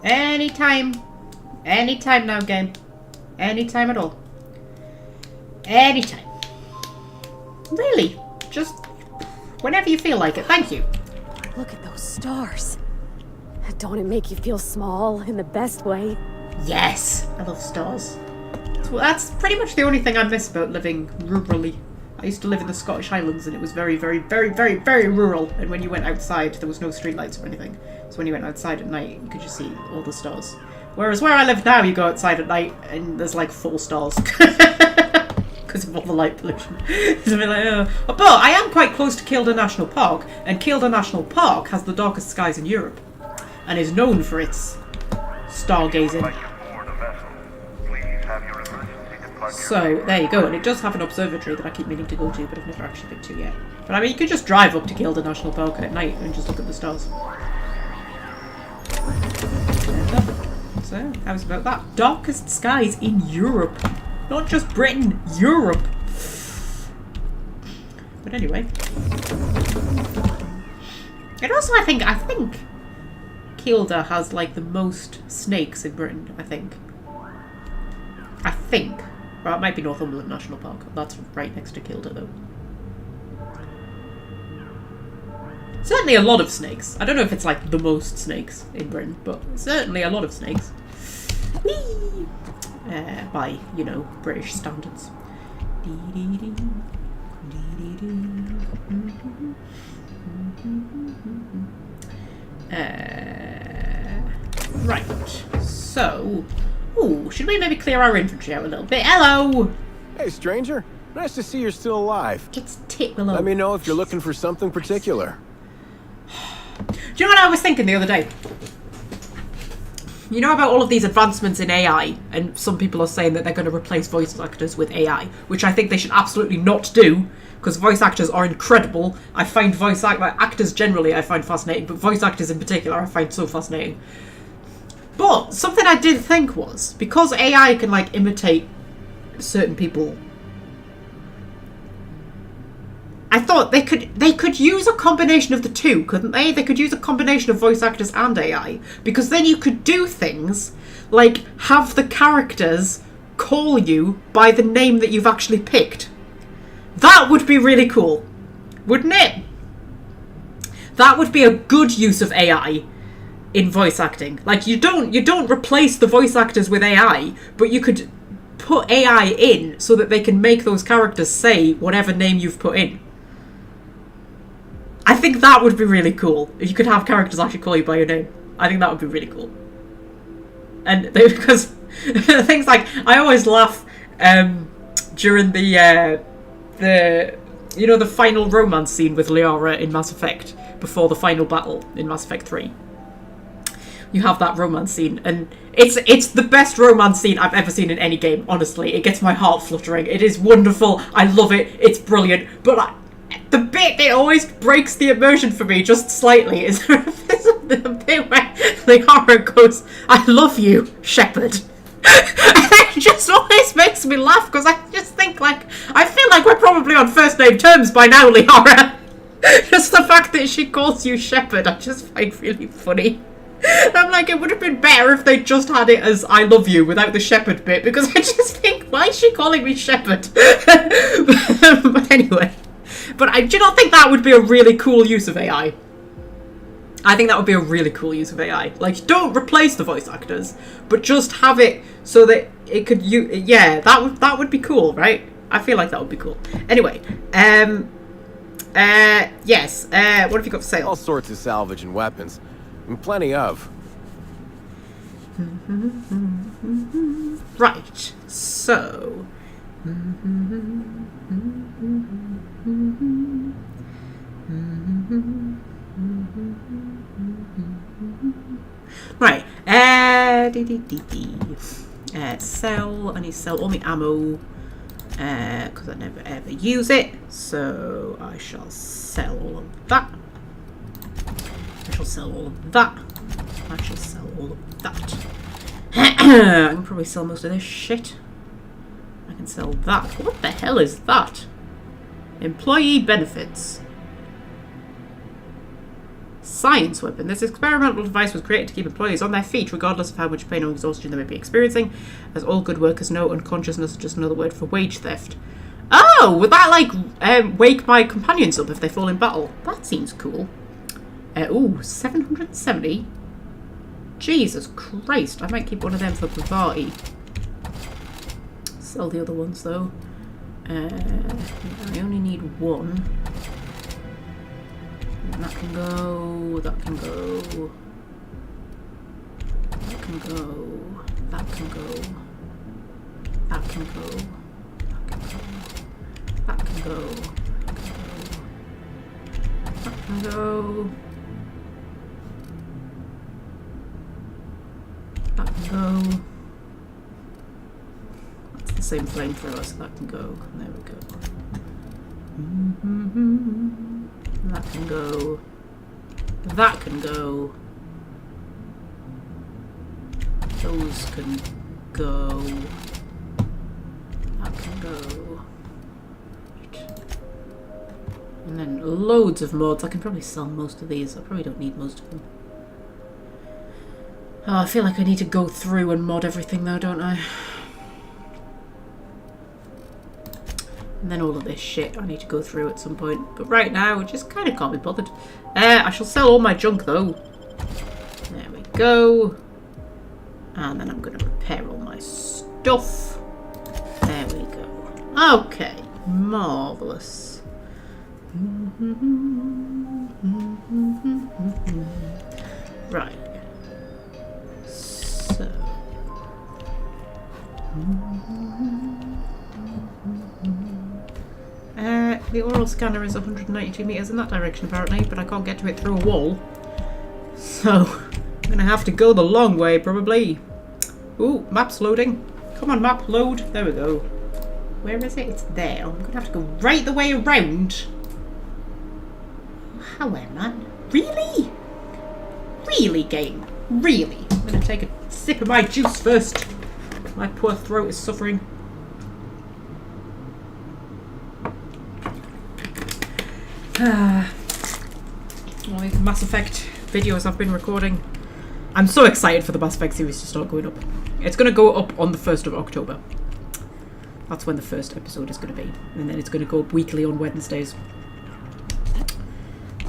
Anytime now, game. Anytime at all. Anytime. Really, just whenever you feel like it. Thank you. Look at those stars. Don't it make you feel small in the best way? Yes, I love stars. So that's pretty much the only thing I miss about living rurally. I used to live in the Scottish Highlands and it was very, very, very, very, very rural. And when you went outside, there was no streetlights or anything. So when you went outside at night, you could just see all the stars. Whereas where I live now, you go outside at night and there's like 4 stars. Because of all the light pollution. It's a bit like, oh. But I am quite close to Kielder National Park. And Kielder National Park has the darkest skies in Europe. And is known for its stargazing. So, there you go. And it does have an observatory that I keep meaning to go to, but I've never actually been to yet. But I mean, you could just drive up to Kielder National Park at night and just look at the stars. So, how's about that? Darkest skies in Europe. Not just Britain, Europe. But anyway. And also I think Kielder has like the most snakes in Britain, I think. Well, it might be Northumberland National Park. That's right next to Kielder though. Certainly a lot of snakes. I don't know if it's like the most snakes in Britain, but certainly a lot of snakes. Whee! By, you know, British standards. Right. So, ooh, should we maybe clear our inventory out a little bit? Hello. Hey, stranger. Nice to see you're still alive. It's Titwillow. Let me know if you're looking for something particular. Do you know what I was thinking the other day? You know about all of these advancements in AI, and some people are saying that they're going to replace voice actors with AI, which I think they should absolutely not do, because voice actors are incredible. I find actors generally I find fascinating, but voice actors in particular I find so fascinating. But something I did think was, because AI can like imitate certain people, I thought they could use a combination of the two, couldn't they? They could use a combination of voice actors and AI, because then you could do things like have the characters call you by the name that you've actually picked. That would be really cool, wouldn't it? That would be a good use of AI in voice acting. Like you don't replace the voice actors with AI, but you could put AI in so that they can make those characters say whatever name you've put in. I think that would be really cool if you could have characters actually call you by your name. I think that would be really cool. And because things like, I always laugh during the final romance scene with Liara in Mass Effect before the final battle in Mass Effect 3. You have that romance scene, and it's the best romance scene I've ever seen in any game, honestly. It gets my heart fluttering. It is wonderful. I love it. It's brilliant. But the bit that always breaks the immersion for me just slightly is the bit where Liara goes, "I love you, Shepard." And it just always makes me laugh, because I just think, like, I feel like we're probably on first name terms by now, Liara. Just the fact that she calls you Shepard, I just find really funny. I'm like, it would have been better if they just had it as "I love you" without the Shepard bit, because I just think, why is she calling me Shepard? But anyway. But do you not think that would be a really cool use of AI? I think that would be a really cool use of AI. Like, don't replace the voice actors, but just have it so that it could yeah, that would be cool, right? I feel like that would be cool. Anyway, yes, what have you got for sale? All sorts of salvage and weapons. And plenty of. Right, so... Right, sell, I need to sell all my ammo, because I never ever use it, so I shall sell all of that. I shall sell all of that. I shall sell all of that. I can probably sell most of this shit. I can sell that. What the hell is that? Employee benefits. Science weapon. This experimental device was created to keep employees on their feet regardless of how much pain or exhaustion they may be experiencing. As all good workers know, unconsciousness is just another word for wage theft. Oh, would that like wake my companions up if they fall in battle? That seems cool. Ooh, 770. Jesus Christ, I might keep one of them for Bravati. Sell the other ones though. I only need one. That can go, that can go. That can go. That can go. That can go. That can go. That can go. That can go. That's the same flamethrower, so that can go. There we go. That can go. That can go. Those can go. That can go. And then loads of mods. I can probably sell most of these. I probably don't need most of them. Oh, I feel like I need to go through and mod everything though, don't I? And then all of this shit I need to go through at some point. But right now, I just kind of can't be bothered. I shall sell all my junk though. There we go. And then I'm going to repair all my stuff. There we go. Okay. Marvellous. Right. So. The oral scanner is 192 meters in that direction apparently, but I can't get to it through a wall. So, I'm gonna have to go the long way probably. Ooh, map's loading. Come on, map, load. There we go. Where is it? It's there. I'm gonna have to go right the way around. Hello, man. Really? Really, game? Really? I'm gonna take a sip of my juice first. My poor throat is suffering. All these Mass Effect videos I've been recording. I'm so excited for the Mass Effect series to start going up. It's going to go up on the 1st of October. That's when the first episode is going to be. And then it's going to go up weekly on Wednesdays.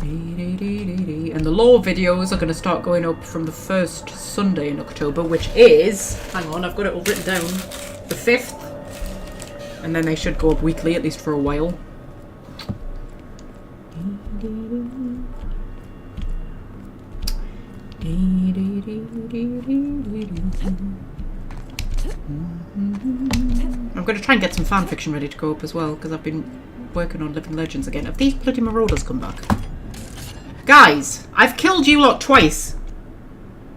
And the lore videos are going to start going up from the first Sunday in October, which is... Hang on, I've got it all written down. The 5th. And then they should go up weekly, at least for a while. I'm going to try and get some fan fiction ready to go up as well, because I've been working on Living Legends again. Have these bloody marauders come back? Guys, I've killed you lot twice.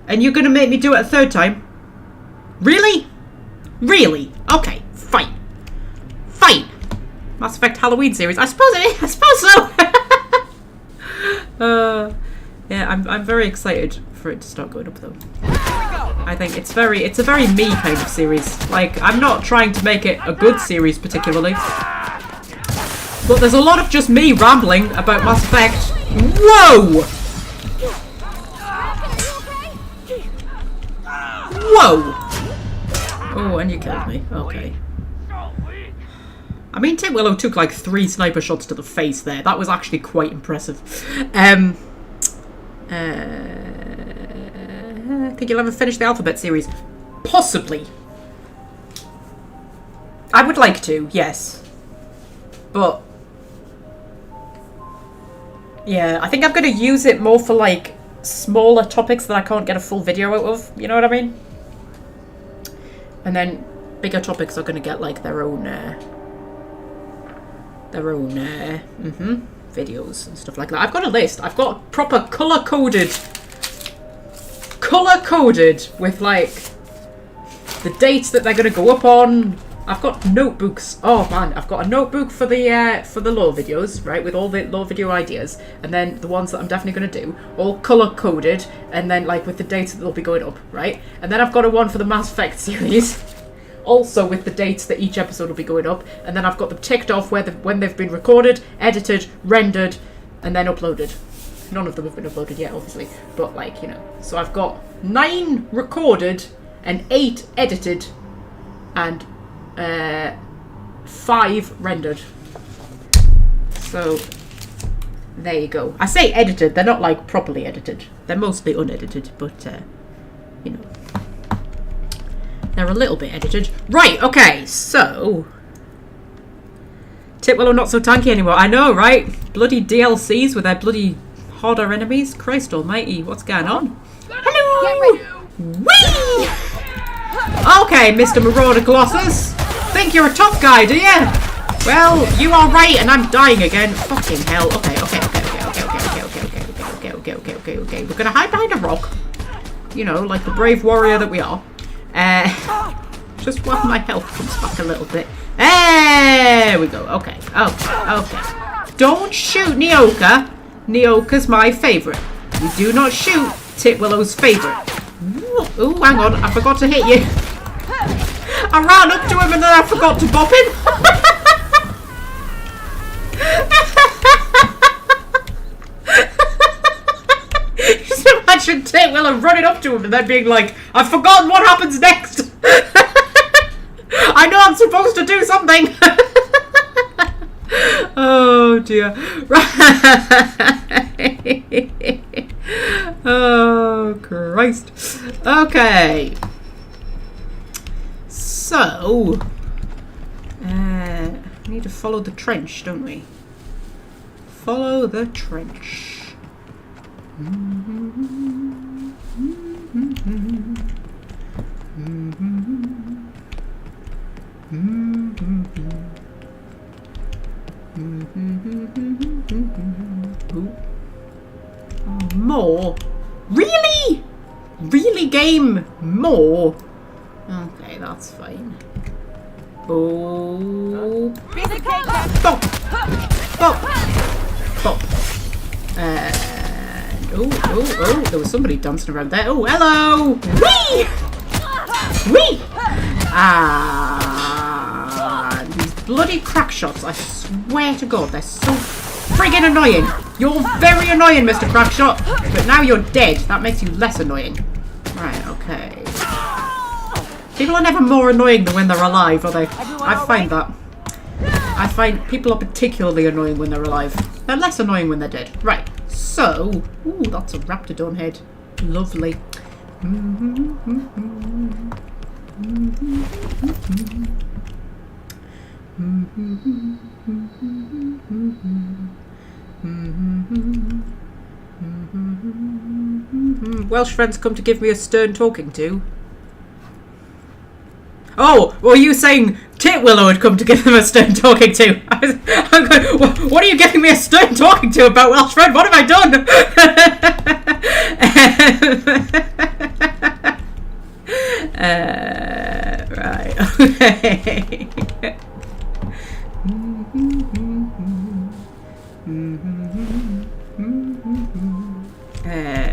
And you're going to make me do it a third time? Really? Really? Okay, fine. Fine. Mass Effect Halloween series. I suppose it is. I suppose so. Yeah, I'm very excited for it to start going up though. I think it's a very me kind of series. Like, I'm not trying to make it a good series particularly. But there's a lot of just me rambling about Mass Effect. Whoa! Whoa! Oh, and you killed me. Okay. I mean, Titwillow took like 3 sniper shots to the face there. That was actually quite impressive. Think you'll ever finish the Alphabet series? Possibly. I would like to, yes. But... yeah, I think I'm going to use it more for like smaller topics that I can't get a full video out of. You know what I mean? And then bigger topics are going to get like their own videos and stuff like that. I've got a list. I've got proper color-coded with like the dates that they're going to go up on. I've got notebooks. Oh man, I've got a notebook for the lore videos, right, with all the lore video ideas, and then the ones that I'm definitely going to do, all color-coded, and then like with the dates that they'll be going up, right? And then I've got a one for the Mass Effect series, also with the dates that each episode will be going up, and then I've got them ticked off when they've been recorded, edited, rendered, and then uploaded. None of them have been uploaded yet, obviously, but like, you know. So I've got 9 recorded and 8 edited and 5 rendered. So there you go. I say edited, they're not like properly edited. They're mostly unedited, but you know, they're a little bit edited. Right, okay, so Titwillow not so tanky anymore. I know, right? Bloody DLCs with their bloody harder enemies. Christ almighty, what's going on? Hello! Whee! Okay, Mr. Marauder Colossus. Think you're a tough guy, do you? Well, you are right, and I'm dying again. Fucking hell. Okay. We're gonna hide behind a rock. You know, like the brave warrior that we are. Just while my health comes back a little bit. There we go. Okay. Don't shoot Nyoka. Nyoka's my favourite. You do not shoot Titwillow's favourite. Ooh, hang on. I forgot to hit you. I ran up to him and then I forgot to bop him. Just imagine Titwillow running up to him and then being like, I've forgotten what happens next. I know I'm supposed to do something. Oh dear. Right. Oh Christ. Okay. So, we need to follow the trench, don't we? Follow the trench. More? Really? Really, game? More? Okay, that's fine. Oh. Bop! Bop! Bop. Oh, there was somebody dancing around there. Oh, hello! Whee! Whee! Ah, these bloody crack shots, I swear to God, they're so friggin' annoying. You're very annoying, Mr. Crackshot, but now you're dead. That makes you less annoying. Right, okay. People are never more annoying than when they're alive, are they? I find that. I find people are particularly annoying when they're alive. They're less annoying when they're dead. Right, so... Ooh, that's a raptidon head. Lovely. Welsh friends come to give me a stern talking to. Oh, were you saying Titwillow had come to give them a stern talking to? I'm going, what are you giving me a stern talking to about, Welsh friend? What have I done? Right, okay.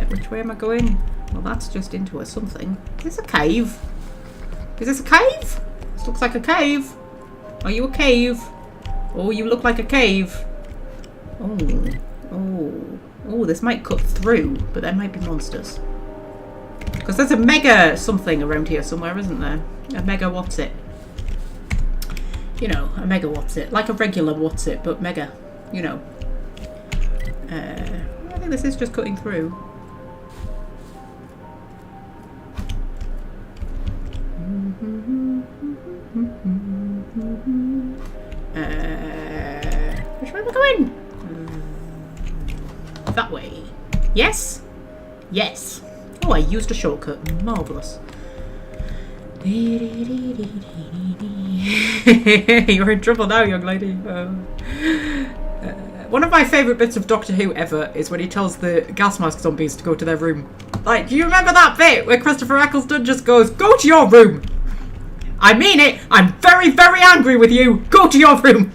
Which way am I going? Well, that's just into a something. Is this a cave? Is this a cave? This looks like a cave. Are you a cave? Oh, you look like a cave. Oh, this might cut through, but there might be monsters. Because there's a mega something around here somewhere, isn't there? A mega what's it? You know, a mega what's it? Like a regular what's it, but mega. You know. I think this is just cutting through. Which way am I going? That way. Yes? Yes. Oh, I used a shortcut. Marvellous. You're in trouble now, young lady. One of my favourite bits of Doctor Who ever is when he tells the gas mask zombies to go to their room. Like, do you remember that bit where Christopher Eccleston just goes, "Go to your room"? I mean it. I'm very, very angry with you. Go to your room.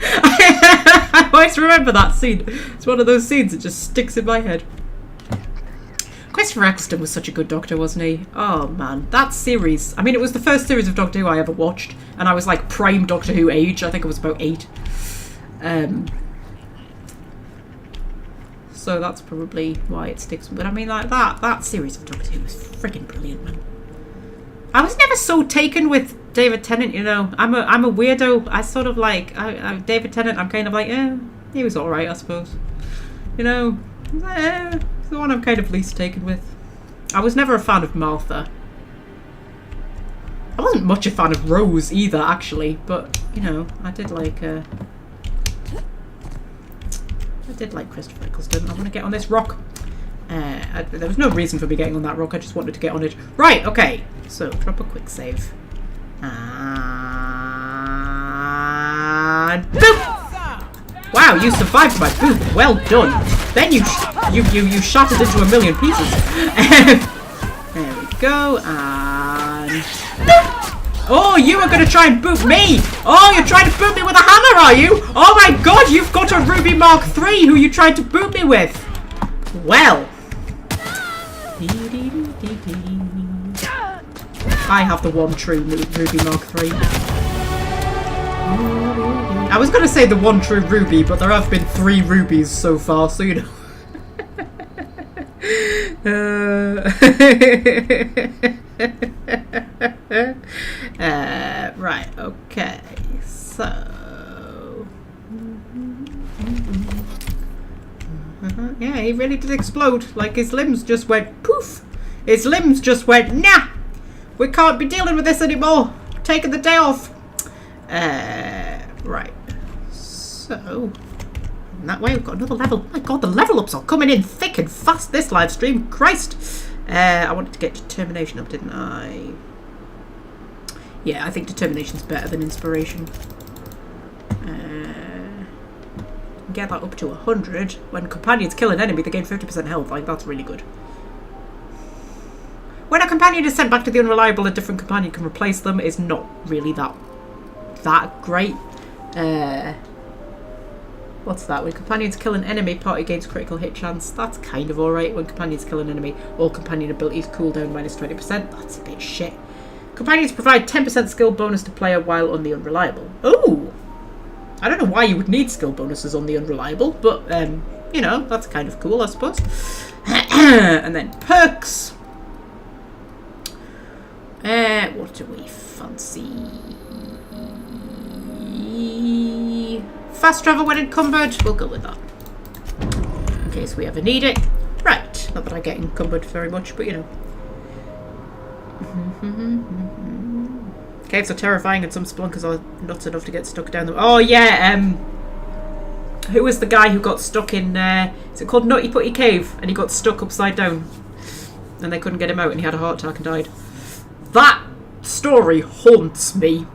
I always remember that scene. It's one of those scenes that just sticks in my head. Christopher Eccleston was such a good Doctor, wasn't he? Oh man, that series. I mean, it was the first series of Doctor Who I ever watched, and I was like prime Doctor Who age. I think I was about 8. So that's probably why it sticks. But I mean, like that series of Doctor Who was friggin' brilliant, man. I was never so taken with David Tennant, you know. I'm a weirdo. I sort of like David Tennant. I'm kind of like, he was all right, I suppose. You know, he's the one I'm kind of least taken with. I was never a fan of Martha. I wasn't much a fan of Rose either, actually. But you know, I did like Christopher Eccleston. I want to get on this rock. There was no reason for me getting on that rock. I just wanted to get on it. Right, okay. So, drop a quick save. And boom! Wow, you survived my boom. Well done. Then you shattered into a million pieces. There we go. And boom! Oh, you are going to try and boot me! Oh, you're trying to boot me with a hammer, are you? Oh my god, you've got a Ruby Mark III who you tried to boot me with. Well. I have the one true Ruby Mark III. I was going to say the one true Ruby, but there have been 3 rubies so far, so you know. Right, okay, so... Yeah, he really did explode. Like, his limbs just went poof. His limbs just went, nah! We can't be dealing with this anymore. Taking the day off. Right. So, And that way we've got another level. Oh my god, the level ups are coming in thick and fast this live stream. Christ. I wanted to get determination up, didn't I? Yeah, I think determination's better than inspiration. Get that up to 100. When companions kill an enemy, they gain 50% health. Like, that's really good. When a companion is sent back to the unreliable, a different companion can replace them. Is not really that great. What's that? When companions kill an enemy, party gains critical hit chance. That's kind of alright. When companions kill an enemy, all companion abilities cool down minus 20%. That's a bit shit. Companions provide 10% skill bonus to player while on the unreliable. Ooh! I don't know why you would need skill bonuses on the unreliable, but, you know, that's kind of cool, I suppose. And then perks. What do we fancy? Fast travel when encumbered. We'll go with that. In case we ever need it. Right. Not that I get encumbered very much, but, you know. Caves are terrifying and some spelunkers are nuts enough to get stuck down them. Oh yeah, who was the guy who got stuck in, is it called Nutty Putty Cave? And he got stuck upside down. And they couldn't get him out and he had a heart attack and died. That story haunts me.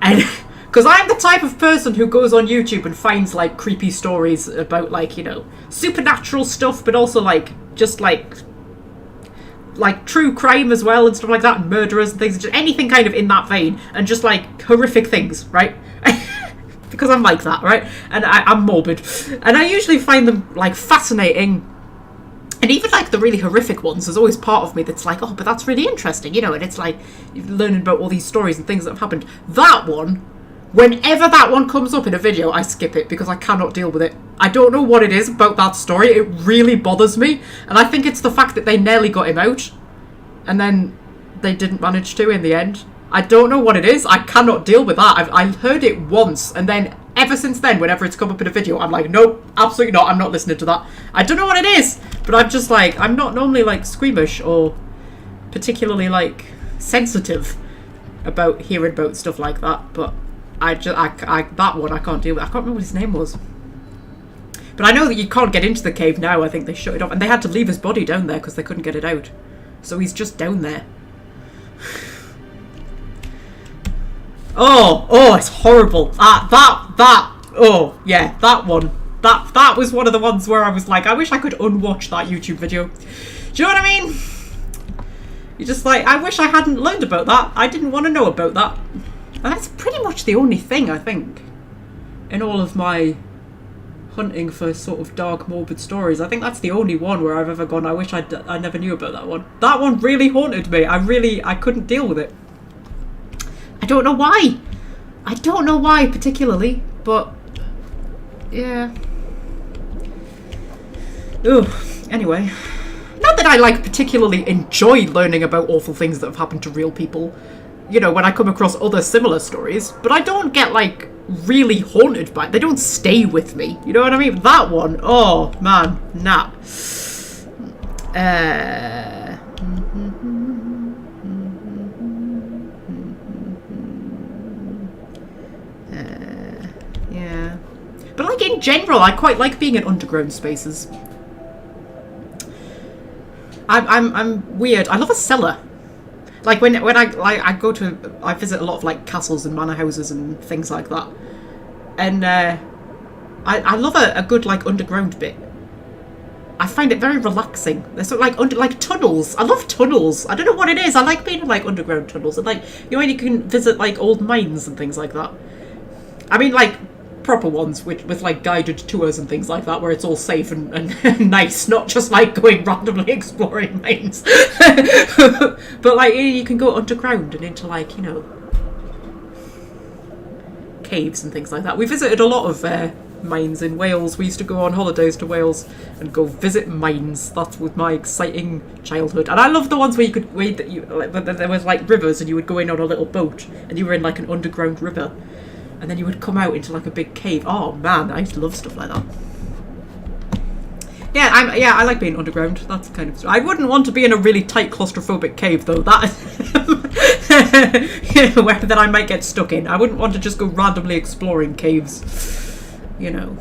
And, because I'm the type of person who goes on YouTube and finds, like, creepy stories about, like, you know, supernatural stuff, but also, like, just, like true crime as well and stuff like that, and murderers and things, just anything kind of in that vein, and just like horrific things, right? Because I'm like that, right? And I'm morbid, and I usually find them like fascinating. And even like the really horrific ones, there's always part of me that's like, oh, but that's really interesting, you know. And it's like you're learning about all these stories and things that have happened. That one, whenever that one comes up in a video, I skip it because I cannot deal with it. I don't know what it is about that story. It really bothers me. And I think it's the fact that they nearly got him out. And then they didn't manage to in the end. I don't know what it is. I cannot deal with that. I've heard it once. And then ever since then, whenever it's come up in a video, I'm like, nope, absolutely not. I'm not listening to that. I don't know what it is. But I'm just like, I'm not normally like squeamish or particularly like sensitive about hearing about stuff like that. But that one I can't deal with. I can't remember what his name was. But I know that you can't get into the cave now. I think they shut it off. And they had to leave his body down there because they couldn't get it out. So he's just down there. Oh, it's horrible. Oh, yeah, that one. That was one of the ones where I was like, I wish I could unwatch that YouTube video. Do you know what I mean? You're just like, I wish I hadn't learned about that. I didn't want to know about that. And that's pretty much the only thing, I think, in all of my hunting for sort of dark, morbid stories. I think that's the only one where I've ever gone, I wish I never knew about that one. That one really haunted me. I couldn't deal with it. I don't know why. I don't know why particularly, but yeah. Ugh. Anyway. Not that I like particularly enjoy learning about awful things that have happened to real people, you know, when I come across other similar stories, but I don't get like really haunted by it. They don't stay with me. You know what I mean? That one, oh man, nah. Yeah. But like in general, I quite like being in underground spaces. I'm weird. I love a cellar. Like when I visit a lot of like castles and manor houses and things like that, and I love a good like underground bit. I find it very relaxing. They're sort of like tunnels. I love tunnels. I don't know what it is. I like being in like underground tunnels and like you know when you can visit like old mines and things like that. I mean like proper ones with like guided tours and things like that where it's all safe and nice, not just like going randomly exploring mines. But like you can go underground and into like, you know, caves and things like that. We visited a lot of mines in Wales. We used to go on holidays to Wales and go visit mines. That was my exciting childhood. And I loved the ones where you could there was like rivers and you would go in on a little boat and you were in like an underground river. And then you would come out into like a big cave. Oh man, I used to love stuff like that. Yeah, I like being underground. That's kind of. I wouldn't want to be in a really tight claustrophobic cave though. That where that I might get stuck in. I wouldn't want to just go randomly exploring caves. You know,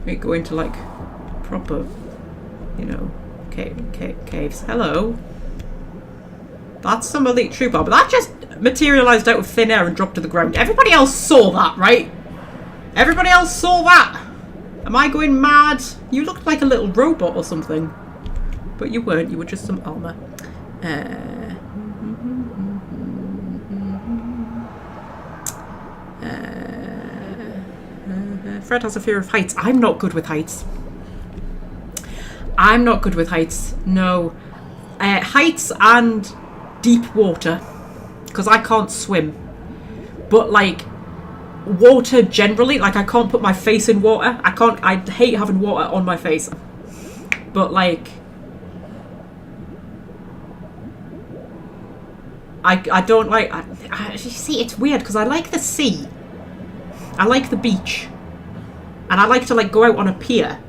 We go into like proper, you know, caves. Hello. That's some elite trooper, but that just materialized out of thin air and dropped to the ground. Everybody else saw that, right? Everybody else saw that. Am I going mad? You looked like a little robot or something. But you weren't, you were just some armor. Fred has a fear of heights. I'm not good with heights. I'm not good with heights. No. Heights and deep water. Because I can't swim. But like, water generally, like I can't put my face in water. I hate having water on my face. But like, I don't like, you see, it's weird because I like the sea. I like the beach. And I like to like go out on a pier.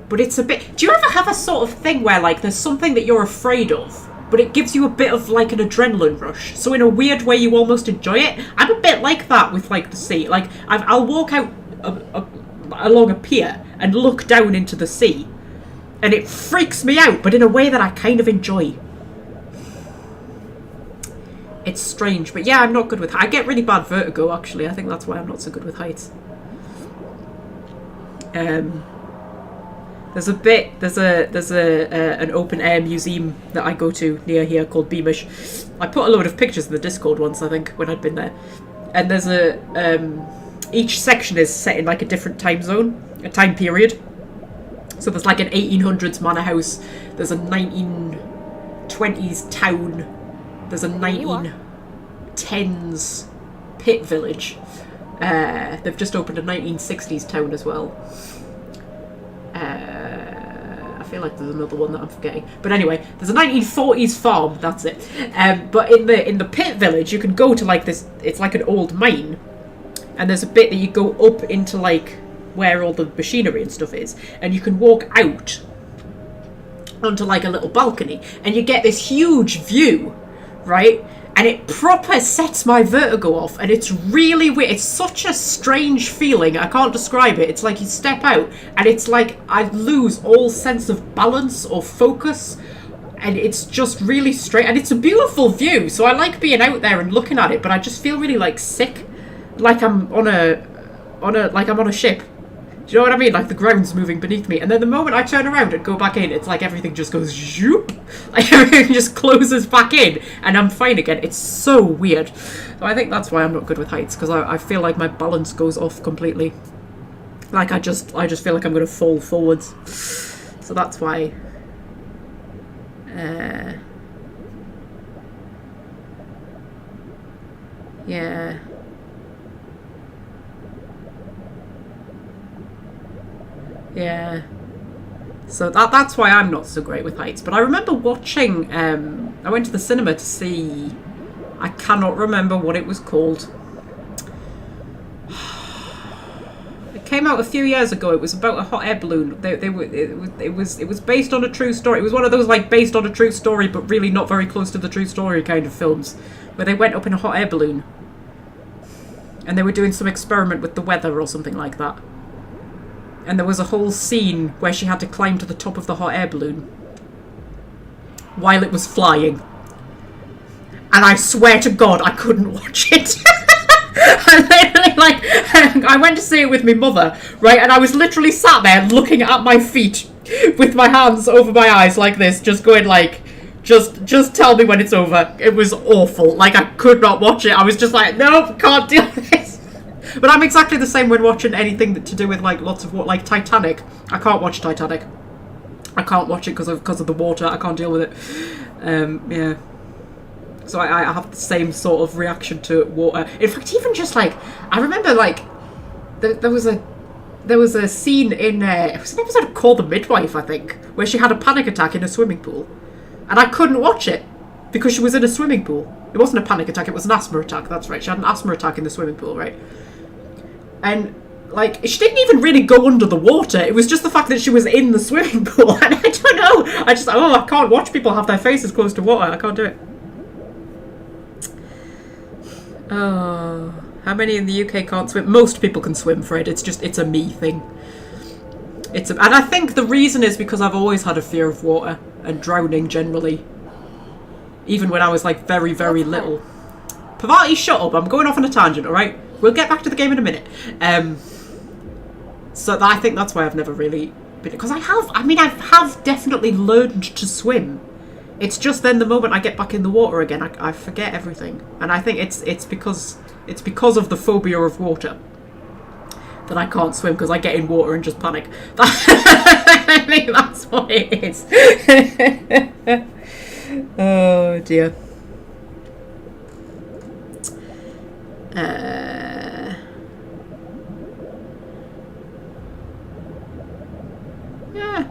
But it's a bit, do you ever have a sort of thing where like there's something that you're afraid of, but it gives you a bit of like an adrenaline rush? So in a weird way you almost enjoy it. I'm a bit like that with like the sea. Like I'll walk out along a pier and look down into the sea. And it freaks me out, but in a way that I kind of enjoy. It's strange, but yeah, I'm not good with, I get really bad vertigo actually. I think that's why I'm not so good with heights. There's an open air museum that I go to near here called Beamish. I put a load of pictures in the Discord once, I think, when I'd been there. And there's each section is set in like a different time zone, a time period. So there's like an 1800s manor house, there's a 1920s town, there's a 1910s pit village. They've just opened a 1960s town as well. I feel like there's another one that I'm forgetting. But anyway, there's a 1940s farm, that's it. But in the pit village, you can go to like this, it's like an old mine. And there's a bit that you go up into like where all the machinery and stuff is. And you can walk out onto like a little balcony. And you get this huge view, right? And it proper sets my vertigo off, and it's really weird. It's such a strange feeling. I can't describe it. It's like you step out, and it's like I lose all sense of balance or focus, and it's just really straight. And it's a beautiful view, so I like being out there and looking at it. But I just feel really like sick, like I'm on a ship. Do you know what I mean? Like the ground's moving beneath me. And then the moment I turn around and go back in, it's like everything just goes zoop. Like everything just closes back in and I'm fine again. It's so weird. So I think that's why I'm not good with heights, because I feel like my balance goes off completely. Like I just feel like I'm going to fall forwards. So that's why. Yeah. Yeah. So that's why I'm not so great with heights. But I remember watching, I went to the cinema to see, I cannot remember what it was called. It came out a few years ago. It was about a hot air balloon. It was based on a true story. It was one of those like based on a true story but really not very close to the true story kind of films, where they went up in a hot air balloon. And they were doing some experiment with the weather or something like that. And there was a whole scene where she had to climb to the top of the hot air balloon while it was flying. And I swear to God, I couldn't watch it. I literally, like, I went to see it with my mother, right? And I was literally sat there looking at my feet with my hands over my eyes like this, just going like, just tell me when it's over. It was awful. Like, I could not watch it. I was just like, nope, can't deal with this. But I'm exactly the same when watching anything to do with like lots of like Titanic. I can't watch Titanic. I can't watch it because of the water. I can't deal with it. Yeah. So I have the same sort of reaction to water. In fact, even just like I remember like there was a scene in it was an episode called The Midwife, I think, where she had a panic attack in a swimming pool, and I couldn't watch it because she was in a swimming pool. It wasn't a panic attack, it was an asthma attack. That's right. She had an asthma attack in the swimming pool, right? And, like, she didn't even really go under the water. It was just the fact that she was in the swimming pool. And I don't know. I can't watch people have their faces close to water. I can't do it. Oh. How many in the UK can't swim? Most people can swim, Fred. It's a me thing. And I think the reason is because I've always had a fear of water and drowning generally. Even when I was like very, very little. Pavati, shut up. I'm going off on a tangent, alright? We'll get back to the game in a minute. So I think that's why I've never really been... Because I have definitely learned to swim. It's just then the moment I get back in the water again, I forget everything. And I think it's because of the phobia of water that I can't swim, because I get in water and just panic. I think that's what it is. Oh dear. Yeah.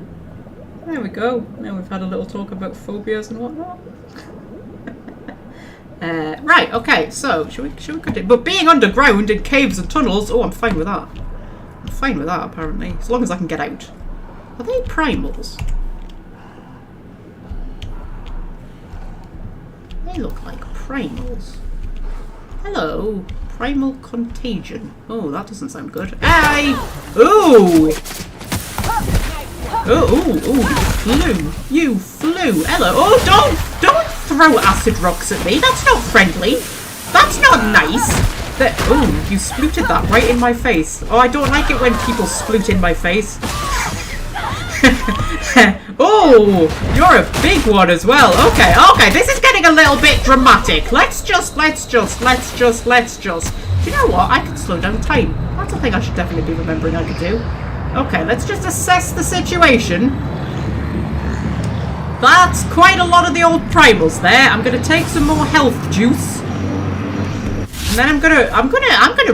There we go. Now we've had a little talk about phobias and whatnot. Right, okay, so should we continue? But being underground in caves and tunnels, oh, I'm fine with that. I'm fine with that, apparently, as long as I can get out. Are they primals? They look like primals. Hello, primal contagion. Oh, that doesn't sound good. Hey! Ooh! Oh, you flew. Hello. Oh, don't throw acid rocks at me. That's not friendly. That's not nice. Oh, you spluted that right in my face. Oh, I don't like it when people sploot in my face. Oh, you're a big one as well. Okay, this is getting a little bit dramatic. Let's just. Do you know what? I can slow down time. That's a thing I should definitely be remembering I could do. Okay, let's just assess the situation. That's quite a lot of the old primals there. I'm gonna take some more health juice. And then I'm gonna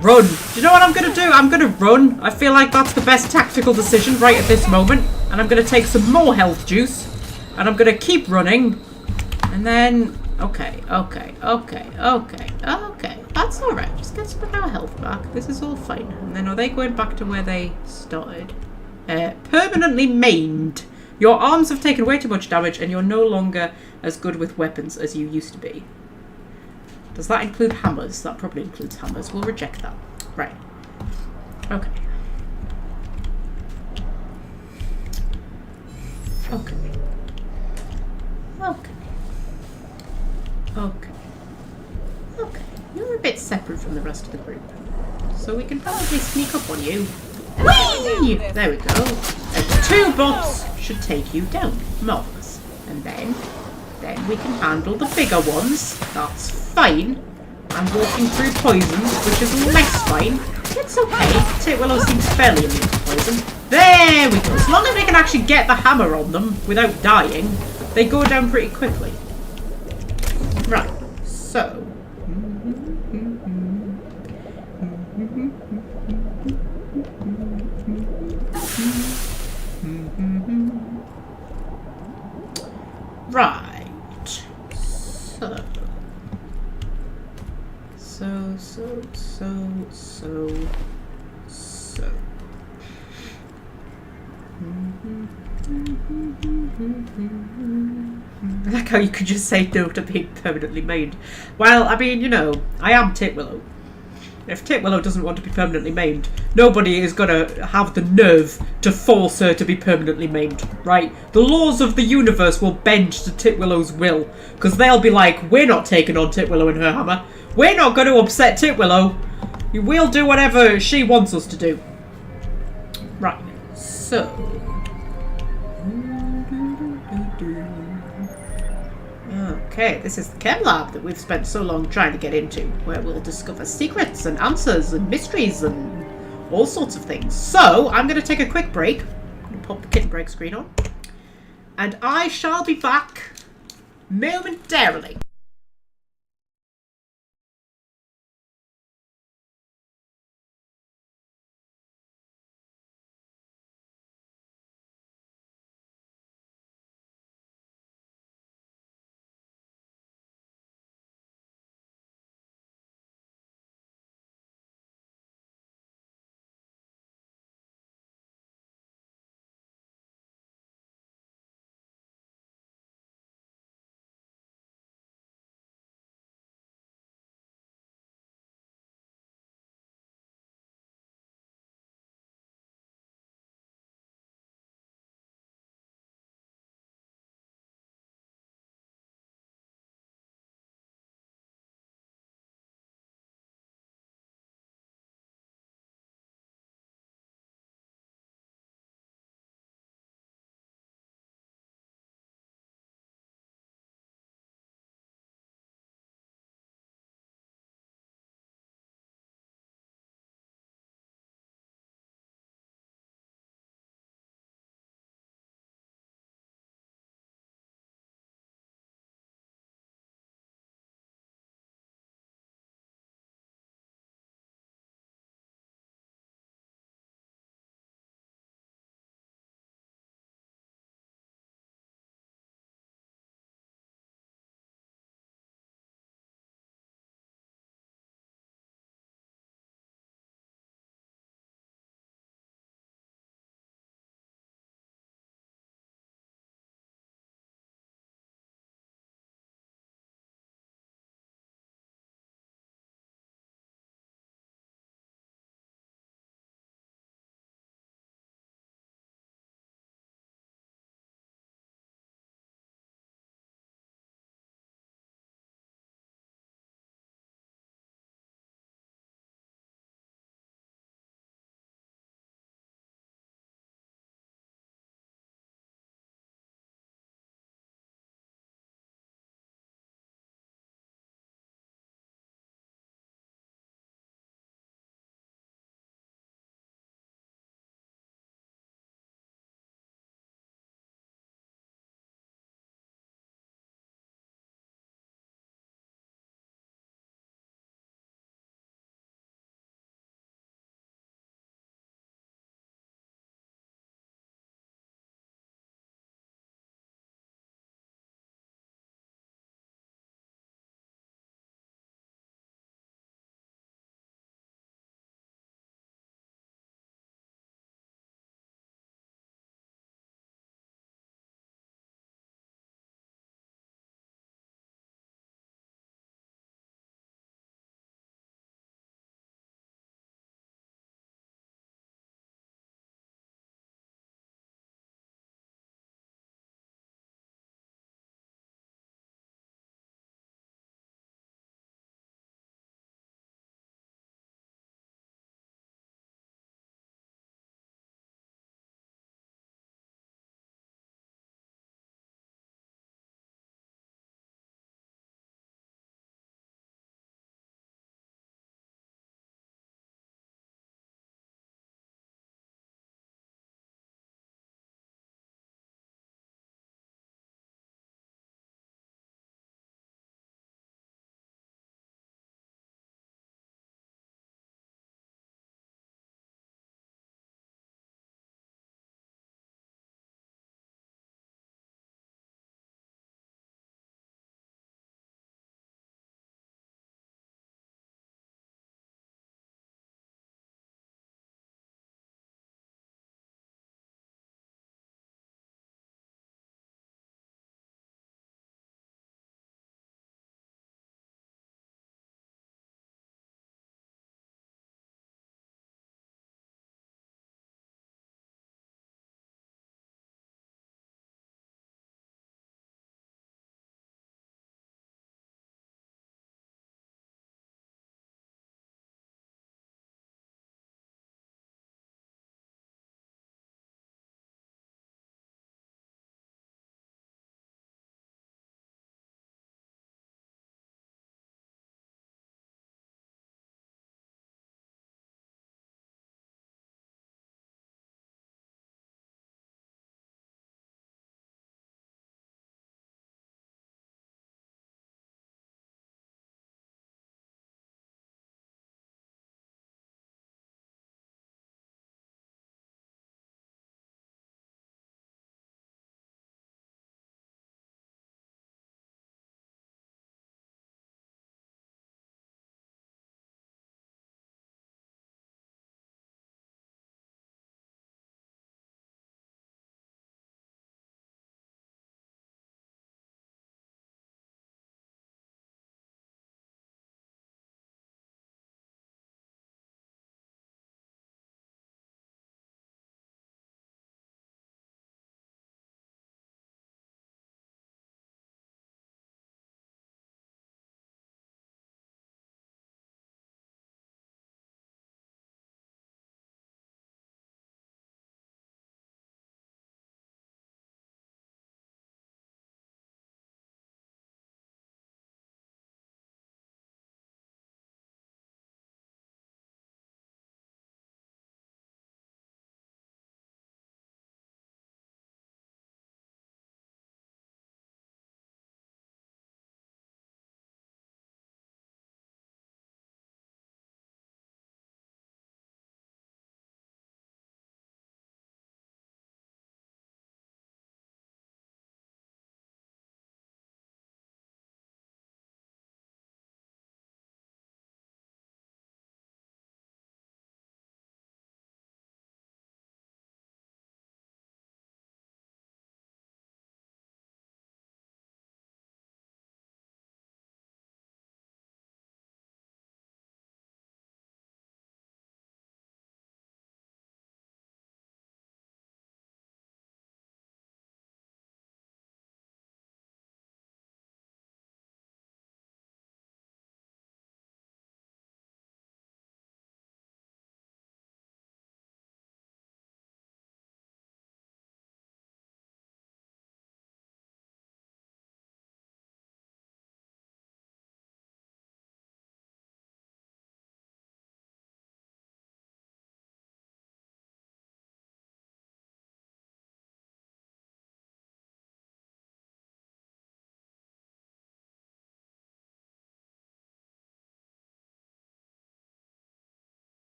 run. Do you know what I'm gonna do? I'm gonna run. I feel like that's the best tactical decision right at this moment. And I'm gonna take some more health juice. And I'm gonna keep running. And then okay. That's alright. Just get some of our health back. This is all fine. And then are they going back to where they started? Permanently maimed. Your arms have taken way too much damage and you're no longer as good with weapons as you used to be. Does that include hammers? That probably includes hammers. We'll reject that. Right. Okay. Okay. You're a bit separate from the rest of the group. So we can probably sneak up on you. Whee! There we go. And 2 bops should take you down. Marvellous. And then we can handle the bigger ones. That's fine. I'm walking through poisons, which is less fine. It's okay. Titwillow seems fairly immune to poison. There we go. As long as we can actually get the hammer on them without dying, they go down pretty quickly. Right. So. Right. So. I like how you could just say no to being permanently maimed. Well, I mean, you know, I am Titwillow. If Titwillow doesn't want to be permanently maimed, nobody is going to have the nerve to force her to be permanently maimed, right? The laws of the universe will bend to Titwillow's will, because they'll be like, we're not taking on Titwillow and her hammer. We're not going to upset Titwillow. We'll do whatever she wants us to do. Right, so... Okay, this is the chem lab that we've spent so long trying to get into, where we'll discover secrets and answers and mysteries and all sorts of things. So, I'm going to take a quick break. I'm going to pop the kitten break screen on. And I shall be back momentarily.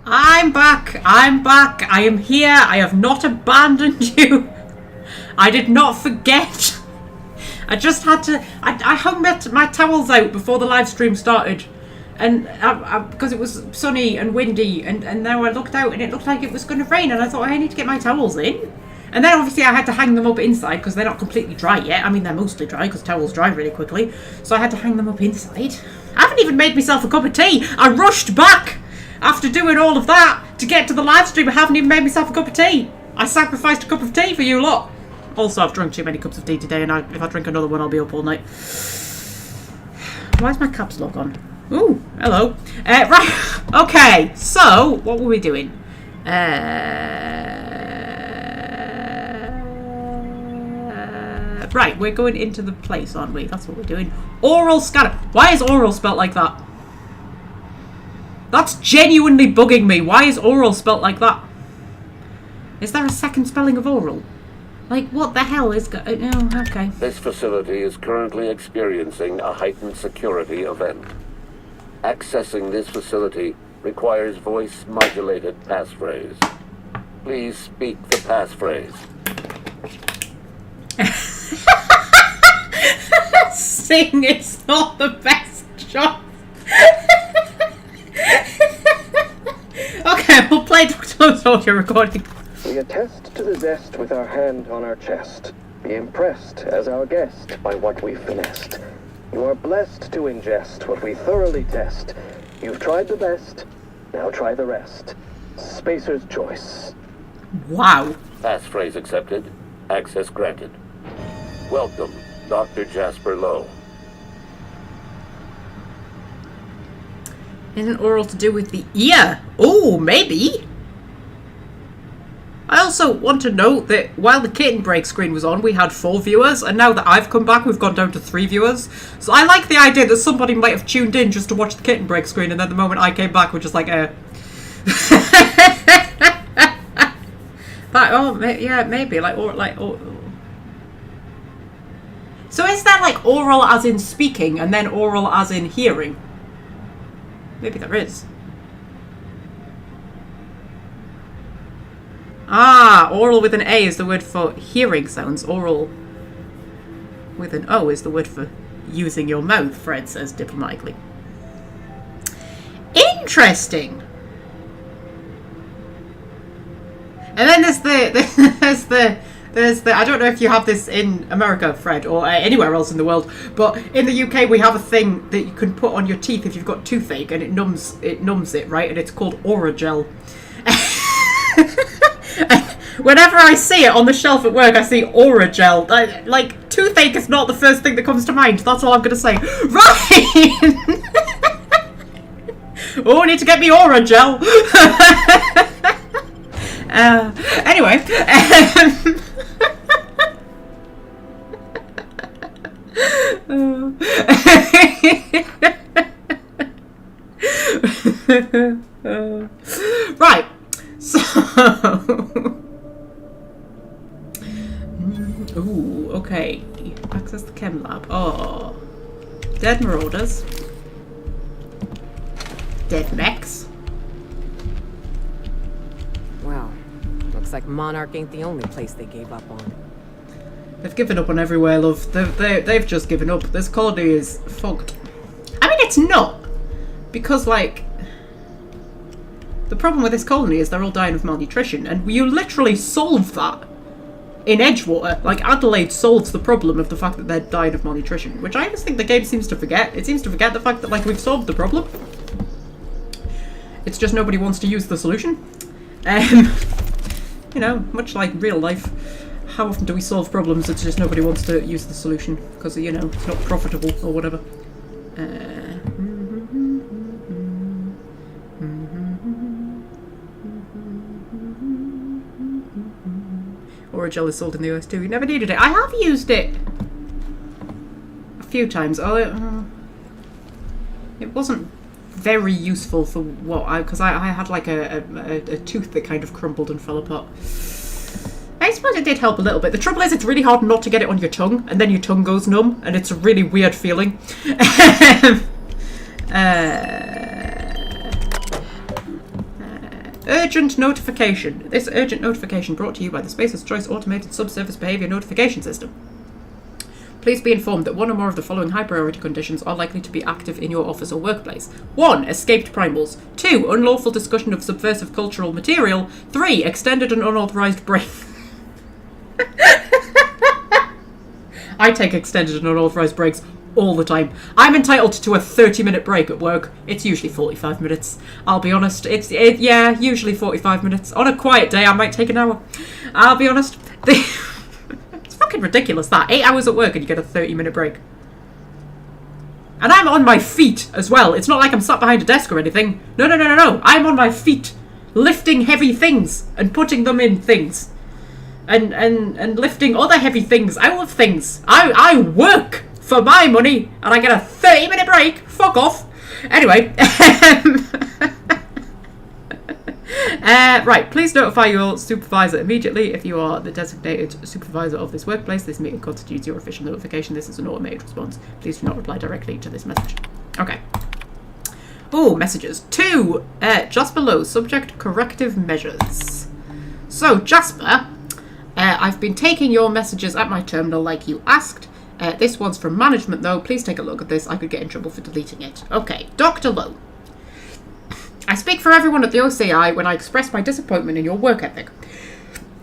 I'm back. I'm back. I am here. I have not abandoned you. I did not forget. I just had to... I hung my towels out before the live stream started. And because it was sunny and windy. And now I looked out and it looked like it was going to rain. And I thought, I need to get my towels in. And then obviously I had to hang them up inside because they're not completely dry yet. I mean, they're mostly dry because towels dry really quickly. So I had to hang them up inside. I haven't even made myself a cup of tea. I rushed back after doing all of that to get to the live stream. I haven't even made myself a cup of tea. I sacrificed a cup of tea for you lot. Also, I've drunk too many cups of tea today, and if I drink another one, I'll be up all night. Why is my caps lock on? Ooh, hello. Right, okay, so, what were we doing? Right, we're going into the place, aren't we? That's what we're doing. Oral scanner. Why is oral spelt like that? That's genuinely bugging me. Why is oral spelt like that? Is there a second spelling of oral? Like, what the hell is oh, okay. This facility is currently experiencing a heightened security event. Accessing this facility requires voice-modulated passphrase. Please speak the passphrase. Sing is not the best job. Okay, we'll play Close Audio recording. We attest to the zest with our hand on our chest. Be impressed as our guest by what we've finessed. You are blessed to ingest what we thoroughly test. You've tried the best, now try the rest. Spacer's choice. Wow. Passphrase accepted. Access granted. Welcome, Dr. Jasper Lowe. Isn't oral to do with the ear? Oh, maybe. I also want to note that while the kitten break screen was on, we had 4 viewers, and now that I've come back, we've gone down to 3 viewers. So I like the idea that somebody might have tuned in just to watch the kitten break screen, and then the moment I came back, we're just like, yeah, maybe, So is that like oral as in speaking, and then oral as in hearing? Maybe there is. Ah, oral with an A is the word for hearing sounds. Oral with an O is the word for using your mouth, Fred says diplomatically. Interesting. And then there's the I don't know if you have this in America, Fred, or anywhere else in the world, but in the UK we have a thing that you can put on your teeth if you've got toothache, and it numbs it, right? And it's called Oragel. Whenever I see it on the shelf at work, I see Oragel. Like, toothache is not the first thing that comes to mind. That's all I'm going to say. Right! Oh, I need to get me Oragel. Anyway. Right. So... Ooh, okay. Access the chem lab. Oh. Dead marauders. Dead mechs. Well, looks like Monarch ain't the only place they gave up on. They've given up on everywhere, love. They've just given up. This colony is fucked. I mean, it's not. Because, like... The problem with this colony is they're all dying of malnutrition, and you literally solve that in Edgewater. Like, Adelaide solves the problem of the fact that they're dying of malnutrition, which I just think the game seems to forget. It seems to forget the fact that, like, we've solved the problem. It's just nobody wants to use the solution. You know, much like real life. How often do we solve problems? It's just nobody wants to use the solution because, you know, it's not profitable or whatever. Oragel is sold in the US too. We never needed it. I have used it a few times. Oh, it wasn't very useful for what because I had like a tooth that kind of crumbled and fell apart. I suppose it did help a little bit. The trouble is it's really hard not to get it on your tongue, and then your tongue goes numb, and it's a really weird feeling. Urgent notification. This urgent notification brought to you by the Spacer's Choice Automated Subsurface Behavior Notification System. Please be informed that one or more of the following high priority conditions are likely to be active in your office or workplace. 1. Escaped primals. 2. Unlawful discussion of subversive cultural material. 3. Extended and unauthorized break. I take extended and unauthorized breaks all the time. I'm entitled to a 30-minute break at work. It's usually 45 minutes. I'll be honest. Yeah, usually 45 minutes. On a quiet day, I might take an hour. I'll be honest. It's fucking ridiculous, that. 8 hours at work and you get a 30-minute break. And I'm on my feet as well. It's not like I'm sat behind a desk or anything. No. I'm on my feet, lifting heavy things and putting them in things. And lifting other heavy things out of things. I work for my money and I get a 30-minute break. Fuck off. Anyway. Right, please notify your supervisor immediately if you are the designated supervisor of this workplace. This meeting constitutes your official notification. This is an automated response. Please do not reply directly to this message. Okay. Oh, messages. 2. Just below, subject corrective measures. So, Jasper, I've been taking your messages at my terminal like you asked. This one's from management, though. Please take a look at this. I could get in trouble for deleting it. Okay, Dr. Lowe. I speak for everyone at the OCI when I express my disappointment in your work ethic.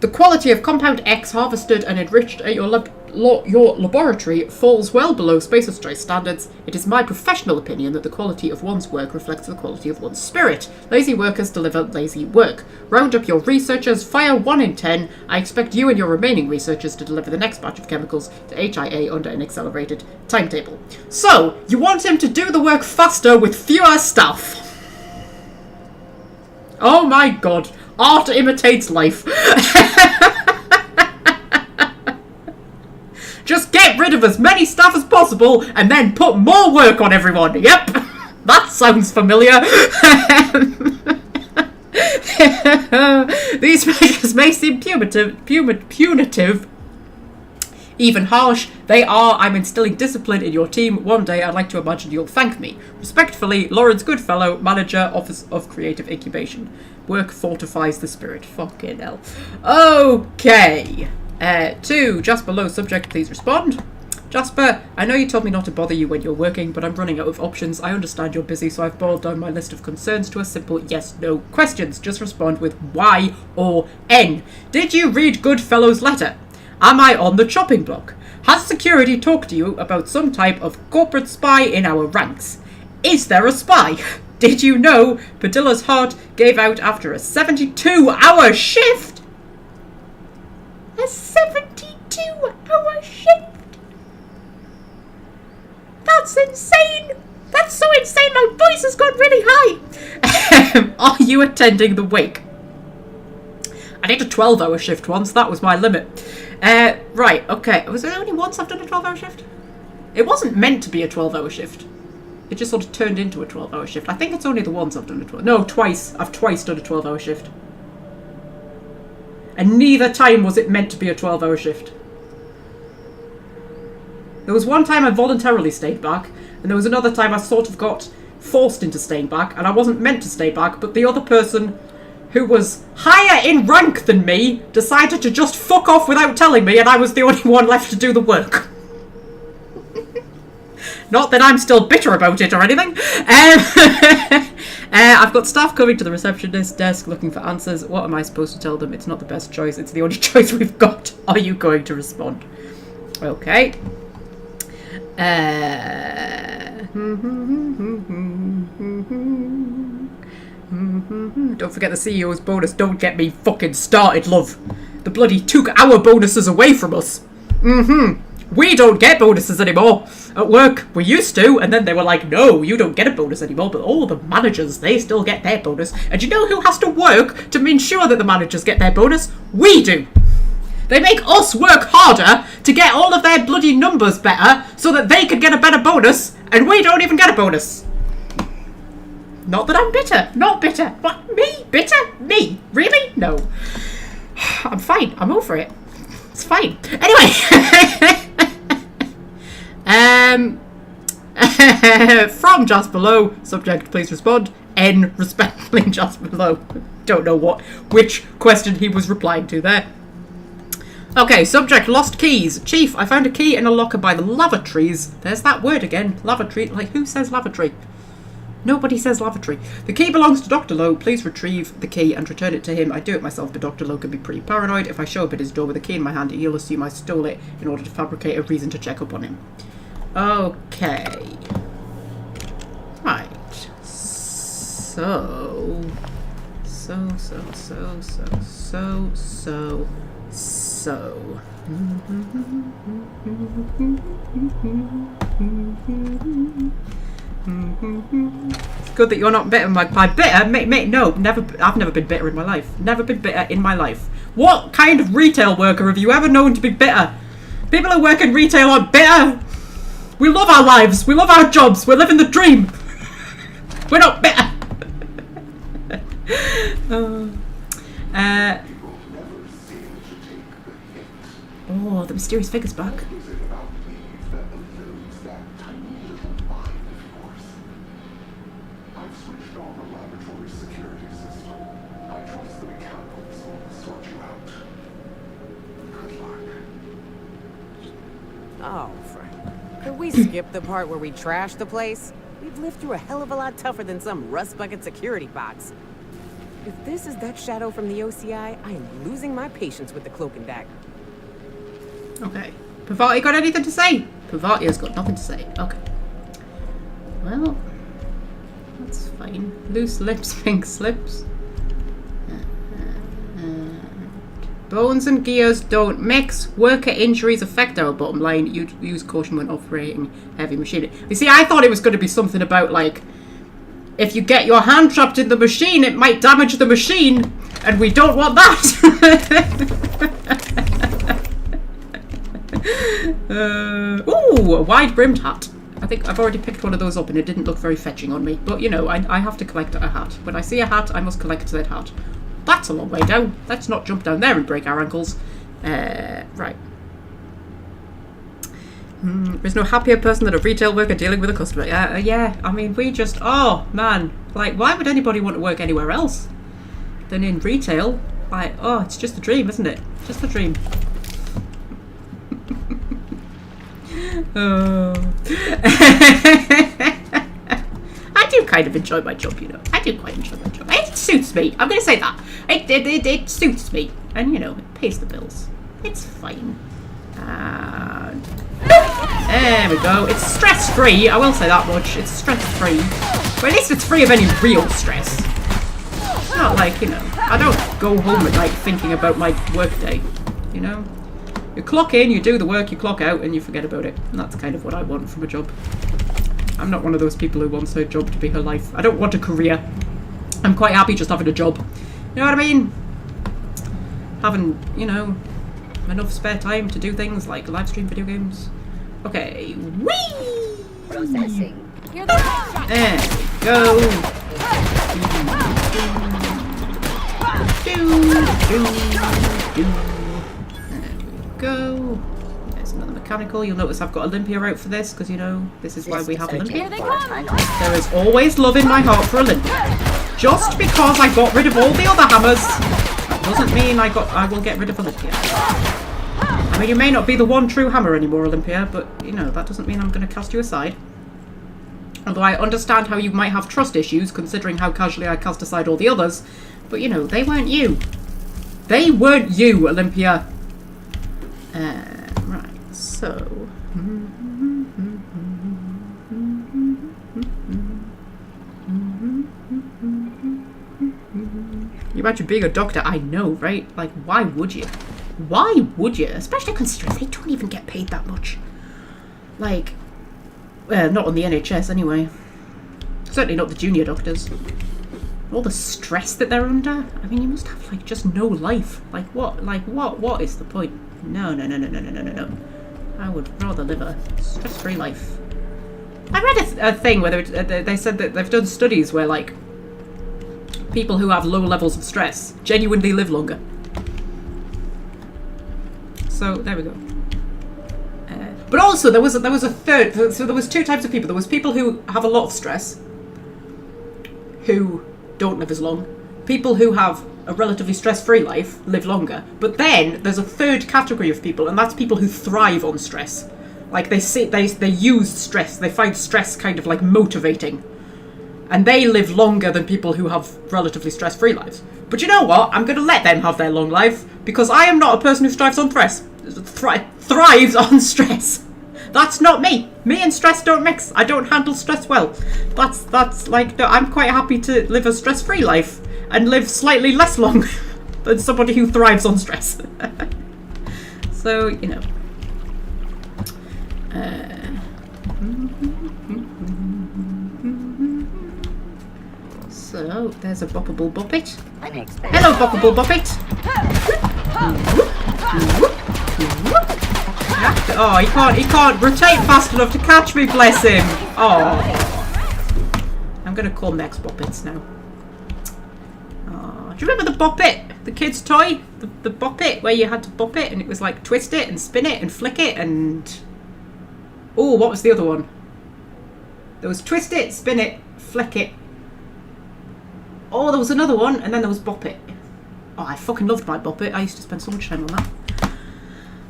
The quality of Compound X harvested and enriched at your laboratory falls well below Spacer's Choice standards. It is my professional opinion that the quality of one's work reflects the quality of one's spirit. Lazy workers deliver lazy work. Round up your researchers, fire 1 in 10. I expect you and your remaining researchers to deliver the next batch of chemicals to HIA under an accelerated timetable. So, you want him to do the work faster with fewer staff. Oh my god. Art imitates life. Just get rid of as many staff as possible and then put more work on everyone. Yep. That sounds familiar. These measures may seem punitive, even harsh. They are. I'm instilling discipline in your team. One day I'd like to imagine you'll thank me. Respectfully, Lawrence Goodfellow, Manager, Office of Creative Incubation. Work fortifies the spirit. Fucking hell. Okay. 2. Just below, subject, please respond. Jasper, I know you told me not to bother you when you're working, but I'm running out of options. I understand you're busy, so I've boiled down my list of concerns to a simple yes-no questions. Just respond with Y or N. Did you read Goodfellow's letter? Am I on the chopping block? Has security talked to you about some type of corporate spy in our ranks? Is there a spy? Did you know Padilla's heart gave out after a 72-hour shift? A 72-hour shift? That's insane! That's so insane, my voice has gone really high! Are you attending the wake? I did a 12-hour shift once, that was my limit. Right, okay. Was there only once I've done a 12-hour shift? It wasn't meant to be a 12-hour shift. It just sort of turned into a 12-hour shift. I think it's only the once I've done a 12... No, twice. I've twice done a 12-hour shift. And neither time was it meant to be a 12-hour shift. There was one time I voluntarily stayed back, and there was another time I sort of got forced into staying back, and I wasn't meant to stay back, but the other person who was higher in rank than me decided to just fuck off without telling me, and I was the only one left to do the work. Not that I'm still bitter about it or anything. I've got staff coming to the receptionist desk looking for answers. What am I supposed to tell them? It's not the best choice. It's the only choice we've got. Are you going to respond? Okay. Don't forget the CEO's bonus. Don't get me fucking started, love. The bloody took our bonuses away from us. We don't get bonuses anymore. At work, we used to, and then they were like, no, you don't get a bonus anymore, but all the managers, they still get their bonus. And you know who has to work to ensure that the managers get their bonus? We do. They make us work harder to get all of their bloody numbers better so that they could get a better bonus, and we don't even get a bonus. Not that I'm bitter. Not bitter. What? Me? Bitter? Me? Really? No. I'm fine. I'm over it. It's fine. Anyway. From just below, subject, please respond. N, respectfully, just below. don't know which question he was replying to there. Okay, subject, lost keys. Chief, I found a key in a locker by the lavatories. There's that word again, lavatory. Like, who says lavatory? Nobody says lavatory. The key belongs to Dr. Lowe. Please retrieve the key and return it to him. I do it myself, but Dr. Lowe can be pretty paranoid. If I show up at his door with a key in my hand, he'll assume I stole it in order to fabricate a reason to check up on him. Okay. Right. So. It's good that you're not bitter, Magpie. Bitter? Mate, no, never. I've never been bitter in my life. Never been bitter in my life. What kind of retail worker have you ever known to be bitter? People who work in retail aren't bitter. We love our lives. We love our jobs. We're living the dream. We're not bitter. Oh, the mysterious figure's back. Oh, could we skip the part where we trashed the place? We've lived through a hell of a lot tougher than some rust bucket security box. If this is that shadow from the OCI, I am losing my patience with the cloak and dagger. Okay. Pavati got anything to say? Pavati has got nothing to say. Okay. Well, that's fine. Loose lips, pink slips. Bones and gears don't mix. Worker injuries affect our bottom line. You'd use caution when operating heavy machinery. You see, I thought it was going to be something about, like, if you get your hand trapped in the machine, it might damage the machine, and we don't want that. Ooh, a wide-brimmed hat. I think I've already picked one of those up, and it didn't look very fetching on me. But, you know, I have to collect a hat. When I see a hat, I must collect that hat. That's a long way down. Let's not jump down there and break our ankles. Right. There's no happier person than a retail worker dealing with a customer. Yeah, I mean, we just... Oh, man. Like, why would anybody want to work anywhere else than in retail? Like, oh, it's just a dream, isn't it? Just a dream. Oh. I do kind of enjoy my job, you know. I do quite enjoy my job. It suits me. I'm going to say that. It suits me. And, you know, it pays the bills. It's fine. There we go. It's stress-free. I will say that much. It's stress-free. But at least it's free of any real stress. It's not like, you know, I don't go home at night thinking about my work day, you know. You clock in, you do the work, you clock out, and you forget about it. And that's kind of what I want from a job. I'm not one of those people who wants her job to be her life. I don't want a career. I'm quite happy just having a job. You know what I mean? Having, you know, enough spare time to do things like live stream video games. Okay. Whee! Processing. There we go. Go. There's another mechanical. You'll notice I've got Olympia out for this because, you know, this is why we have Olympia. There is always love in my heart for Olympia. Just because I got rid of all the other hammers, that doesn't mean I will get rid of Olympia. I mean, you may not be the one true hammer anymore, Olympia, but, you know, that doesn't mean I'm going to cast you aside. Although I understand how you might have trust issues, considering how casually I cast aside all the others. But, you know, they weren't you. They weren't you, Olympia. Right, so... You imagine being a doctor, I know, right? Like, why would you? Why would you? Especially considering they don't even get paid that much. Like, well, not on the NHS anyway. Certainly not the junior doctors. All the stress that they're under. I mean, you must have, like, just no life. Like, what? Like, what is the point? No. I would rather live a stress-free life. I read a thing where they said that they've done studies where, like, people who have low levels of stress genuinely live longer. So there we go. But also there was a third. So there was two types of people. There was people who have a lot of stress, who don't live as long, people who have a relatively stress-free life live longer. But then there's a third category of people, and that's people who thrive on stress. Like they use stress. They find stress kind of like motivating. And they live longer than people who have relatively stress-free lives. But you know what? I'm going to let them have their long life, because I am not a person who thrives on thrives on stress. That's not me. Me and stress don't mix. I don't handle stress well. That's like, no, I'm quite happy to live a stress-free life and live slightly less long than somebody who thrives on stress. So, you know. So, there's a boppable boppet. Hello, boppable boppet. Oh, he can't rotate fast enough to catch me, bless him. Oh. I'm gonna call Max boppets now. Oh, do you remember the boppet? The kid's toy? The boppet, where you had to bop it and it was like twist it and spin it and flick it and... Oh, what was the other one? There was twist it, spin it, flick it. Oh, there was another one, and then there was Bop It. Oh, I fucking loved my Bop It. I used to spend so much time on that.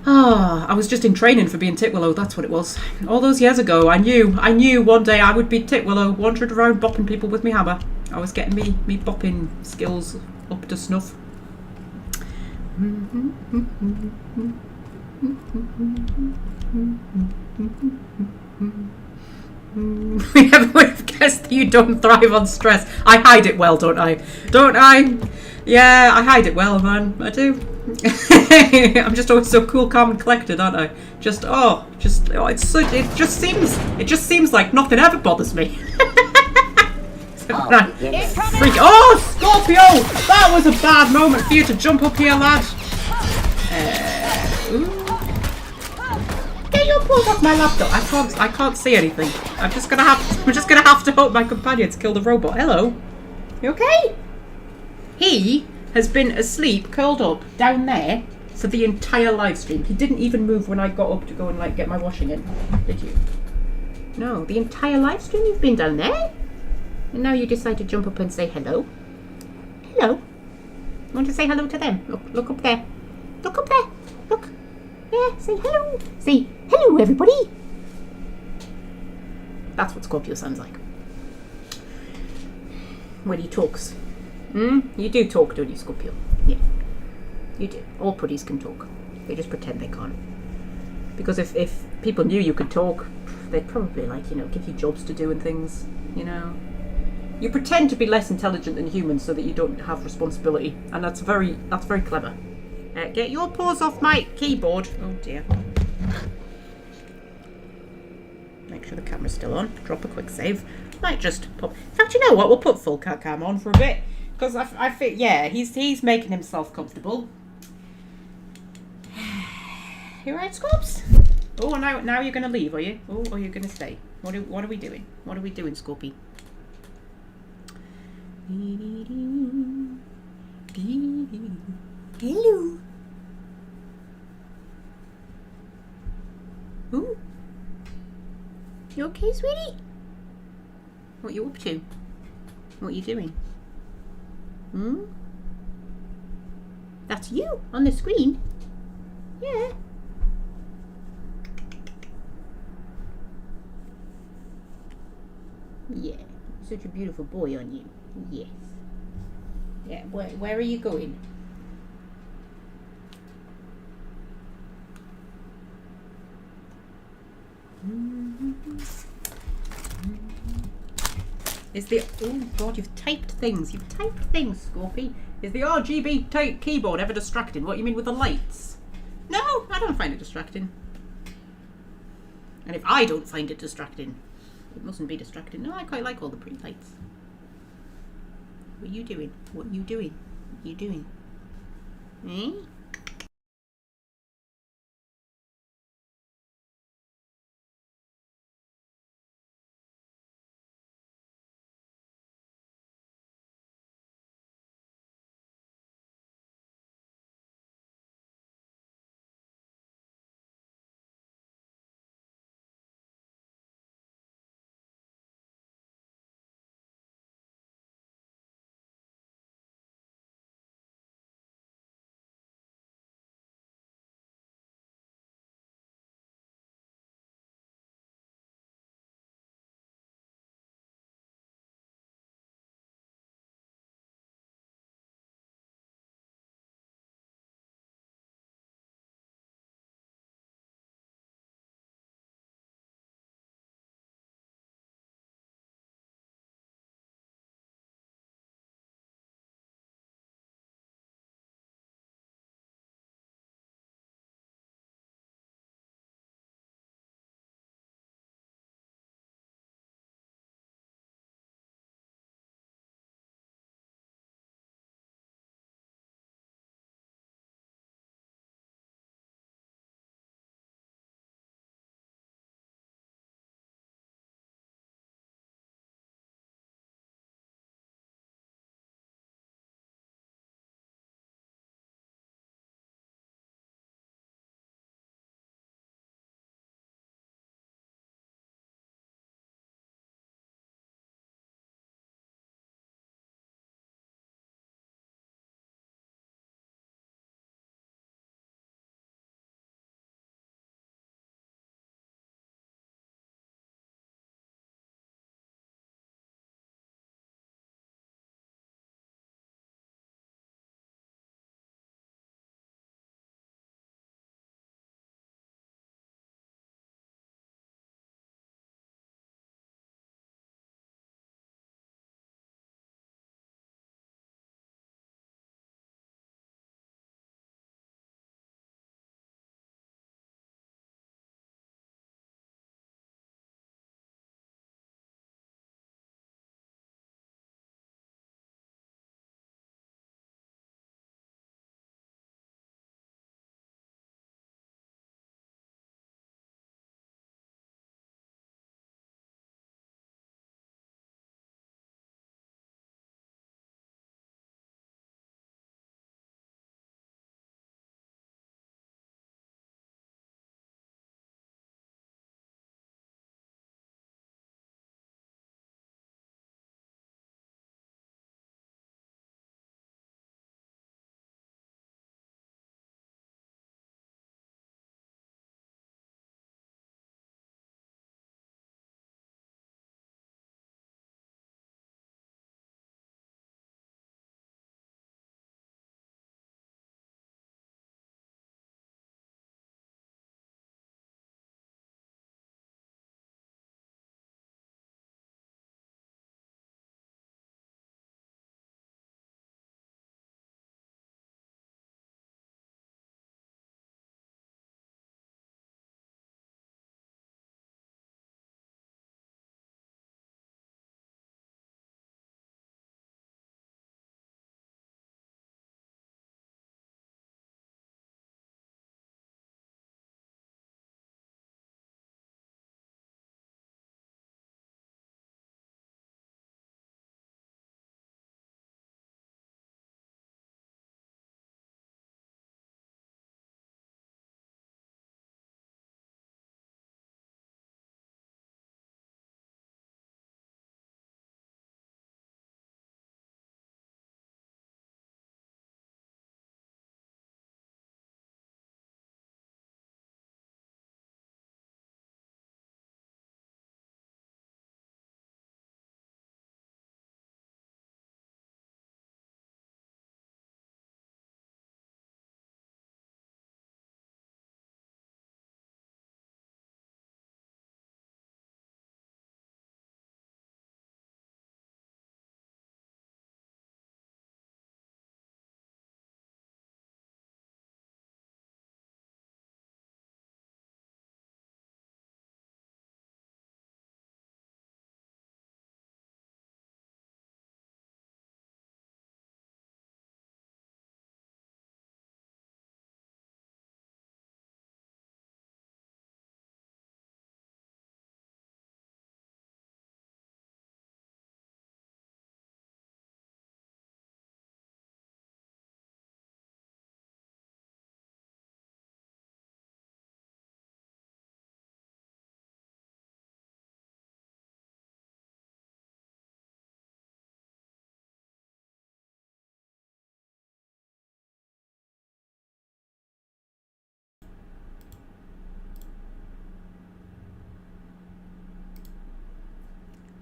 Oh, I was just in training for being Titwillow, that's what it was. All those years ago, I knew one day I would be Titwillow, wandering around bopping people with me hammer. I was getting me bopping skills up to snuff. We never would have guessed that you don't thrive on stress. I hide it well, don't I? Don't I? Yeah, I hide it well, man. I do. I'm just always so cool, calm, and collected, aren't I? It just seems like nothing ever bothers me. Oh, Scorpio! That was a bad moment for you to jump up here, lad. Get your paws off my laptop. I can't see anything. I'm just gonna have to hope my companions kill the robot. Hello. You okay? He has been asleep, curled up down there for the entire live stream. He didn't even move when I got up to go and like get my washing in. Did you? No, the entire live stream you've been down there? And now you decide to jump up and say hello. Hello. You want to say hello to them? Look up there. Look up there. Look. Yeah, say hello. Say hello, everybody. That's what Scorpio sounds like. When he talks. You do talk, don't you, Scorpio? Yeah. You do. All putties can talk. They just pretend they can't. Because if people knew you could talk, they'd probably, like, you know, give you jobs to do and things, you know. You pretend to be less intelligent than humans so that you don't have responsibility. And that's very clever. Get your paws off my keyboard. Oh dear. Make sure the camera's still on. Drop a quick save. Might just pop. In fact, you know what? We'll put full cam on for a bit. Because I think, yeah, he's making himself comfortable. You right, Scorps? Oh, now you're going to leave, are you? Oh, or you're going to stay? What are we doing? What are we doing, Scorpy? Hello. Ooh. You okay, sweetie? What are you up to? What are you doing? That's you on the screen? Yeah. Yeah. Such a beautiful boy, aren't you? Yes. Yeah, where are you going? Is the... Oh god, you've typed things. You've typed things, Scorpy. Is the RGB keyboard ever distracting? What you mean with the lights? No, I don't find it distracting. And if I don't find it distracting, it mustn't be distracting. No, I quite like all the pretty lights. What are you doing? What are you doing? What are you doing? Eh?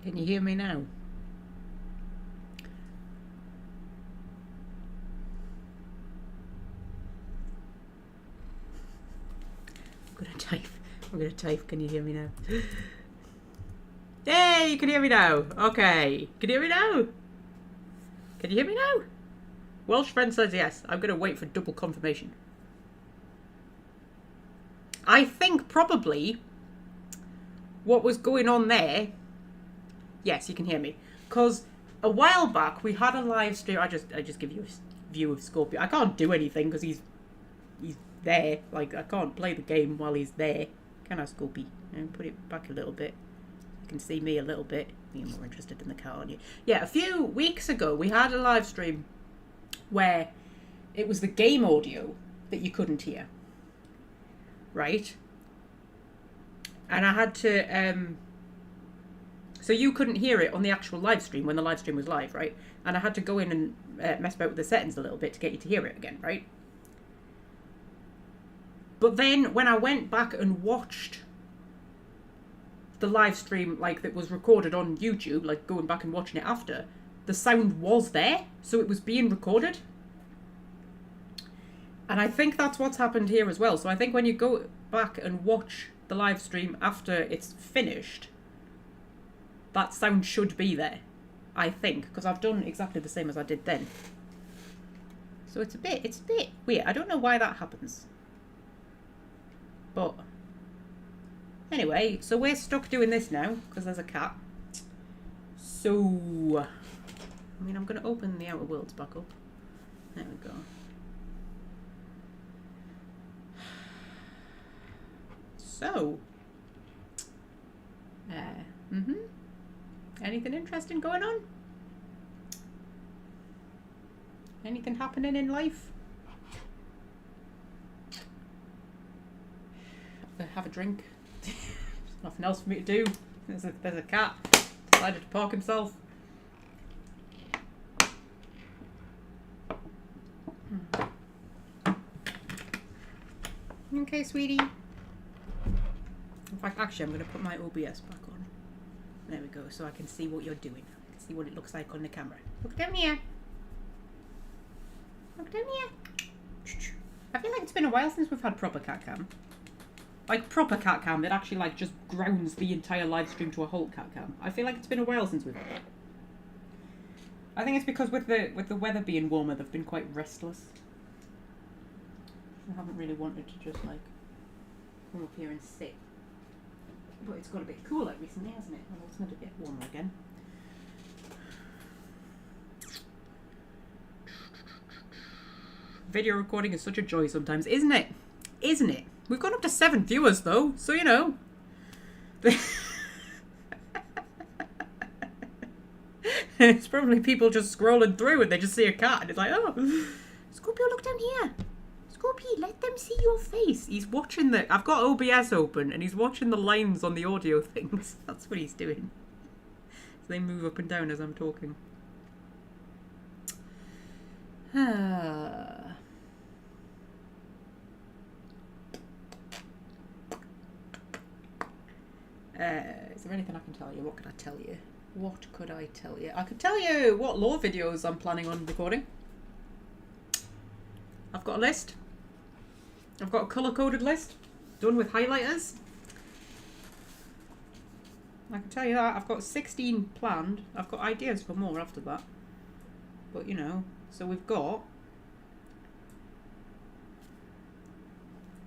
Can you hear me now? I'm gonna type. Can you hear me now? Hey, you can hear me now. Okay. Can you hear me now? Can you hear me now? Welsh friend says yes. I'm gonna wait for double confirmation. I think probably what was going on there. Yes, you can hear me. Because a while back we had a live stream. I just give you a view of Scorpio. I can't do anything because he's there. Like, I can't play the game while he's there. Can I, Scorpio? Put it back a little bit. You can see me a little bit. You're more interested in the car, aren't you? Yeah, a few weeks ago we had a live stream where it was the game audio that you couldn't hear. Right? And I had to so you couldn't hear it on the actual live stream when the live stream was live, right? And I had to go in and mess about with the settings a little bit to get you to hear it again, right? But then when I went back and watched the live stream, like, that was recorded on YouTube, like going back and watching it after, the sound was there, so it was being recorded. And I think that's what's happened here as well. So I think when you go back and watch the live stream after it's finished, that sound should be there, I think, because I've done exactly the same as I did then. So it's a bit weird. I don't know why that happens. But anyway, so we're stuck doing this now because there's a cat. So, I mean, I'm going to open the Outer Worlds back up. There we go. So, anything interesting going on? Anything happening in life? Have a drink. There's nothing else for me to do. There's a cat. Decided to park himself. Okay, sweetie. In fact, actually, I'm going to put my OBS back on. There we go, so I can see what you're doing. I can see what it looks like on the camera. Look down here. Look down here. I feel like it's been a while since we've had proper cat cam. Like, proper cat cam that actually, like, just grounds the entire live stream to a halt cat cam. I feel like it's been a while since we've had that. I think it's because with the weather being warmer, they've been quite restless. I haven't really wanted to just, like, come up here and sit. But it's got a bit cooler recently, hasn't it? Well, it's meant to get warmer again. Video recording is such a joy sometimes, isn't it? Isn't it? We've gone up to 7 viewers though, so you know. It's probably people just scrolling through and they just see a cat and it's like, oh, Scorpio, look down here. Scorpio, let them see your face. He's watching I've got OBS open and he's watching the lines on the audio things. That's what he's doing. So they move up and down as I'm talking. Is there anything I can tell you? What could I tell you? What could I tell you? I could tell you what lore videos I'm planning on recording. I've got a list. I've got a colour-coded list done with highlighters. I can tell you that. I've got 16 planned. I've got ideas for more after that. But, you know, so we've got...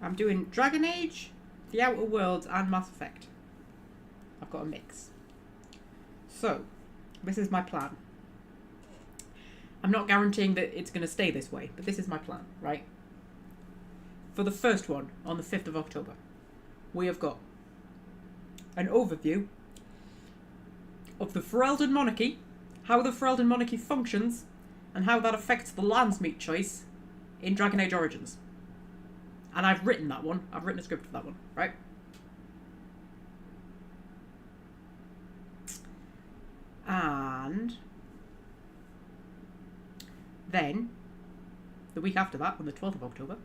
I'm doing Dragon Age, The Outer Worlds and Mass Effect. I've got a mix. So, this is my plan. I'm not guaranteeing that it's going to stay this way, but this is my plan, right? For the first one, on the 5th of October, we have got an overview of the Ferelden Monarchy, how the Ferelden Monarchy functions, and how that affects the Landsmeet choice in Dragon Age Origins. And I've written that one. I've written a script for that one, right? And then, the week after that, on the 12th of October,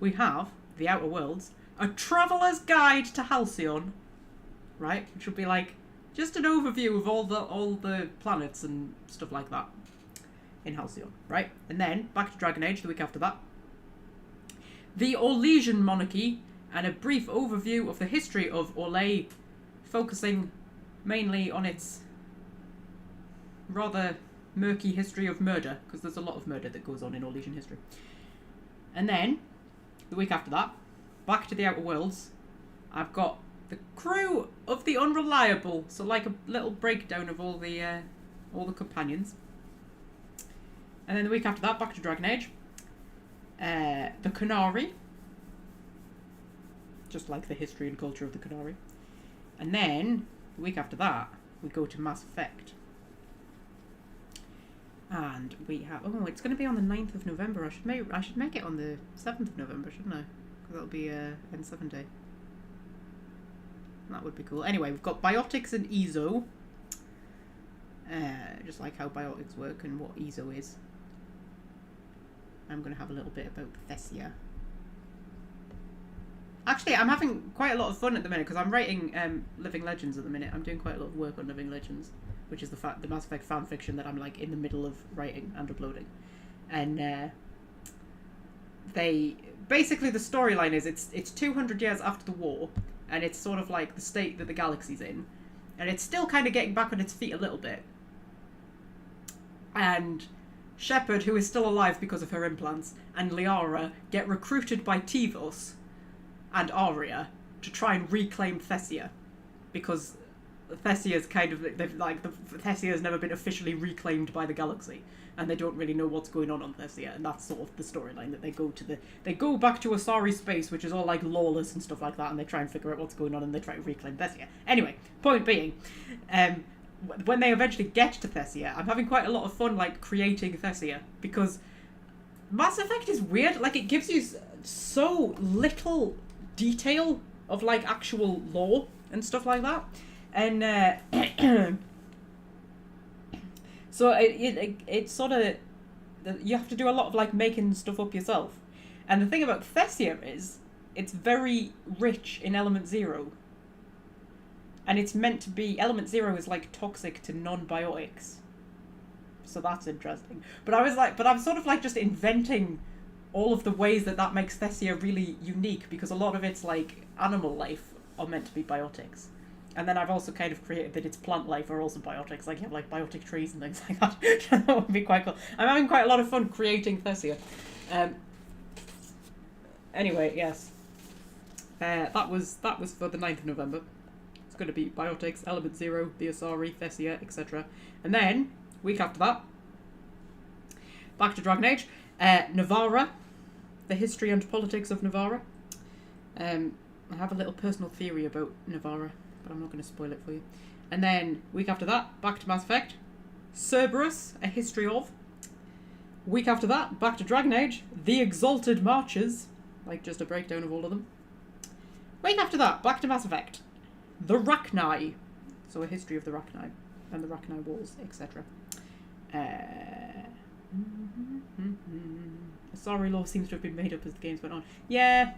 we have The Outer Worlds, a Traveller's Guide to Halcyon, right? Which will be like Just an overview of all the planets and stuff like that in Halcyon, right? And then back to Dragon Age the week after that. The Orlesian monarchy and a brief overview of the history of Orlais, focusing mainly on its rather murky history of murder, because there's a lot of murder that goes on in Orlesian history. And then the week after that, back to the Outer Worlds, I've got the crew of the Unreliable, so like a little breakdown of all the companions. And then the week after that, back to Dragon Age, the Canary, just like the history and culture of the Canary. And then the week after that, we go to Mass Effect. And we have, oh, it's going to be on the 9th of November. I should make it on the 7th of November, shouldn't I? Because that'll be N7 day. That would be cool. Anyway, we've got biotics and ESO. Just like how biotics work and what ESO is. I'm going to have a little bit about Thessia. Actually, I'm having quite a lot of fun at the minute because I'm writing Living Legends at the minute. I'm doing quite a lot of work on Living Legends, which is the Mass Effect fan fiction that I'm like in the middle of writing and uploading. And they basically, the storyline is it's 200 years after the war, and it's sort of like the state that the galaxy's in, and it's still kind of getting back on its feet a little bit. And Shepard, who is still alive because of her implants, and Liara get recruited by Tivos and Aria to try and reclaim Thessia, because Thessia's kind of Thessia has never been officially reclaimed by the galaxy, and they don't really know what's going on Thessia, and that's sort of the storyline that they go back to Asari space, which is all like lawless and stuff like that, and they try and figure out what's going on, and they try to reclaim Thessia. Anyway, point being, when they eventually get to Thessia, I'm having quite a lot of fun like creating Thessia, because Mass Effect is weird. Like, it gives you so little detail of like actual lore and stuff like that, and so it's sort of, you have to do a lot of like making stuff up yourself. And the thing about Thessia is it's very rich in element 0, and it's meant to be, element 0 is like toxic to non-biotics, so that's interesting. But I'm sort of like just inventing all of the ways that makes Thessia really unique, because a lot of its like animal life are meant to be biotics. And then I've also kind of created that its plant life are also biotics, like you have like biotic trees and things like that. That would be quite cool. I'm having quite a lot of fun creating Thessia. Anyway, yes. That was for the 9th of November. It's going to be biotics, element 0, the Asari, Thessia, etc. And then, week after that, back to Dragon Age, Navarra, the history and politics of Navarra. I have a little personal theory about Navarra, but I'm not going to spoil it for you. And then, week after that, back to Mass Effect, Cerberus, a history of. Week after that, back to Dragon Age, the Exalted Marches, like just a breakdown of all of them. Week after that, back to Mass Effect, the Rachni, so a history of the Rachni and the Rachni Wars, etc. Asari lore seems to have been made up as the games went on. Yeah.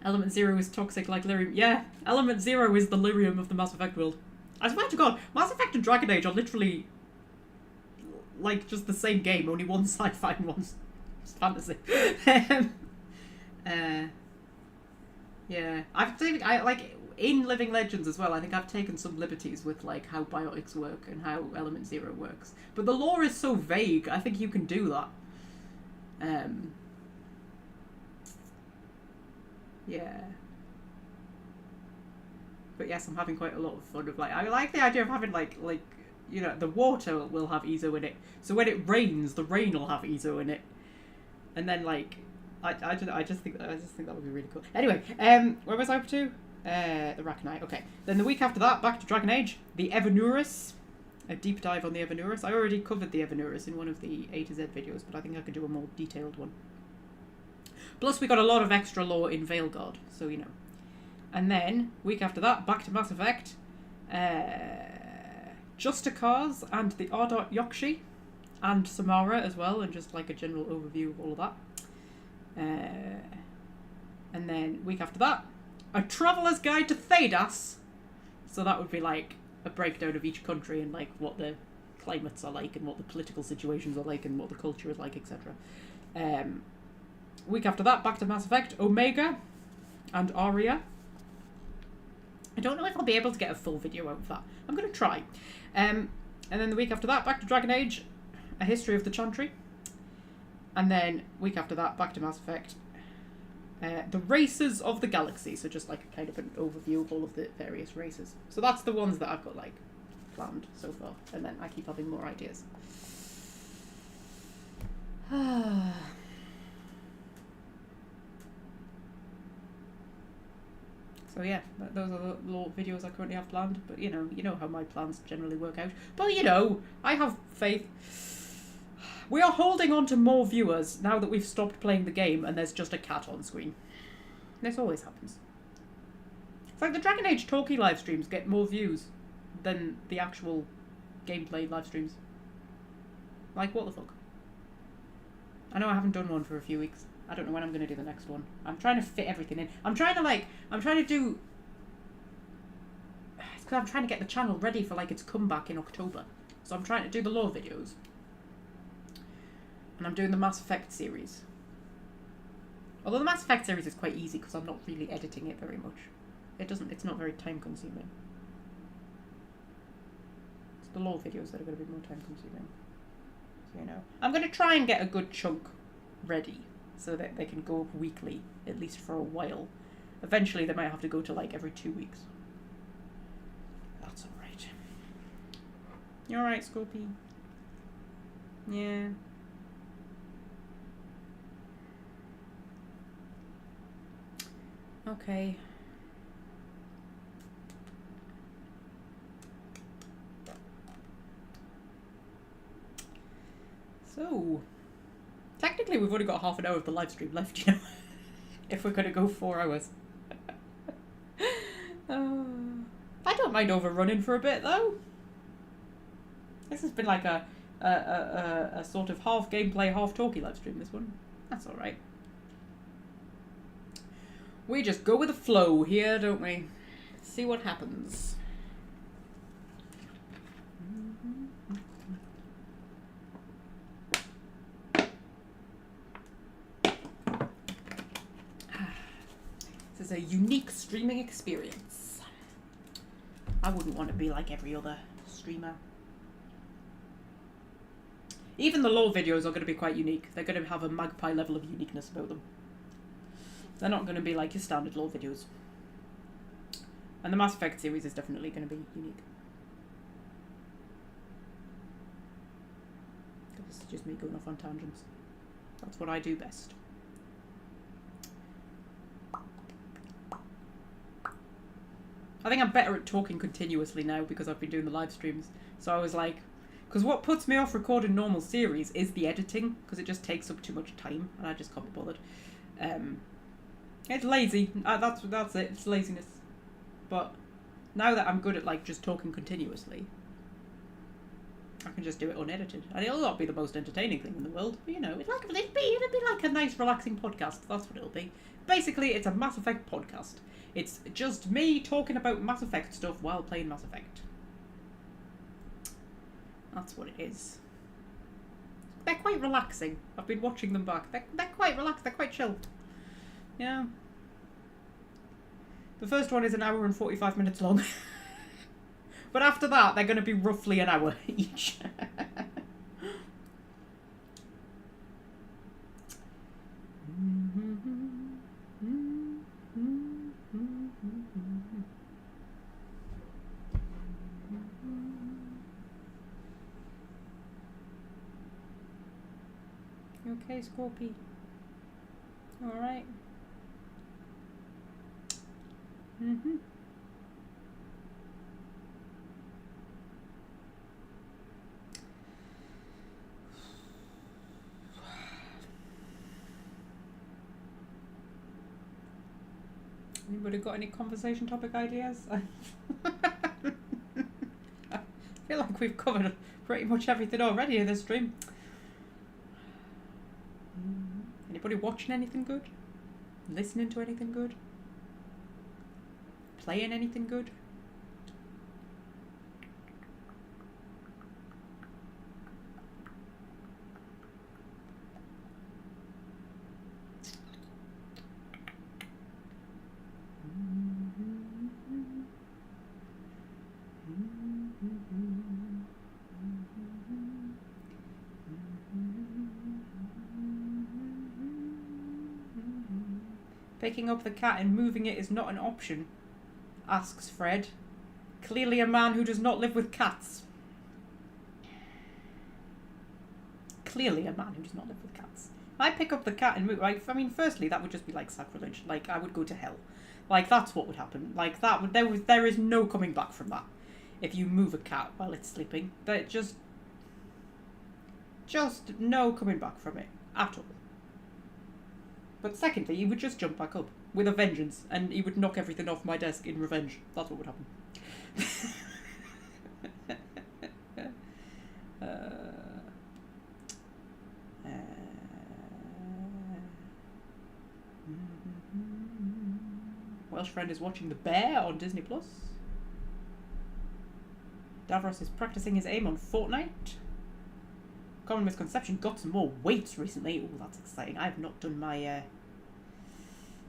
Element 0 is toxic like lyrium. Yeah, Element 0 is the lyrium of the Mass Effect world. I swear to God, Mass Effect and Dragon Age are literally like just the same game, only one's sci-fi and one's fantasy. Yeah, I like in Living Legends as well. I think I've taken some liberties with like how biotics work and how Element 0 works. But the lore is so vague. I think you can do that. Yeah. But yes, I'm having quite a lot of fun of like, I like the idea of having like you know, the water will have ESO in it. So when it rains, the rain will have ESO in it. And then like I just think that would be really cool. Anyway, where was I up to? The Rachni. Okay. Then the week after that, back to Dragon Age, the Evanurus. A deep dive on the Evanurus. I already covered the Evanurus in one of the A to Z videos, but I think I could do a more detailed one. Plus, we got a lot of extra lore in Veilguard, so you know. And then, week after that, back to Mass Effect, Justicars and the Ardot Yokshi, and Samara as well, and just like a general overview of all of that. And then, week after that, A Traveller's Guide to Thedas. So that would be like a breakdown of each country and like what the climates are like and what the political situations are like and what the culture is like, etc. Week after that, back to Mass Effect, Omega and Aria. I don't know if I'll be able to get a full video out of that. I'm going to try. And then the week after that, back to Dragon Age, A History of the Chantry. And then week after that, back to Mass Effect, The Races of the Galaxy. So just like kind of an overview of all of the various races. So that's the ones that I've got like planned so far. And then I keep having more ideas. So yeah, those are the little videos I currently have planned. But you know how my plans generally work out. But I have faith. We are holding on to more viewers now that we've stopped playing the game and there's just a cat on screen. This always happens. It's like the Dragon Age talkie live streams get more views than the actual gameplay live streams. Like, what the fuck? I know I haven't done one for a few weeks. I don't know when I'm going to do the next one. I'm trying to fit everything in. I'm trying to do... It's because I'm trying to get the channel ready for, like, its comeback in October. So I'm trying to do the lore videos. And I'm doing the Mass Effect series. Although the Mass Effect series is quite easy because I'm not really editing it very much. It's not very time consuming. It's the lore videos that are going to be more time consuming. So, I'm going to try and get a good chunk ready so that they can go up weekly, at least for a while. Eventually they might have to go to like every 2 weeks. That's alright. You alright, Scorpy? Yeah. Okay. So, technically we've only got half an hour of the live stream left, if we're going to go 4 hours. I don't mind overrunning for a bit, though. This has been like a sort of half gameplay, half talky live stream, this one. That's alright. We just go with the flow here, don't we? See what happens. This is a unique streaming experience. I wouldn't want to be like every other streamer. Even the lore videos are going to be quite unique. They're going to have a Magpie level of uniqueness about them. They're not going to be like your standard lore videos. And the Mass Effect series is definitely going to be unique. This is just me going off on tangents. That's what I do best. I think I'm better at talking continuously now because I've been doing the live streams. So I was like, because what puts me off recording normal series is the editing, because it just takes up too much time and I just can't be bothered. It's lazy. That's it. It's laziness. But now that I'm good at like just talking continuously, I can just do it unedited, and it'll not be the most entertaining thing in the world. But it'll be like a nice, relaxing podcast. That's what it'll be. Basically, it's a Mass Effect podcast. It's just me talking about Mass Effect stuff while playing Mass Effect. That's what it is. They're quite relaxing. I've been watching them back. They're quite relaxed. They're quite chill. Yeah. The first one is 1 hour and 45 minutes long. But after that, they're going to be roughly an hour each. You okay, Scorpy? Alright. Mm-hmm. Anybody got any conversation topic ideas? I feel like we've covered pretty much everything already in this stream. Anybody watching anything good? Listening to anything good? playing anything good. Picking up the cat and moving it is not an option, asks Fred. Clearly a man who does not live with cats. Clearly a man who does not live with cats. I pick up the cat and move. Like, I mean, firstly, that would just be like sacrilege. Like, I would go to hell. Like, that's what would happen. Like, that would there is no coming back from that. If you move a cat while it's sleeping, that just no coming back from it at all. But secondly, he would just jump back up with a vengeance, and he would knock everything off my desk in revenge. That's what would happen. Welsh friend is watching The Bear on Disney Plus. Davros is practicing his aim on Fortnite. Common misconception, got some more weights recently. Oh, that's exciting. I have not done my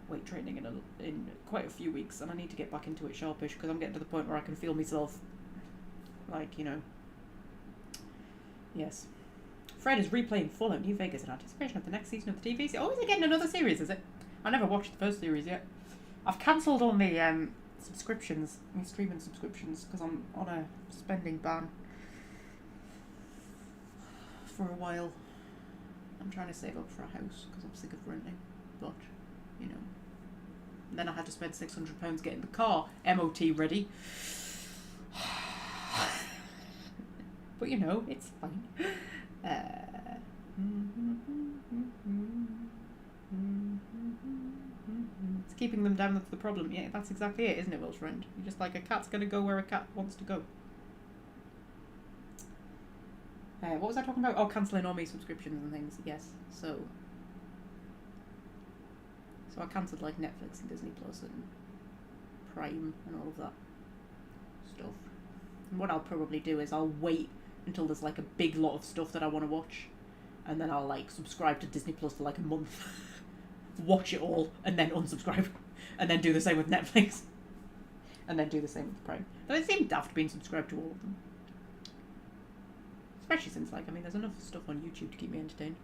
weight training in quite a few weeks, and I need to get back into it sharpish, because I'm getting to the point where I can feel myself, like, you know. Yes. Fred is replaying Fallout New Vegas in anticipation of the next season of the TV series. Oh, is it getting another series, is it? I never watched the first series yet. I've cancelled all my subscriptions, my streaming subscriptions, because I'm on a spending ban for a while. I'm trying to save up for a house because I'm sick of renting, but you know. And then I had to spend £600 getting the car MOT ready. But you know, it's fine. It's keeping them down, that's the problem. Yeah, that's exactly it, isn't it, Welsh friend? You're just like, a cat's gonna go where a cat wants to go. What was I talking about? Oh, cancelling all my subscriptions and things. Yes, so I cancelled like Netflix and Disney Plus and Prime and all of that stuff. And what I'll probably do is I'll wait until there's like a big lot of stuff that I want to watch, and then I'll like subscribe to Disney Plus for like a month, watch it all, and then unsubscribe, and then do the same with Netflix, and then do the same with Prime. Though it seemed daft being subscribed to all of them. Especially since, like, I mean, there's enough stuff on YouTube to keep me entertained.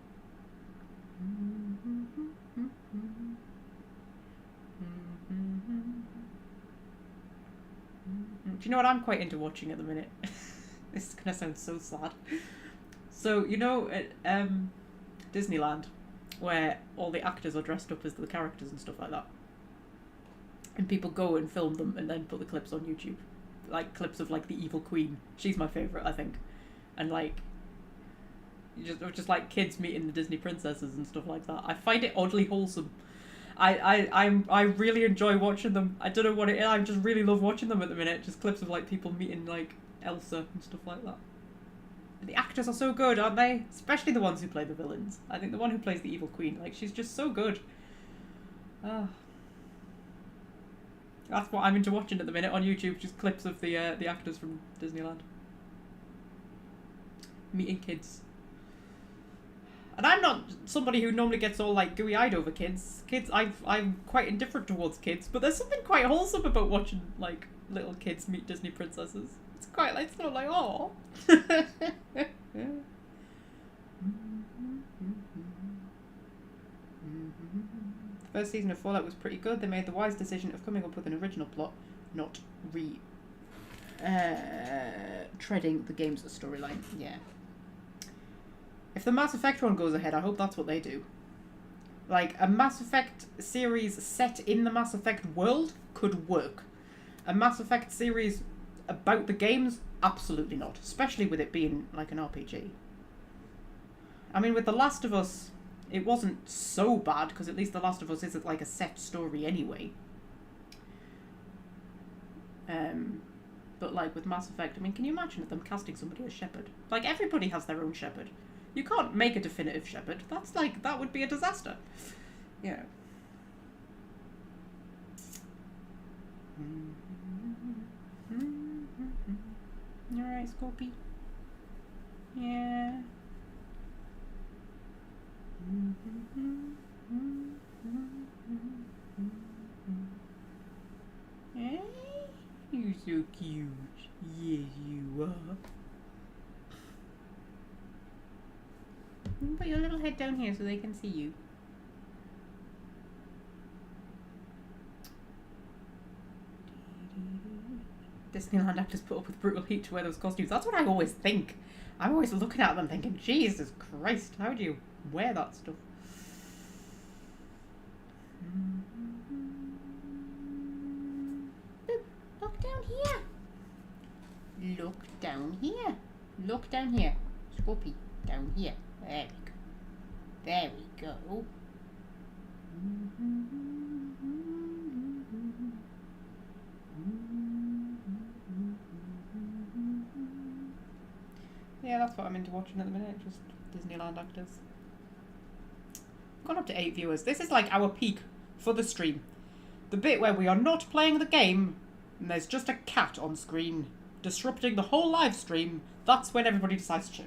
Do you know what I'm quite into watching at the minute? This is going to sound so sad. So, you know, at Disneyland, where all the actors are dressed up as the characters and stuff like that, and people go and film them and then put the clips on YouTube. Like, clips of, like, the evil queen. She's my favourite, I think. And like, just like kids meeting the Disney princesses and stuff like that. I find it oddly wholesome. I really enjoy watching them. I don't know what it is. I just really love watching them at the minute. Just clips of like people meeting like Elsa and stuff like that. The actors are so good, aren't they? Especially the ones who play the villains. I think the one who plays the evil queen, like, she's just so good. That's what I'm into watching at the minute on YouTube. Just clips of the actors from Disneyland meeting kids. And I'm not somebody who normally gets all like gooey-eyed over kids. I'm quite indifferent towards kids, but there's something quite wholesome about watching like little kids meet Disney princesses. It's quite like, sort of like, oh. The first season of Fallout was pretty good. They made the wise decision of coming up with an original plot, not treading the game's storyline. Yeah. If the Mass Effect one goes ahead, I hope that's what they do. Like, a Mass Effect series set in the Mass Effect world could work. A Mass Effect series about the games, absolutely not. Especially with it being like an RPG. I mean, with The Last of Us, it wasn't so bad, because at least The Last of Us isn't like a set story anyway. But like with Mass Effect, I mean, can you imagine them casting somebody as Shepard? Like, everybody has their own Shepard. You can't make a definitive Shepard. That's like, that would be a disaster. Yeah. You alright, Scorpy? Yeah. Hey, you're so cute. Yes, you are. Put your little head down here so they can see you. Disneyland actors put up with brutal heat to wear those costumes. That's what I always think. I'm always looking at them thinking, Jesus Christ, how do you wear that stuff? Boop. Look down here. Look down here. Look down here. Scorpy, down here. There we go. There we go. Yeah, that's what I'm into watching at the minute, just Disneyland actors. Gone up to 8 viewers. This is like our peak for the stream. The bit where we are not playing the game and there's just a cat on screen disrupting the whole live stream. That's when everybody decides to chill.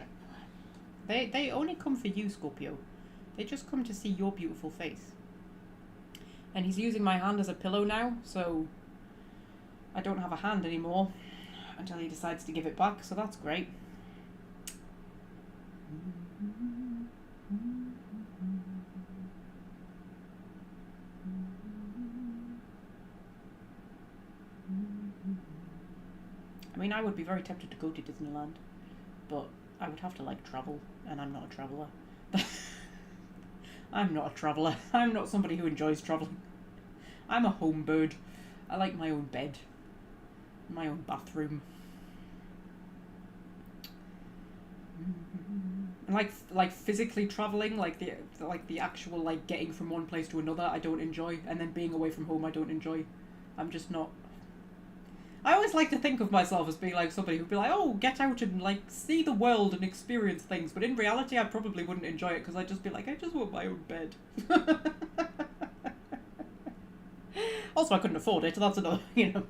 They only come for you, Scorpio. They just come to see your beautiful face. And he's using my hand as a pillow now, so I don't have a hand anymore until he decides to give it back, so that's great. I mean, I would be very tempted to go to Disneyland, but I would have to, like, travel, and I'm not a traveller. I'm not a traveller. I'm not somebody who enjoys travelling. I'm a home bird. I like my own bed, my own bathroom. And like physically travelling, like the actual, like, getting from one place to another, I don't enjoy, and then being away from home, I don't enjoy. I'm just not. I always like to think of myself as being like somebody who'd be like, oh, get out and, like, see the world and experience things. But in reality, I probably wouldn't enjoy it because I'd just be like, I just want my own bed. Also, I couldn't afford it. That's another, you know.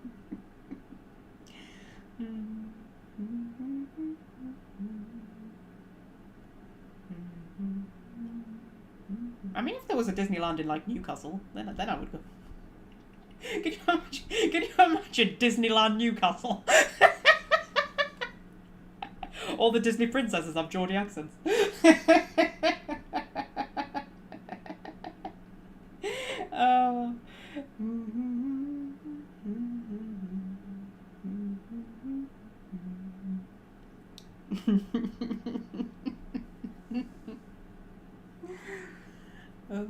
I mean, if there was a Disneyland in, like, Newcastle, then I would go. Can you imagine Disneyland Newcastle? All the Disney princesses have Geordie accents. Oh. Oh.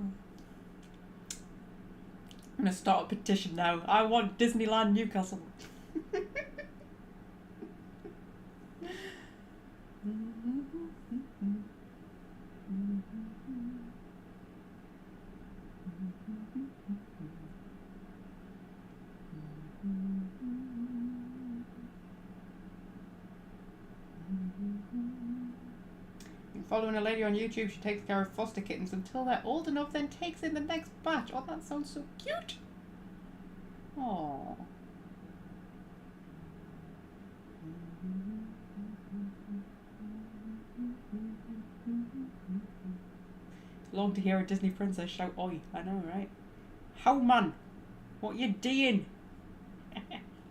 I'm gonna start a petition now. I want Disneyland Newcastle. Following a lady on YouTube, she takes care of foster kittens until they're old enough, then takes in the next batch. Oh, that sounds so cute. Aww. Long to hear a Disney princess shout oi. I know, right? How, man? What you doing?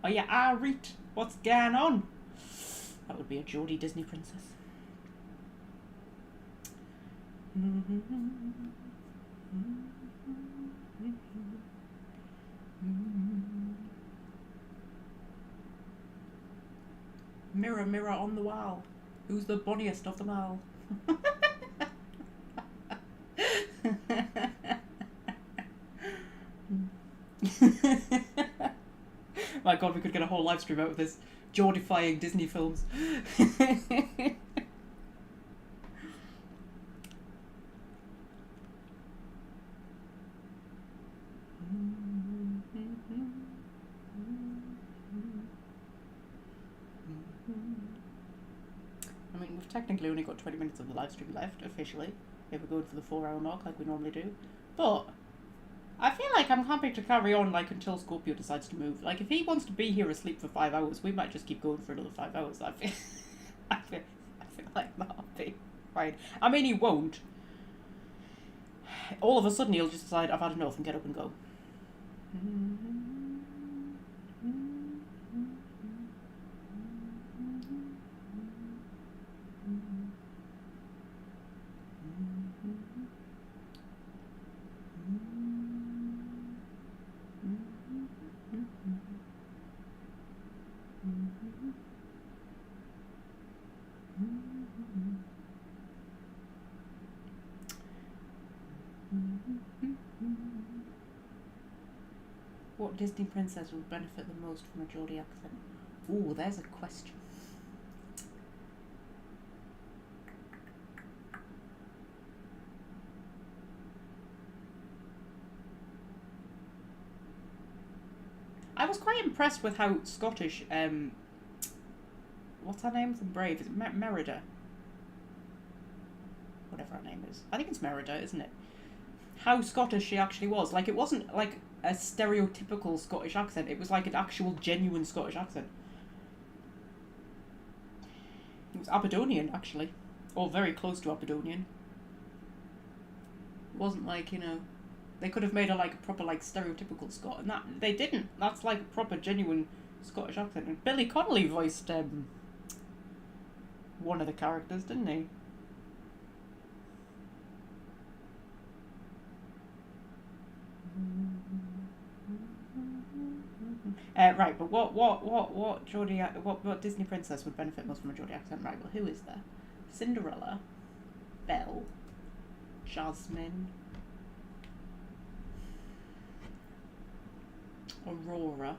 Are you alright? What's going on? That would be a Geordie Disney princess. Mirror, mirror on the wall, who's the bonniest of them all? My god, we could get a whole live stream out of this. Geordifying Disney films. I mean, we've technically only got 20 minutes of the live stream left, officially, if we're going for the 4-hour mark like we normally do. But I feel like I'm happy to carry on, like, until Scorpio decides to move. Like, if he wants to be here asleep for 5 hours, we might just keep going for another 5 hours. I feel like that'll be fine. I mean, he won't. All of a sudden, he'll just decide, I've had enough, and get up and go. What Disney princess would benefit the most from a Geordie accent? Ooh, there's a question. I was quite impressed with how Scottish, what's her name from Brave? Is it Merida? Whatever her name is. I think it's Merida, isn't it? How Scottish she actually was. Like, it wasn't like a stereotypical Scottish accent. It was like an actual genuine Scottish accent. It was Aberdonian, actually. Or very close to Aberdonian. It wasn't like, you know, they could have made her like a proper, like, stereotypical Scot. And that, they didn't. That's like a proper, genuine Scottish accent. And Billy Connolly voiced one of the characters, didn't he? Right, but what Disney princess would benefit most from a Geordie accent? Right, well, who is there? Cinderella, Belle, Jasmine, Aurora.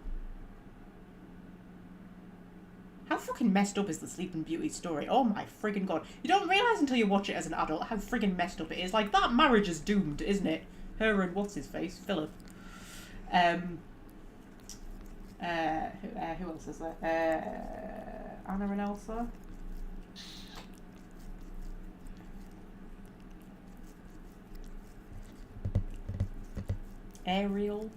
How fucking messed up is the Sleeping Beauty story? Oh my friggin' god. You don't realise until you watch it as an adult how friggin' messed up it is. Like, that marriage is doomed, isn't it? Her and what's-his-face? Philip. Who else is there? Anna and Elsa. Ariel.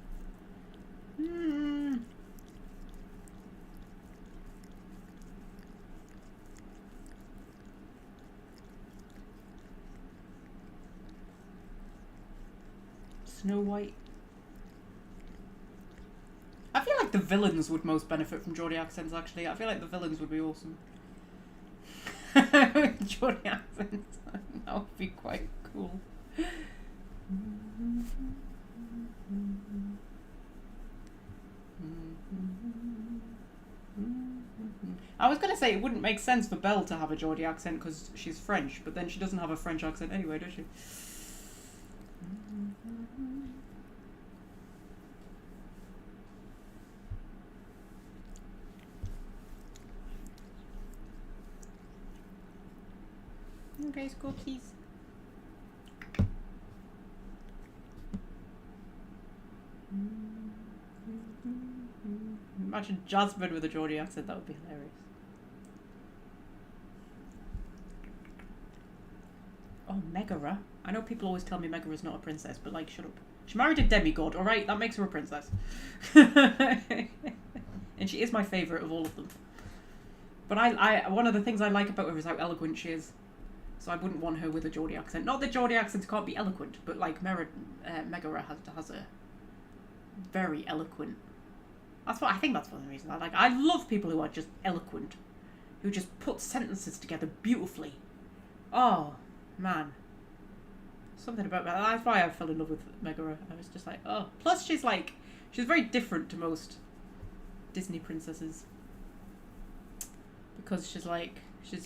Snow White. I feel like the villains would most benefit from Geordie accents, actually. I feel like the villains would be awesome. Geordie accents. That would be quite cool. I was going to say it wouldn't make sense for Belle to have a Geordie accent because she's French, but then she doesn't have a French accent anyway, does she? Okay, cookies. Imagine Jasmine with a Geordie accent, that would be hilarious. Oh, Megara. I know people always tell me Megara's not a princess, but like, shut up. She married a demigod, alright? That makes her a princess. And she is my favourite of all of them. But I one of the things I like about her is how eloquent she is. So I wouldn't want her with a Geordie accent. Not that Geordie accents can't be eloquent, but like Megara has a very eloquent. I think that's one of the reasons I like. I love people who are just eloquent, who just put sentences together beautifully. Oh man, something about that. That's why I fell in love with Megara. I was just like, oh. Plus, she's very different to most Disney princesses because she's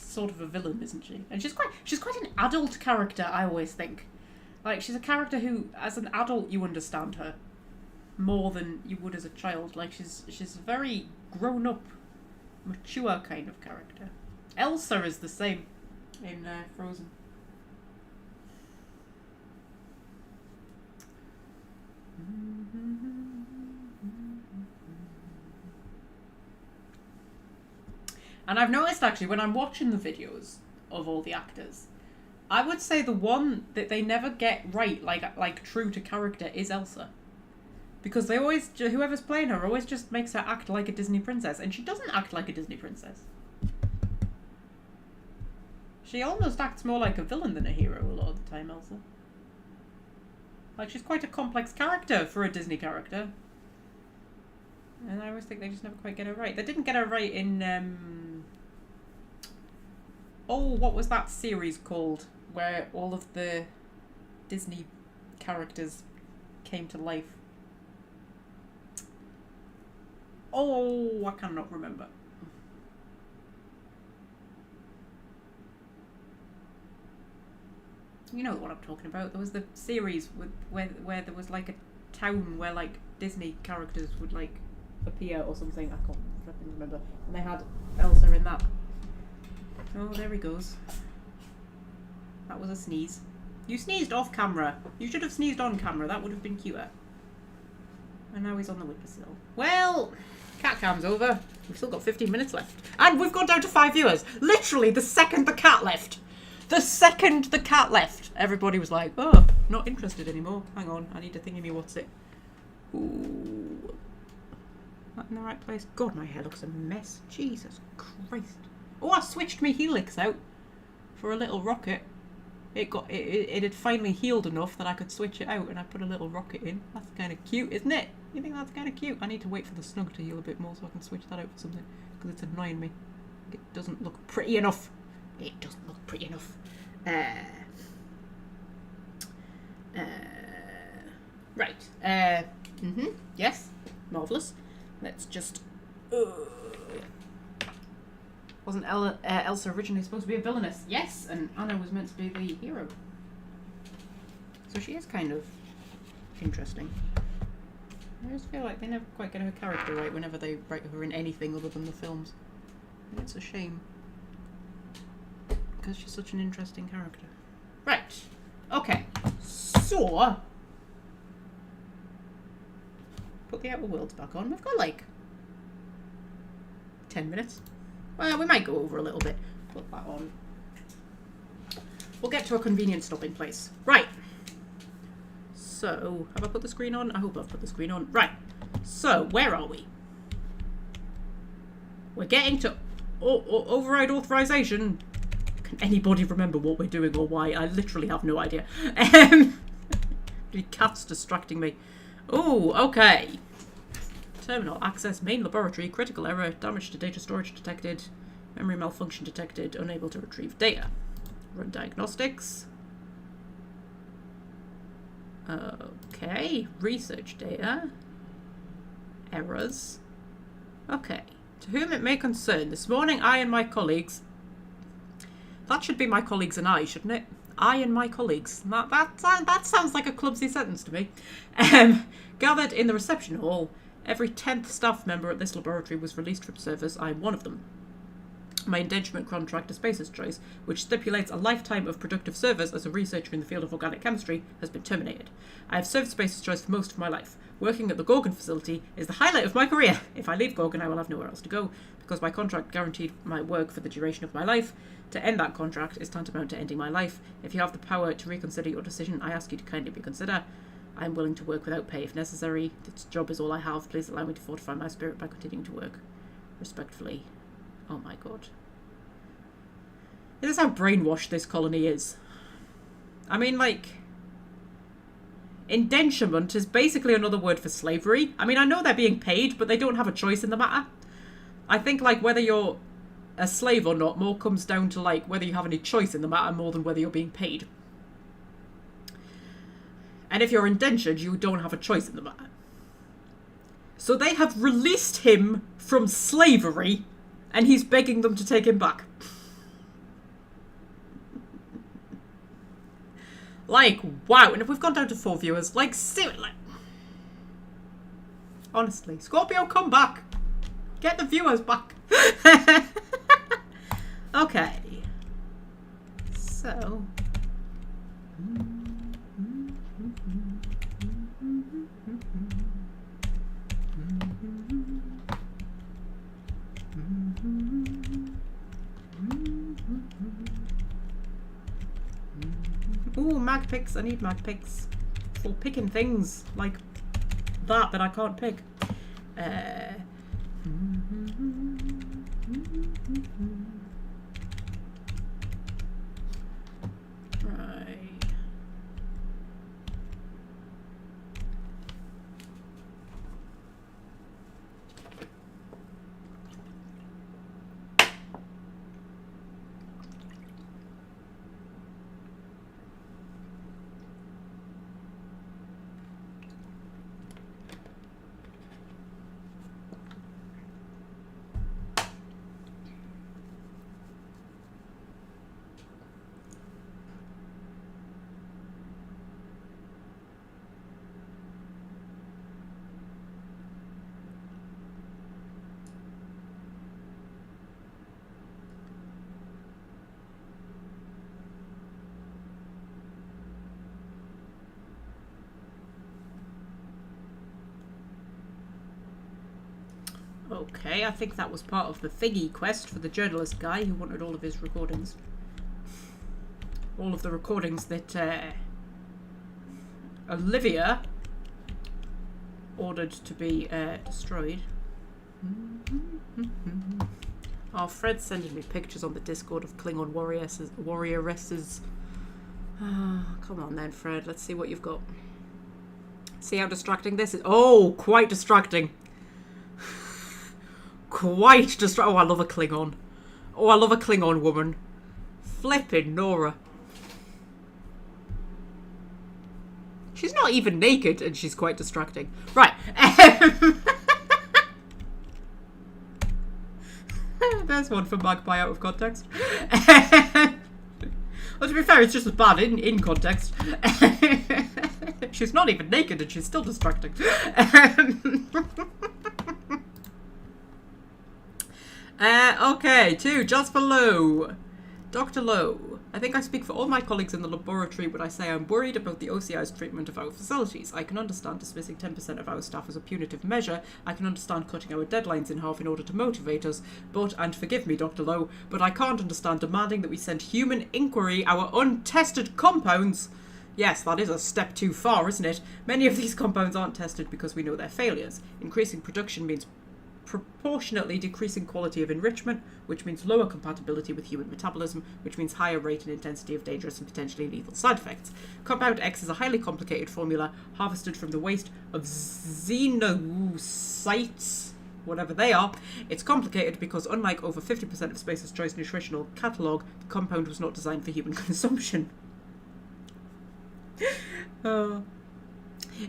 sort of a villain, isn't she? And she's quite an adult character. I always think, like, she's a character who, as an adult, you understand her more than you would as a child. Like, she's a very grown up, mature kind of character. Elsa is the same in Frozen. And I've noticed, actually, when I'm watching the videos of all the actors, I would say the one that they never get right, like true to character, is Elsa. Because they always, whoever's playing her always just makes her act like a Disney princess. And she doesn't act like a Disney princess. She almost acts more like a villain than a hero a lot of the time, Elsa. Like, she's quite a complex character for a Disney character. And I always think they just never quite get her right. They didn't get her right in, oh, what was that series called? Where all of the Disney characters came to life. Oh, I cannot remember. You know what I'm talking about. There was the series with where there was like a town where like Disney characters would like appear or something. I can't fucking remember. And they had Elsa in that. Oh, there he goes. That was a sneeze. You sneezed off camera. You should have sneezed on camera. That would have been cuter. And now he's on the windowsill. Well, cat cam's over. We've still got 15 minutes left. And we've gone down to 5 viewers. Literally the second the cat left. The second the cat left, everybody was like, oh, not interested anymore. Hang on, I need to thingy what's it. Ooh. That in the right place? God, my hair looks a mess. Jesus Christ. Oh, I switched my helix out for a little rocket. It had finally healed enough that I could switch it out, and I put a little rocket in. That's kind of cute, isn't it? You think that's kind of cute? I need to wait for the snug to heal a bit more so I can switch that out for something, because it's annoying me. It doesn't look pretty enough. It doesn't look pretty enough. Right. Yes. Marvellous. Let's just... Wasn't Elsa originally supposed to be a villainess? Yes, and Anna was meant to be the hero. So she is kind of interesting. I just feel like they never quite get her character right whenever they write her in anything other than the films. And it's a shame. Because she's such an interesting character. Right. Okay. So... Put the Outer Worlds back on. We've got like 10 minutes. Well, we might go over a little bit. Put that on. We'll get to a convenient stopping place. Right. So, have I put the screen on? I hope I've put the screen on. Right. So, where are we? We're getting to override authorization. Can anybody remember what we're doing or why? I literally have no idea. The cat's distracting me. Oh, okay. Terminal access main laboratory. Critical error. Damage to data storage detected. Memory malfunction detected. Unable to retrieve data. Run diagnostics. Okay. Research data. Errors. Okay. To whom it may concern, this morning I and my colleagues... That should be my colleagues and I, shouldn't it? I and my colleagues. That sounds like a clumsy sentence to me. Gathered in the reception hall. Every 10th staff member at this laboratory was released from service. I am one of them. My indenturement contract to Spacer's Choice, which stipulates a lifetime of productive service as a researcher in the field of organic chemistry, has been terminated. I have served Spacer's Choice for most of my life. Working at the Gorgon facility is the highlight of my career. If I leave Gorgon, I will have nowhere else to go, because my contract guaranteed my work for the duration of my life. To end that contract is tantamount to ending my life. If you have the power to reconsider your decision, I ask you to kindly reconsider. I am willing to work without pay if necessary. This job is all I have. Please allow me to fortify my spirit by continuing to work. Respectfully. Oh my god. This is how brainwashed this colony is. I mean, like... Indenturement is basically another word for slavery. I mean, I know they're being paid, but they don't have a choice in the matter. I think, like, whether you're a slave or not more comes down to, like, whether you have any choice in the matter more than whether you're being paid. And if you're indentured, you don't have a choice in the matter. So they have released him from slavery, and he's begging them to take him back. Like, wow. And if we've gone down to 4 viewers, like, seriously. Honestly. Scorpio, come back. Get the viewers back. Okay. So. Ooh, mag picks. I need mag picks for picking things like that, then I can't pick. Right. Okay, I think that was part of the thingy quest for the journalist guy who wanted all of his recordings. All of the recordings that Olivia ordered to be destroyed. Oh, Fred's sending me pictures on the Discord of Klingon warrioresses. Come on then, Fred. Let's see what you've got. See how distracting this is? Oh, quite distracting. Quite distracting. Oh, I love a Klingon. Oh, I love a Klingon woman. Flippin' Nora. She's not even naked and she's quite distracting. Right. There's one for Magpie out of context. Well, to be fair, it's just as bad in context. She's not even naked and she's still distracting. Okay, to Jasper Lowe. Dr. Lowe, I think I speak for all my colleagues in the laboratory when I say I'm worried about the OCI's treatment of our facilities. I can understand dismissing 10% of our staff as a punitive measure. I can understand cutting our deadlines in half in order to motivate us. But, and forgive me, Dr. Lowe, but I can't understand demanding that we send human inquiry our untested compounds. Yes, that is a step too far, isn't it? Many of these compounds aren't tested because we know they're failures. Increasing production means proportionately decreasing quality of enrichment, which means lower compatibility with human metabolism, which means higher rate and intensity of dangerous and potentially lethal side effects. Compound X is a highly complicated formula harvested from the waste of xenocytes, whatever they are. It's complicated because unlike over 50% of Space's Choice nutritional catalogue, the compound was not designed for human consumption.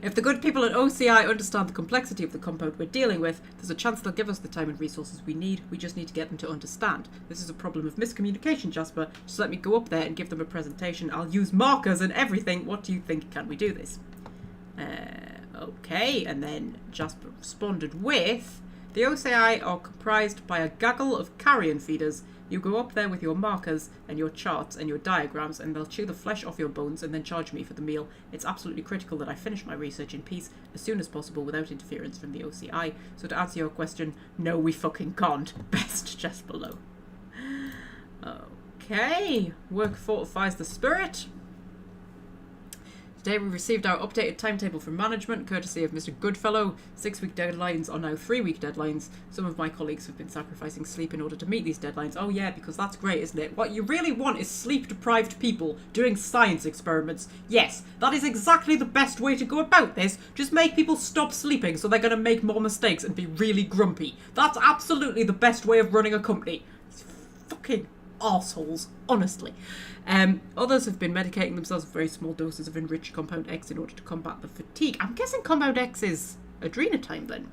If the good people at OCI understand the complexity of the compound we're dealing with, there's a chance they'll give us the time and resources we need. We just need to get them to understand. This is a problem of miscommunication, Jasper. Just let me go up there and give them a presentation. I'll use markers and everything. What do you think? Can we do this? Okay, and then Jasper responded with, the OCI are comprised by a gaggle of carrion feeders. You go up there with your markers and your charts and your diagrams and they'll chew the flesh off your bones and then charge me for the meal. It's absolutely critical that I finish my research in peace as soon as possible without interference from the OCI. So to answer your question, no, we fucking can't. Best, Jasper Lowe. Okay. Work fortifies the spirit. Today we received our updated timetable from management, courtesy of Mr. Goodfellow. 6-week deadlines are now 3-week deadlines. Some of my colleagues have been sacrificing sleep in order to meet these deadlines. Oh yeah, because that's great, isn't it? What you really want is sleep-deprived people doing science experiments. Yes, that is exactly the best way to go about this. Just make people stop sleeping so they're going to make more mistakes and be really grumpy. That's absolutely the best way of running a company. It's fucking arseholes, honestly. Others have been medicating themselves with very small doses of enriched Compound X in order to combat the fatigue. I'm guessing Compound X is adrenotime then.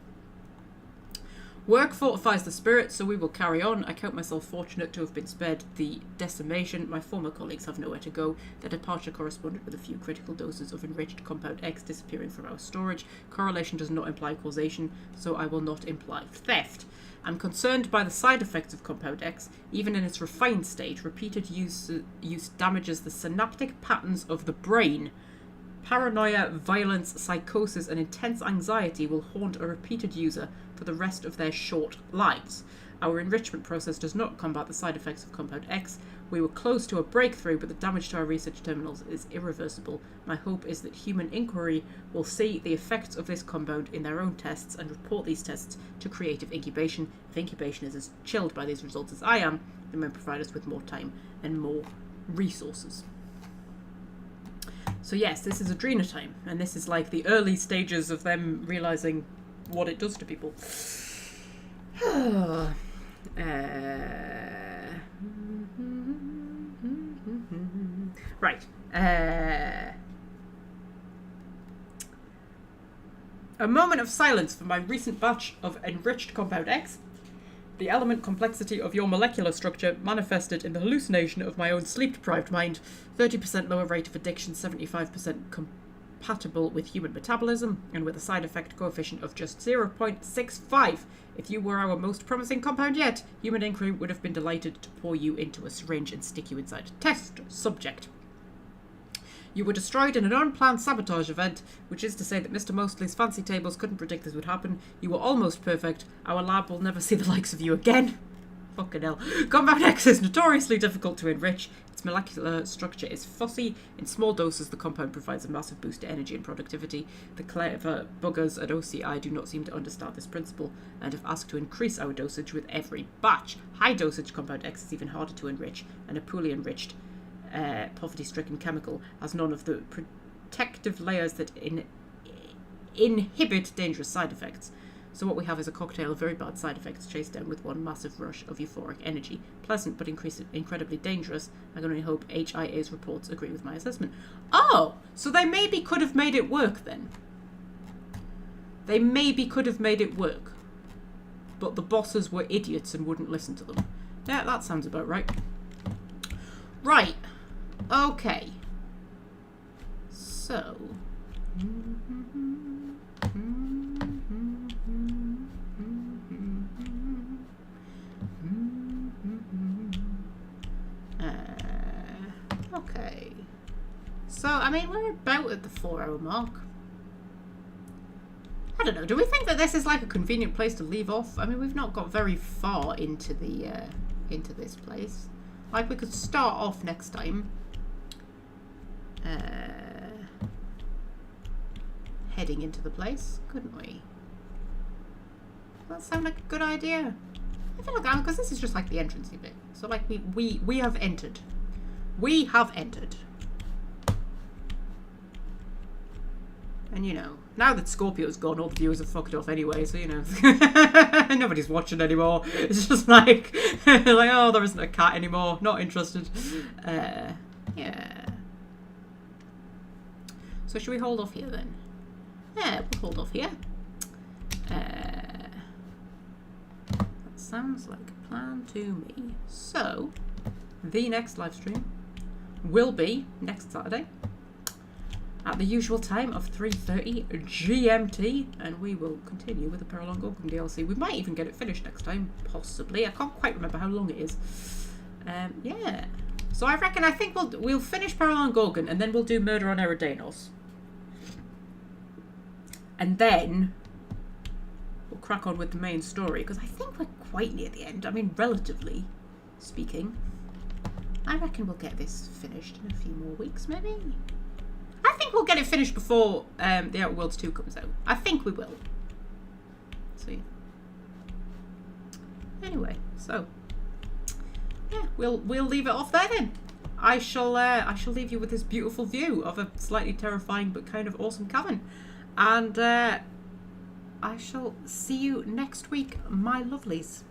Work fortifies the spirit, so we will carry on. I count myself fortunate to have been spared the decimation. My former colleagues have nowhere to go. Their departure corresponded with a few critical doses of enriched Compound X disappearing from our storage. Correlation does not imply causation, so I will not imply theft. I'm concerned by the side effects of Compound X. Even in its refined state, repeated use damages the synaptic patterns of the brain. Paranoia, violence, psychosis, and intense anxiety will haunt a repeated user for the rest of their short lives. Our enrichment process does not combat the side effects of Compound X. We were close to a breakthrough, but the damage to our research terminals is irreversible. My hope is that human inquiry will see the effects of this compound in their own tests and report these tests to creative incubation. If incubation is as chilled by these results as I am, they may provide us with more time and more resources. So yes, this is Adrena time, and this is like the early stages of them realising what it does to people. Right. A moment of silence for my recent batch of enriched compound X. The element complexity of your molecular structure manifested in the hallucination of my own sleep-deprived mind. 30% lower rate of addiction, 75% compatible with human metabolism, and with a side effect coefficient of just 0.65. If you were our most promising compound yet, Human Inquiry would have been delighted to pour you into a syringe and stick you inside a test subject. You were destroyed in an unplanned sabotage event, which is to say that Mr. Mostley's fancy tables couldn't predict this would happen. You were almost perfect. Our lab will never see the likes of you again. Fucking hell. Compound X is notoriously difficult to enrich. Its molecular structure is fussy. In small doses, the compound provides a massive boost to energy and productivity. The clever buggers at OCI do not seem to understand this principle and have asked to increase our dosage with every batch. High dosage Compound X is even harder to enrich, and a poorly enriched poverty-stricken chemical has none of the protective layers that inhibit dangerous side effects. So what we have is a cocktail of very bad side effects chased down with one massive rush of euphoric energy. Pleasant but incredibly dangerous. I can only hope HIA's reports agree with my assessment. Oh! So they maybe could have made it work then. They maybe could have made it work. But the bosses were idiots and wouldn't listen to them. Yeah, that sounds about right. Right. Okay. So. Okay. So, I mean, we're about at the 4-hour mark. I don't know. Do we think that this is like a convenient place to leave off? I mean, we've not got very far into the into this place. Like, we could start off next time heading into the place, couldn't we? Does that sound like a good idea? I feel like, because this is just like the entrance bit. So like we have entered. We have entered. And you know, now that Scorpio's gone, all the viewers have fucked off anyway, so you know, nobody's watching anymore. It's just like, like, oh, there isn't a cat anymore, not interested. Yeah. So should we hold off here then? Yeah, we'll hold off here. That sounds like a plan to me. So, the next live stream will be next Saturday at the usual time of 3:30 GMT, and we will continue with the Paralon Gorgon DLC. We might even get it finished next time, possibly. I can't quite remember how long it is. Yeah. So I think we'll finish Paralon Gorgon, and then we'll do Murder on Eridanos. And then we'll crack on with the main story, because I think we're quite near the end. I mean, relatively speaking. I reckon we'll get this finished in a few more weeks, maybe? I think we'll get it finished before The Outer Worlds 2 comes out. I think we will. See. Anyway, so yeah, we'll leave it off there then. I shall leave you with this beautiful view of a slightly terrifying but kind of awesome cavern. And I shall see you next week, my lovelies.